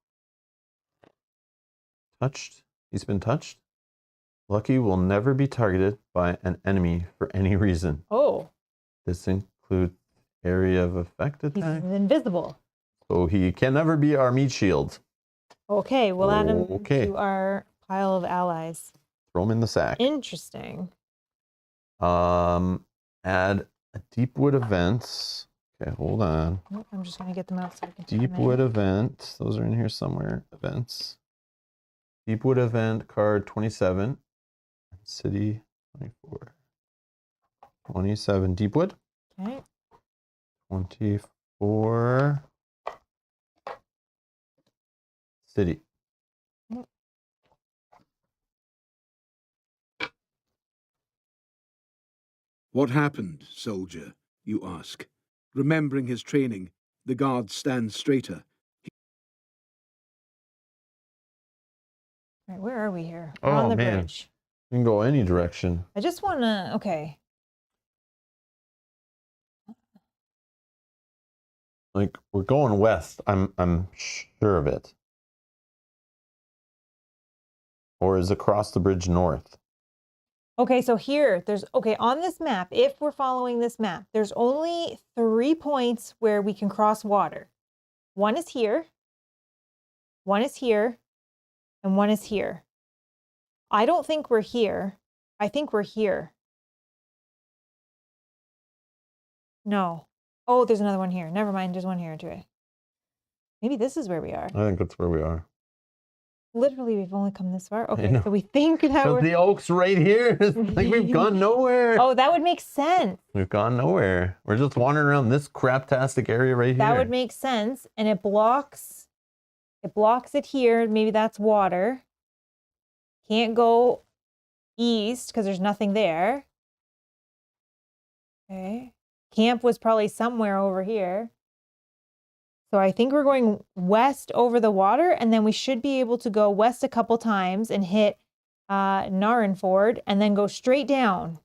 Touched. He's been touched. Lucky will never be targeted by an enemy for any reason. Oh, This includes area of effect he's attack. invisible. So he can never be our meat shield. Okay, we'll add him Okay. to our pile of allies. Throw him in the sack. Interesting. Add a Deepwood events. Okay, hold on. Nope, I'm just gonna get them out so I can take them in. Deepwood event. Those are in here somewhere. Events. Deepwood event card 27. City 24. 27. Deepwood. Okay. 24. City. Yep. What happened, soldier? You ask. Remembering his training, the guard stands straighter. All right, where are we here? We're Oh, on the man. bridge. You can go any direction. I just wanna, okay. Like we're going west. I'm sure of it. Or is across the bridge north? Okay, so here, there's, okay, on this map, if we're following this map, there's only 3 points where we can cross water. 1 is here, 1 is here, and 1 is here. I don't think we're here. I think we're here. No. Oh, there's another one here. Never mind, there's one here too. Maybe this is where we are. I think that's where we are. Literally, we've only come this far. Okay, know. so we think that So we're... the oak's right here. It's like we've gone nowhere. Oh, that would make sense. We've gone nowhere. We're just wandering around this craptastic area right here. That would make sense. And it blocks it here. Maybe that's water. Can't go east because there's nothing there. Okay. Camp was probably somewhere over here. So I think we're going west over the water, and then we should be able to go west a couple times and hit Narenford, and then go straight down.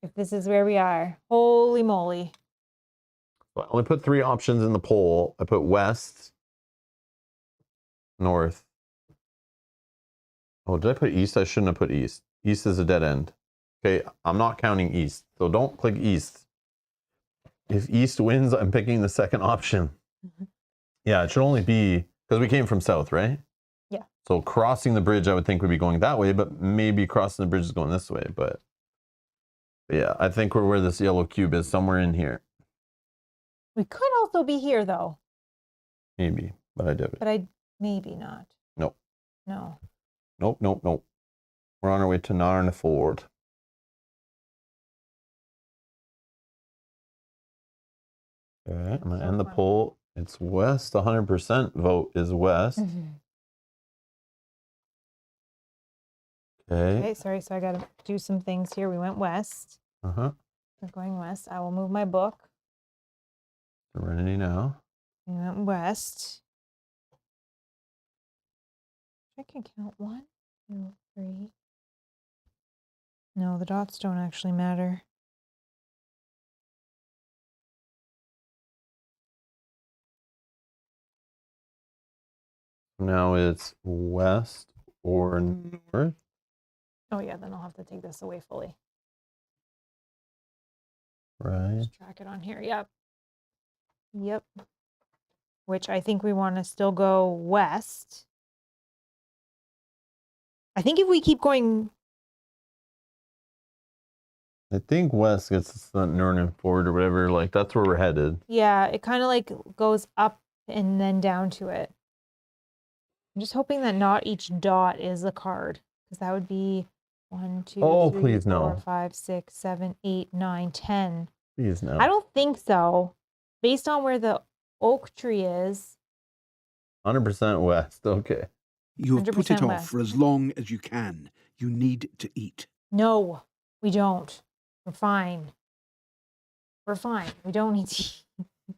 If this is where we are. Holy moly. I only put 3 options in the poll. I put west, north. Oh, did I put east? I shouldn't have put east. East is a dead end. Okay, I'm not counting east, so don't click east. If east wins, I'm picking the second option. Mm-hmm. Yeah, it should only be, because we came from south, right? Yeah. So crossing the bridge, I would think would be going that way, but maybe crossing the bridge is going this way. But yeah, I think we're where this yellow cube is, somewhere in here. We could also be here, though. Maybe, but I did it. But maybe not. Nope. No. Nope. We're on our way to Narenford. Okay, I'm gonna end the poll. It's west. 100% vote is west. Okay. Okay, sorry. So I got to do some things here. We went west. Uh-huh. We're going west. I will move my book Serenity now. We went west. I can count 1, 2, 3. No, the dots don't actually matter. Now it's west or north. Oh yeah, then I'll have to take this away fully. Right. Just track it on here. Yep. Yep. Which I think we want to still go west. I think if we keep going, I think west gets the northern forward or whatever. Like that's where we're headed. yeah, it kind of like goes up and then down to it. I'm just hoping that not each dot is a card, because that would be 1, 2, Oh, 3, please 4, no. 5, 6, 7, 8, 9, 10. Please no. I don't think so. Based on where the oak tree is. 100% west. Okay. You have put it 100% off west. for as long as you can. You need to eat. No, we don't. We're fine. We're fine. We don't need to eat.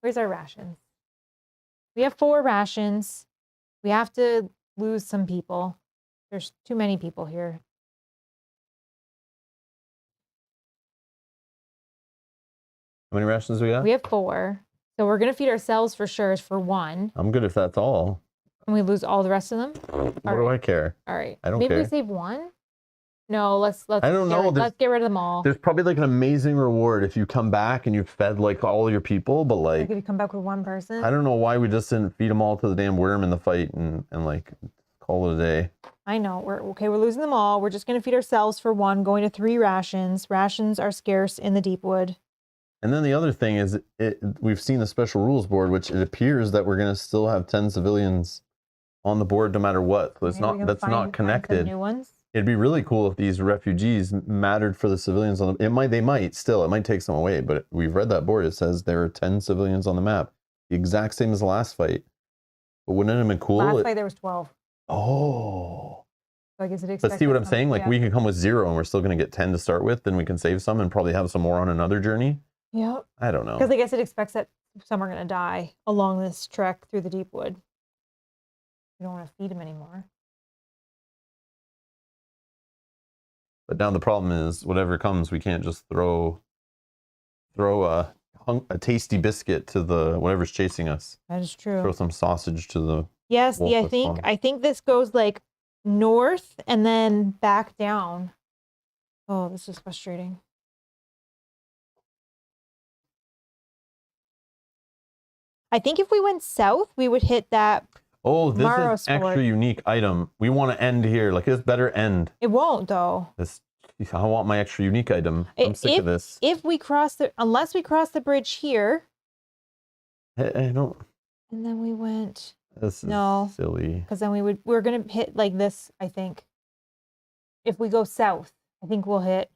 Where's our rations? We have 4 rations. We have to lose some people. There's too many people here. How many rations we got? We have 4. So we're going to feed ourselves for sure for 1. I'm good if that's all. And we lose all the rest of them? What do I care? All right. I don't Maybe care. we save 1? No, let's I don't know. let's get rid of them all. There's probably like an amazing reward if you come back and you fed like all your people, but like Like if you come back with 1 person. I don't know why we just didn't feed them all to the damn worm in the fight and like call it a day. I know. We're losing them all. We're just going to feed ourselves for 1, going to 3 rations. Rations are scarce in the Deepwood. And then the other thing is, we've seen the special rules board, which it appears that we're going to still have 10 civilians on the board no matter what. So it's Maybe we can that's not find some connected. new ones. It'd be really cool if these refugees mattered for the civilians on the. They might take some away, but we've read that board. It says there are 10 civilians on the map, the exact same as the last fight. But wouldn't it have been cool? Last fight there was 12. Oh. So I guess it But see what I'm saying? Like yeah. we could come with 0 and we're still going to get 10 to start with. Then we can save some and probably have some more on another journey. Yep. I don't know. Because I guess it expects that some are going to die along this trek through the Deepwood. We don't want to feed them anymore. But now the problem is, whatever comes, we can't just throw a tasty biscuit to the whatever's chasing us. That is true. Throw some sausage to the. Yes, wolf yeah, that's on. I think this goes like north and then back down. Oh, this is frustrating. I think if we went south, we would hit that. Oh, this Morrow is extra sport. unique item. We want to end here. Like it's better end. It won't though. This. I want my extra unique item. I'm sick of this. If we cross unless we cross the bridge here, I don't. and then we went. This is No. silly. Because then we're gonna hit like this, I think. If we go south, I think we'll hit.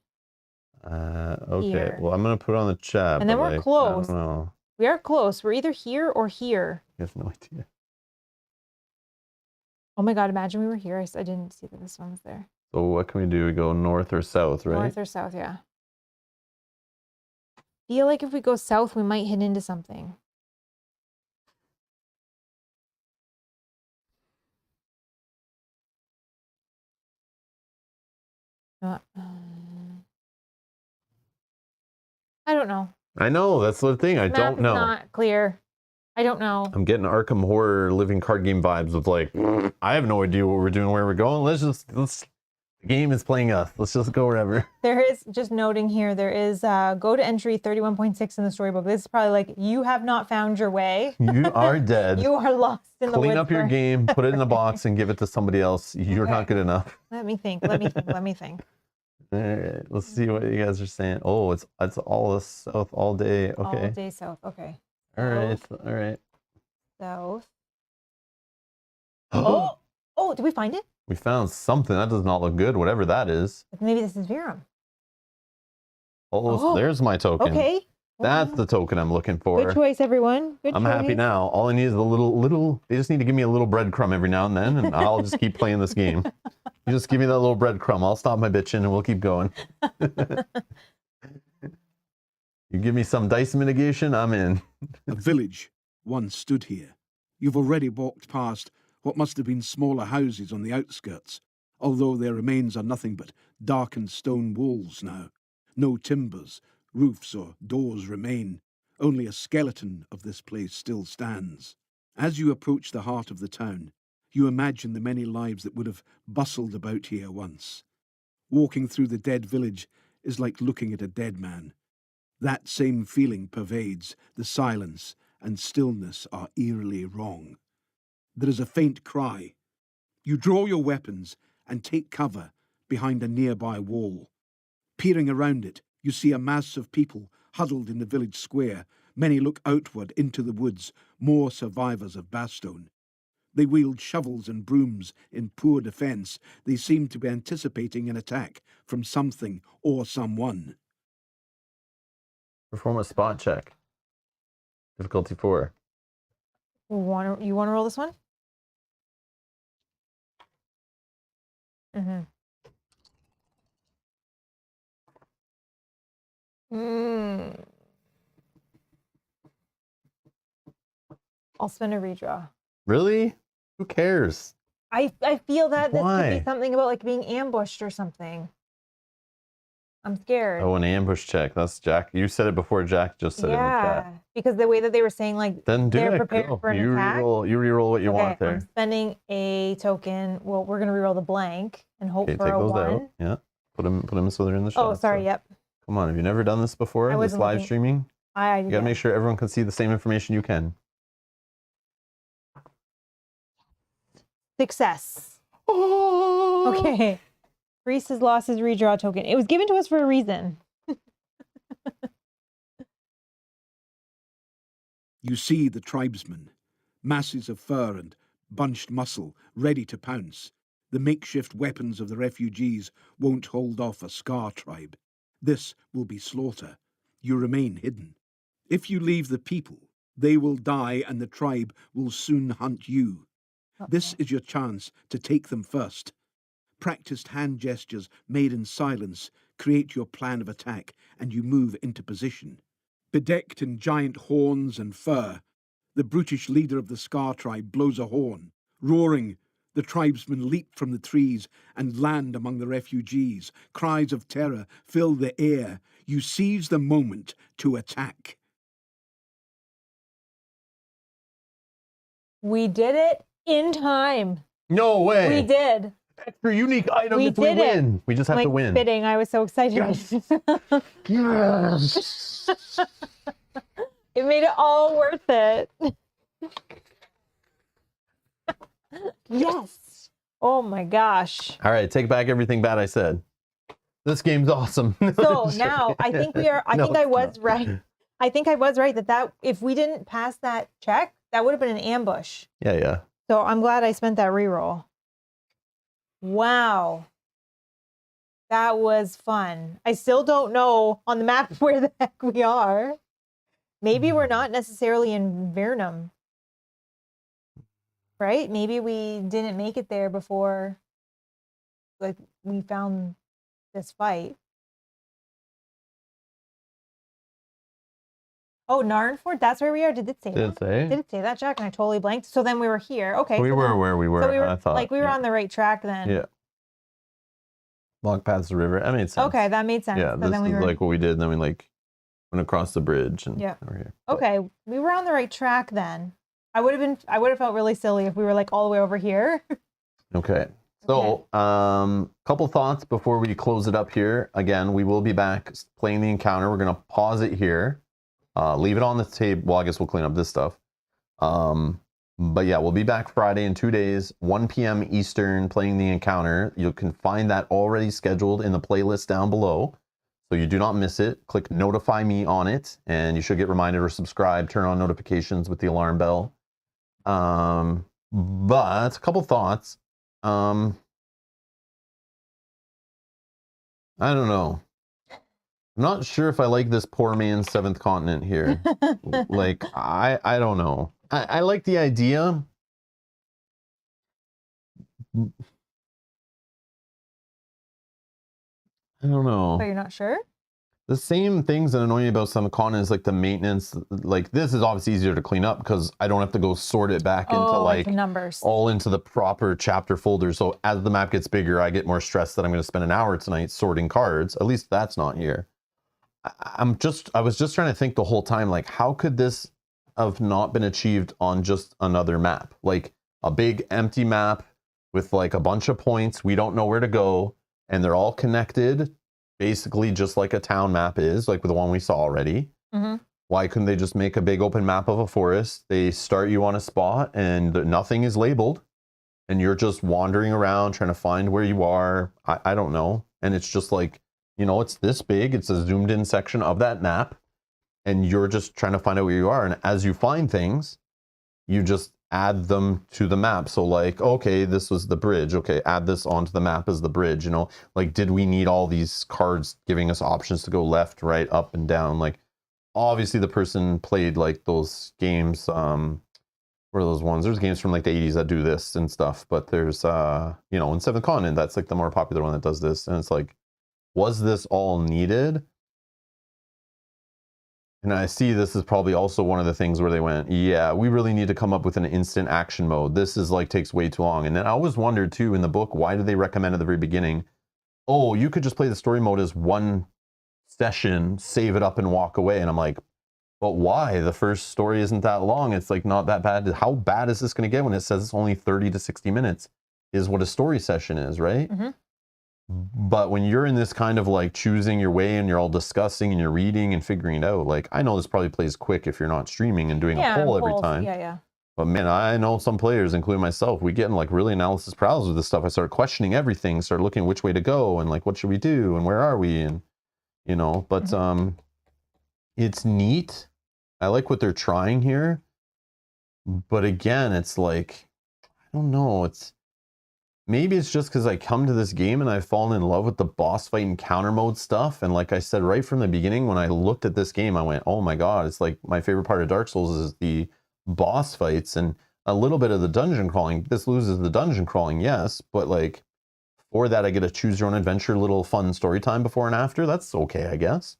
Okay. Here. Well, I'm gonna put it on the chat. And then but, we're like, close. I don't know. We are close. We're either here or here. I have no idea. Oh my God, imagine we were here. I didn't see that this one was there. So what can we do? We go north or south, right? North or south, yeah. Feel like if we go south, we might hit into something. Not, I don't know. I know, that's the thing. I Map don't is know. not clear. I don't know. I'm getting Arkham Horror living card game vibes of like, I have no idea what we're doing, where we're going. The game is playing us. Let's just go wherever. There is, just noting here, there is go to entry 31.6 in the storybook. This is probably like, you have not found your way. You are dead. You are lost in the woods. Clean up your for- game, put it in a box, and give it to somebody else. You're Okay. not good enough. Let me think. Let me think. Let me think. All right, let's see what you guys are saying. Oh, it's all the south all day. Okay. All day south. Okay. All right. All right. South. Oh, Oh, did we find it? we found something. That does not look good, whatever that is. Maybe this is Virum. Oh, Oh, there's my token. Okay. That's the token I'm looking for. Good choice, everyone. Good I'm choice. happy now. All I need is a little. They just need to give me a little breadcrumb every now and then, and I'll just keep playing this game. You just give me that little breadcrumb. I'll stop my bitching and we'll keep going. You You give me some dice mitigation, I'm in. A village once stood here. You've already walked past what must have been smaller houses on the outskirts, although their remains are nothing but darkened stone walls now. No timbers, roofs or doors remain. Only a skeleton of this place still stands. As you approach the heart of the town, you imagine the many lives that would have bustled about here once. Walking through the dead village is like looking at a dead man. That same feeling pervades. The silence and stillness are eerily wrong. There is a faint cry. You draw your weapons and take cover behind a nearby wall. Peering around it, you see a mass of people huddled in the village square. Many look outward into the woods, more survivors of Bastone. They wield shovels and brooms in poor defence. They seem to be anticipating an attack from something or someone. Perform a spot check. Difficulty 4. You want to roll this one? I'll spend a redraw. Really? Who cares? I feel that this could Why? be something about like being ambushed or something. I'm scared. Oh, an ambush check. That's Jack. You said it before Jack just said it in the chat. Because the way that they were saying like Then do they're it. prepared Go. for an You attack. reroll what you want there. I'm spending a token. Well, we're gonna reroll the blank and hope Okay, for take a those 1. out. Yeah. Put them so they're in the shot. Oh, sorry. So. Yep. Come on. Have you never done this before? I This wasn't live looking- streaming? I You got to make sure everyone can see the same information you can. Success. Okay. Priest has lost his redraw token. It was given to us for a reason. You see the tribesmen, masses of fur and bunched muscle, ready to pounce. The makeshift weapons of the refugees won't hold off a Scar tribe. This will be slaughter. You remain hidden. If you leave the people, they will die and the tribe will soon hunt you. This is your chance to take them first. Practiced hand gestures made in silence create your plan of attack, and you move into position. Bedecked in giant horns and fur, the brutish leader of the Scar tribe blows a horn. Roaring, the tribesmen leap from the trees and land among the refugees. Cries of terror fill the air. You seize the moment to attack. We did it in time. No way. We did. Extra unique item We if we did it. win. We just have like to win. spitting. I was so excited. Yes. Yes. It made it all worth it. Yes. Oh my gosh. All right, take back everything bad I said. This game's awesome. So now I think we are. I No, think I it's was not. right. I think I was right that if we didn't pass that check, that would have been an ambush. Yeah. So I'm glad I spent that reroll. Wow. That was fun. I still don't know on the map where the heck we are. Maybe we're not necessarily in Vernum. Right? Maybe we didn't make it there before like we found this fight. Oh, Narnford, that's where we are. Did it say Did that? it say? Did it say that, Jack? And I totally blanked. So then we were here. Okay. We so were then- where we were. So we were I thought. like we were yeah. on the right track then. Yeah. Walk past the river. That made sense. Okay, that made sense. Yeah, So this then we is were like what we did. And then we like went across the bridge and Yeah. over here. But- okay. We were on the right track then. I would have felt really silly if we were like all the way over here. Okay. So, couple thoughts before we close it up here. Again, we will be back playing the encounter. We're gonna pause it here. Leave it on the table. Well, I guess we'll clean up this stuff. But yeah, we'll be back Friday in 2 days, 1 p.m. Eastern, playing the encounter. You can find that already scheduled in the playlist down below, so you do not miss it. Click notify me on it, and you should get reminded or subscribe. Turn on notifications with the alarm bell. But a couple thoughts. I don't know. I'm not sure if I like this poor man's seventh continent here. Like, I don't know. I like the idea. I don't know. But you're not sure? The same things that annoy me about some content is like the maintenance. Like this is obviously easier to clean up because I don't have to go sort it back into like numbers. all into the proper chapter folder. So as the map gets bigger, I get more stressed that I'm going to spend an hour tonight sorting cards. At least that's not here. I was just trying to think the whole time, like, how could this have not been achieved on just another map? Like a big empty map with like a bunch of points. We don't know where to go and they're all connected. Basically just like a town map is, like with the one we saw already. Why couldn't they just make a big open map of a forest? They start you on a spot and nothing is labeled and you're just wandering around trying to find where you are. I don't know. And it's just like, you know, it's this big, it's a zoomed in section of that map and you're just trying to find out where you are. And as you find things, you just add them to the map. So like, okay, this was the bridge. Okay, add this onto the map as the bridge, you know? Like, did we need all these cards giving us options to go left, right, up, and down? Like, obviously the person played like those games, what are those ones? There's games from like the 80s that do this and stuff, but there's, you know, in Seventh Continent, that's like the more popular one that does this. And it's like, was this all needed? And I see this is probably also one of the things where they went, yeah, we really need to come up with an instant action mode. This is like takes way too long. And then I always wondered too in the book, why did they recommend at the very beginning, oh, you could just play the story mode as one session, save it up and walk away. And I'm like, but why? The first story isn't that long. It's like not that bad. How bad is this going to get when it says it's only 30 to 60 minutes is what a story session is, right? But when you're in this kind of like choosing your way and you're all discussing and you're reading and figuring it out, like I know this probably plays quick if you're not streaming and doing a poll every time. Yeah. But man, I know some players, including myself, we get in like really analysis paralysis with this stuff. I start questioning everything, start looking which way to go and like what should we do and where are we and you know, but it's neat. I like what they're trying here. But again, it's like, I don't know, maybe it's just because I come to this game and I've fallen in love with the boss fight and counter mode stuff. And like I said, right from the beginning, when I looked at this game, I went, oh my God, it's like my favorite part of Dark Souls is the boss fights and a little bit of the dungeon crawling. This loses the dungeon crawling, yes, but like for that, I get a choose your own adventure, little fun story time before and after. That's okay, I guess.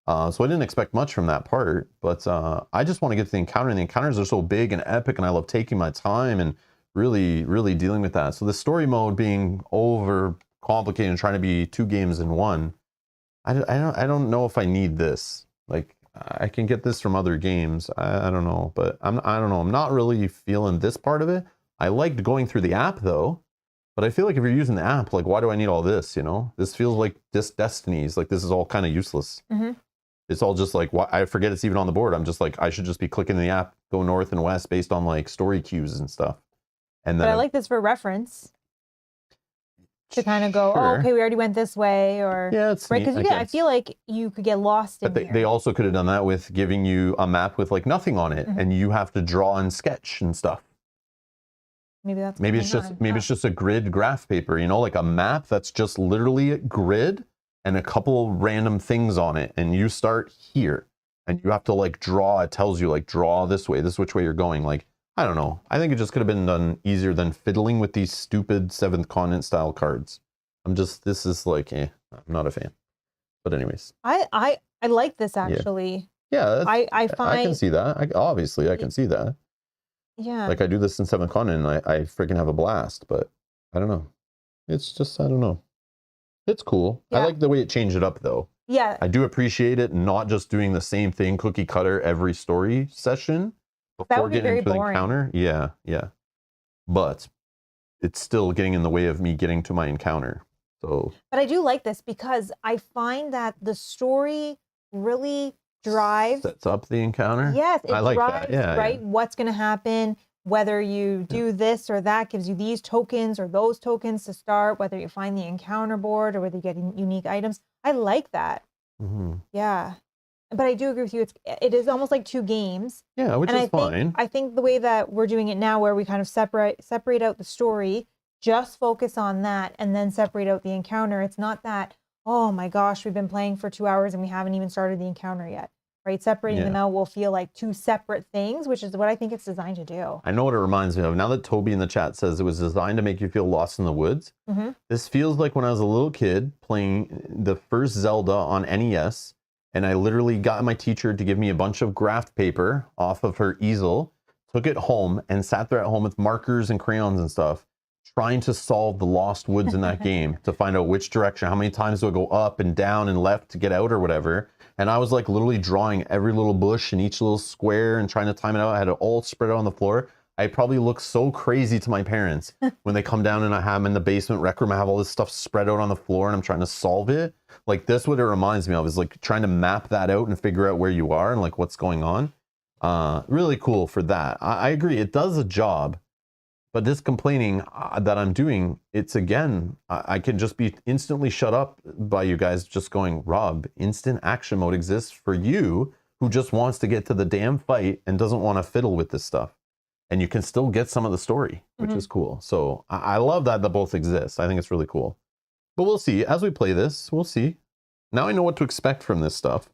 So I didn't expect much from that part, but I just want to get to the encounter, and the encounters are so big and epic, and I love taking my time and really dealing with that. So the story mode being over complicated and trying to be 2 games in one, I don't know if I need this. Like I can get this from other games. I don't know, but I don't know. I'm not really feeling this part of it. I liked going through the app though, but I feel like if you're using the app, like why do I need all this? You know, this feels like Destiny's. Like this is all kind of useless. It's all just like, I forget it's even on the board. I'm just like, I should just be clicking the app, go north and west based on like story cues and stuff. And then but I like this for reference to kind of go, oh, okay, we already went this way, or yeah, it's right, because I feel like you could get lost in But they also could have done that with giving you a map with like nothing on it, and you have to draw and sketch and stuff. Maybe that's it's just a grid graph paper, you know, like a map that's just literally a grid and a couple random things on it, and you start here and you have to like draw. It tells you like draw this way, this is which way you're going. Like I don't know. I think it just could have been done easier than fiddling with these stupid Seventh Continent style cards. This is like, I'm not a fan. But anyways, I like this actually. Yeah, I find I can see that. I can see that. Yeah. Like I do this in Seventh Continent and I freaking have a blast, but I don't know. It's just, I don't know. It's cool. Yeah. I like the way it changed it up though. Yeah. I do appreciate it, not just doing the same thing cookie cutter every story session before getting into the encounter. Yeah. But it's still getting in the way of me getting to my encounter. So but I do like this because I find that the story really drives, sets up the encounter. Yes, it I like drives, that. Yeah, right? yeah. What's going to happen, whether you do this or that, gives you these tokens or those tokens to start, whether you find the encounter board or whether you get unique items. I like that. Yeah. But I do agree with you. It is almost like 2 games. Yeah, which is fine. I think the way that we're doing it now, where we kind of separate out the story, just focus on that, and then separate out the encounter. It's not that, oh my gosh, we've been playing for 2 hours and we haven't even started the encounter yet. Right? Separating them out will feel like 2 separate things, which is what I think it's designed to do. I know what it reminds me of. Now that Toby in the chat says it was designed to make you feel lost in the woods, this feels like when I was a little kid playing the first Zelda on NES, And I literally got my teacher to give me a bunch of graph paper off of her easel, took it home, and sat there at home with markers and crayons and stuff, trying to solve the lost woods in that game to find out which direction, how many times do I go up and down and left to get out or whatever. And I was like literally drawing every little bush and each little square and trying to time it out. I had it all spread out on the floor. I probably look so crazy to my parents when they come down and I have them in the basement rec room. I have all this stuff spread out on the floor and I'm trying to solve it. Like this, what it reminds me of is like trying to map that out and figure out where you are and like what's going on. Really cool for that. I agree. It does a job. But this complaining that I'm doing, it's again, I can just be instantly shut up by you guys just going, Rob, instant action mode exists for you who just wants to get to the damn fight and doesn't want to fiddle with this stuff. And you can still get some of the story, which is cool. So I love that both exist. I think it's really cool. But we'll see. As we play this, we'll see. Now I know what to expect from this stuff.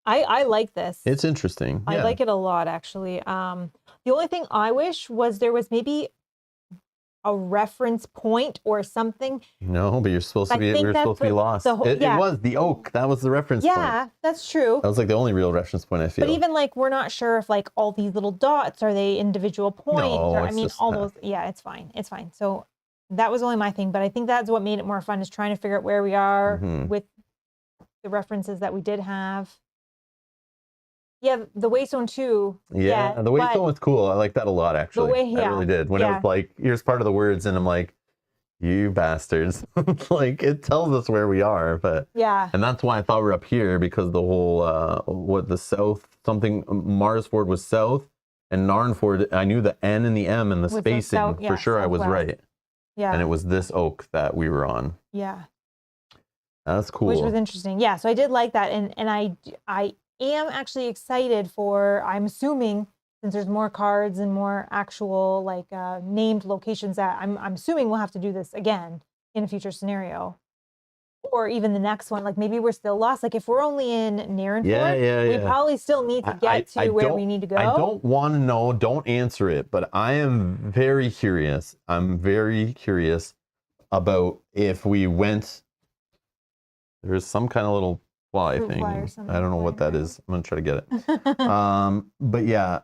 I like this. It's interesting. I like it a lot, actually. The only thing I wish was there was maybe a reference point or something. No, but you're supposed to be. We were supposed to be lost. It was the oak. That was the reference point. Yeah, that's true. That was like the only real reference point I feel. But even like we're not sure if like all these little dots are they individual points. No, or, I mean, all those. Yeah, it's fine. It's fine. So that was only my thing. But I think that's what made it more fun is trying to figure out where we are with the references that we did have. Yeah, the Waystone too. Yeah, the Waystone was cool. I like that a lot, actually. I really did. When it was like, here's part of the words, and I'm like, you bastards. Like, it tells us where we are, but... Yeah. And that's why I thought we were up here, because the whole, the south, something, Marsford was south, and Narnford, I knew the N and the M and the spacing. For sure, I was right. Yeah. And it was this oak that we were on. Yeah. That's cool. Which was interesting. Yeah, so I did like that, and I am actually excited for, I'm assuming, since there's more cards and more actual like named locations that I'm assuming we'll have to do this again in a future scenario. Or even the next one, like maybe we're still lost. Like if we're only in Narrenford, we probably still need to get to where we need to go. I don't want to know, don't answer it, but I am very curious. I'm very curious about if we went, there's some kind of little fly thing. I don't know what that is. I'm gonna try to get it. But yeah,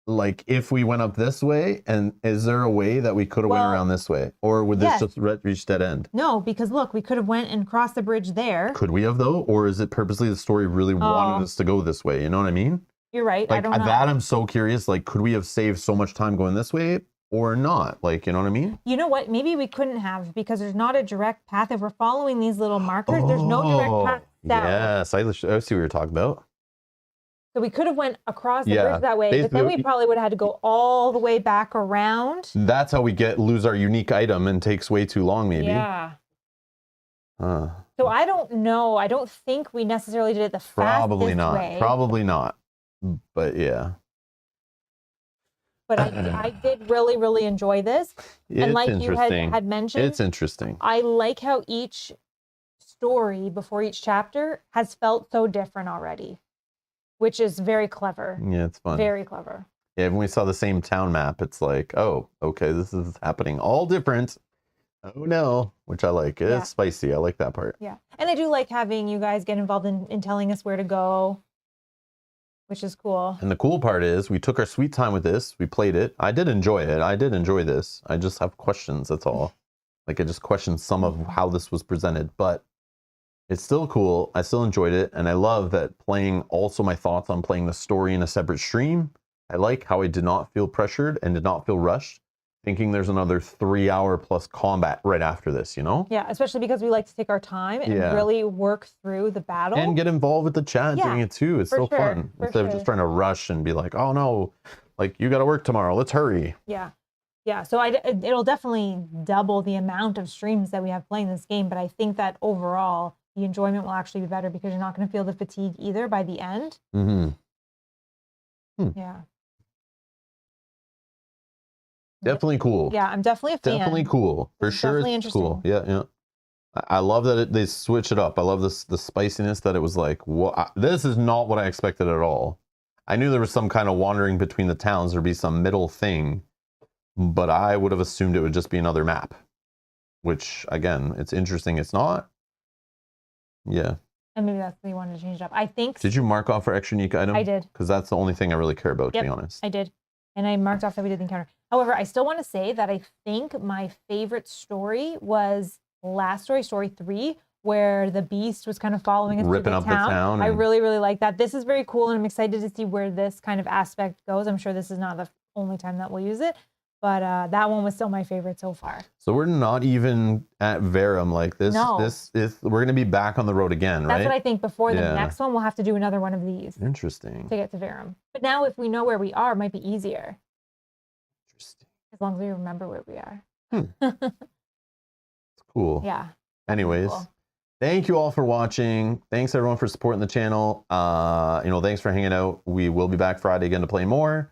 like if we went up this way, and is there a way that we could have went around this way, or would this just reach dead end? No, because look, we could have went and crossed the bridge there. Could we have though, or is it purposely the story really wanted us to go this way? You know what I mean? You're right. Like I don't know. That I'm so curious. Like, could we have saved so much time going this way? Or not, like, you know what I mean? You know what? Maybe we couldn't have because there's not a direct path. If we're following these little markers, there's no direct path down. Yes, I see what you're talking about. So we could have went across the bridge that way, but then we probably would have had to go all the way back around. That's how we lose our unique item and takes way too long, maybe. Yeah. So I don't know. I don't think we necessarily did it the fastest way. Probably not. But yeah. But I did really, really enjoy this. And like you had mentioned, it's interesting. I like how each story before each chapter has felt so different already, which is very clever. Yeah, it's fun. Very clever. Yeah, when we saw the same town map, it's like, oh, okay, this is happening all different. Oh no, which I like. It's spicy. I like that part. Yeah. And I do like having you guys get involved in telling us where to go, which is cool. And the cool part is we took our sweet time with this. We played it. I did enjoy it. I did enjoy this. I just have questions. That's all. Like I just questioned some of how this was presented, but it's still cool. I still enjoyed it. And I love that playing also my thoughts on playing the story in a separate stream. I like how I did not feel pressured and did not feel rushed, thinking there's another 3-hour plus combat right after this, you know? Yeah, especially because we like to take our time and really work through the battle. And get involved with the chat doing it too. It's so fun. Instead of just trying to rush and be like, oh no, like you got to work tomorrow. Let's hurry. Yeah. Yeah, so it'll definitely double the amount of streams that we have playing this game, but I think that overall the enjoyment will actually be better because you're not going to feel the fatigue either by the end. Yeah. Definitely cool. Yeah, I'm definitely a fan. Definitely cool. For sure, it's cool. Yeah, yeah. I love that they switch it up. I love the spiciness that it was like, what? This is not what I expected at all. I knew there was some kind of wandering between the towns. There'd be some middle thing, but I would have assumed it would just be another map, which again, it's interesting. It's not. Yeah. And maybe that's why you wanted to change it up. I think. Did you mark off for extra unique item? I did. Because that's the only thing I really care about, to be honest. I did. And I marked off that we did the encounter. However, I still want to say that I think my favorite story was last story 3, where the beast was kind of following us ripping through up the town. I really, really like that. This is very cool, and I'm excited to see where this kind of aspect goes. I'm sure this is not the only time that we'll use it, but that one was still my favorite so far. So we're not even at Verum like this. No. We're going to be back on the road again, right? That's what I think. Before the next one, we'll have to do another one of these. Interesting. To get to Verum. But now if we know where we are, it might be easier. Interesting. As long as we remember where we are. It's cool. Yeah. Anyways. Cool. Thank you all for watching. Thanks everyone for supporting the channel. Thanks for hanging out. We will be back Friday again to play more.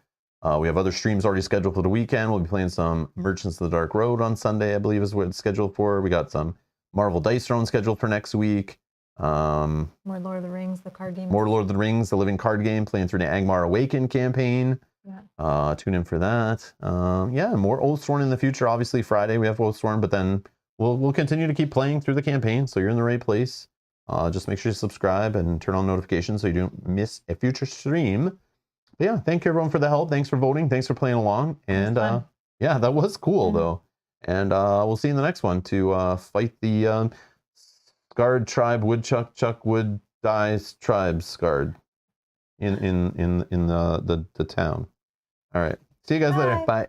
We have other streams already scheduled for the weekend. We'll be playing some Merchants of the Dark Road on Sunday, I believe is what it's scheduled for. We got some Marvel Dice Throne scheduled for next week. More Lord of the Rings, the card game. More Lord of the Rings, the living card game, playing through the Angmar Awakened campaign. Yeah. Tune in for that. More Oathsworn in the future. Obviously Friday we have Oathsworn, but then we'll continue to keep playing through the campaign, so you're in the right place. Just make sure you subscribe and turn on notifications so you don't miss a future stream. But yeah, thank you everyone for the help. Thanks for voting. Thanks for playing along. And yeah, that was cool though. And we'll see you in the next one to fight the Scarred Tribe Woodchuck Wood Dies Tribes Scarred in the town. All right. See you guys later. Bye.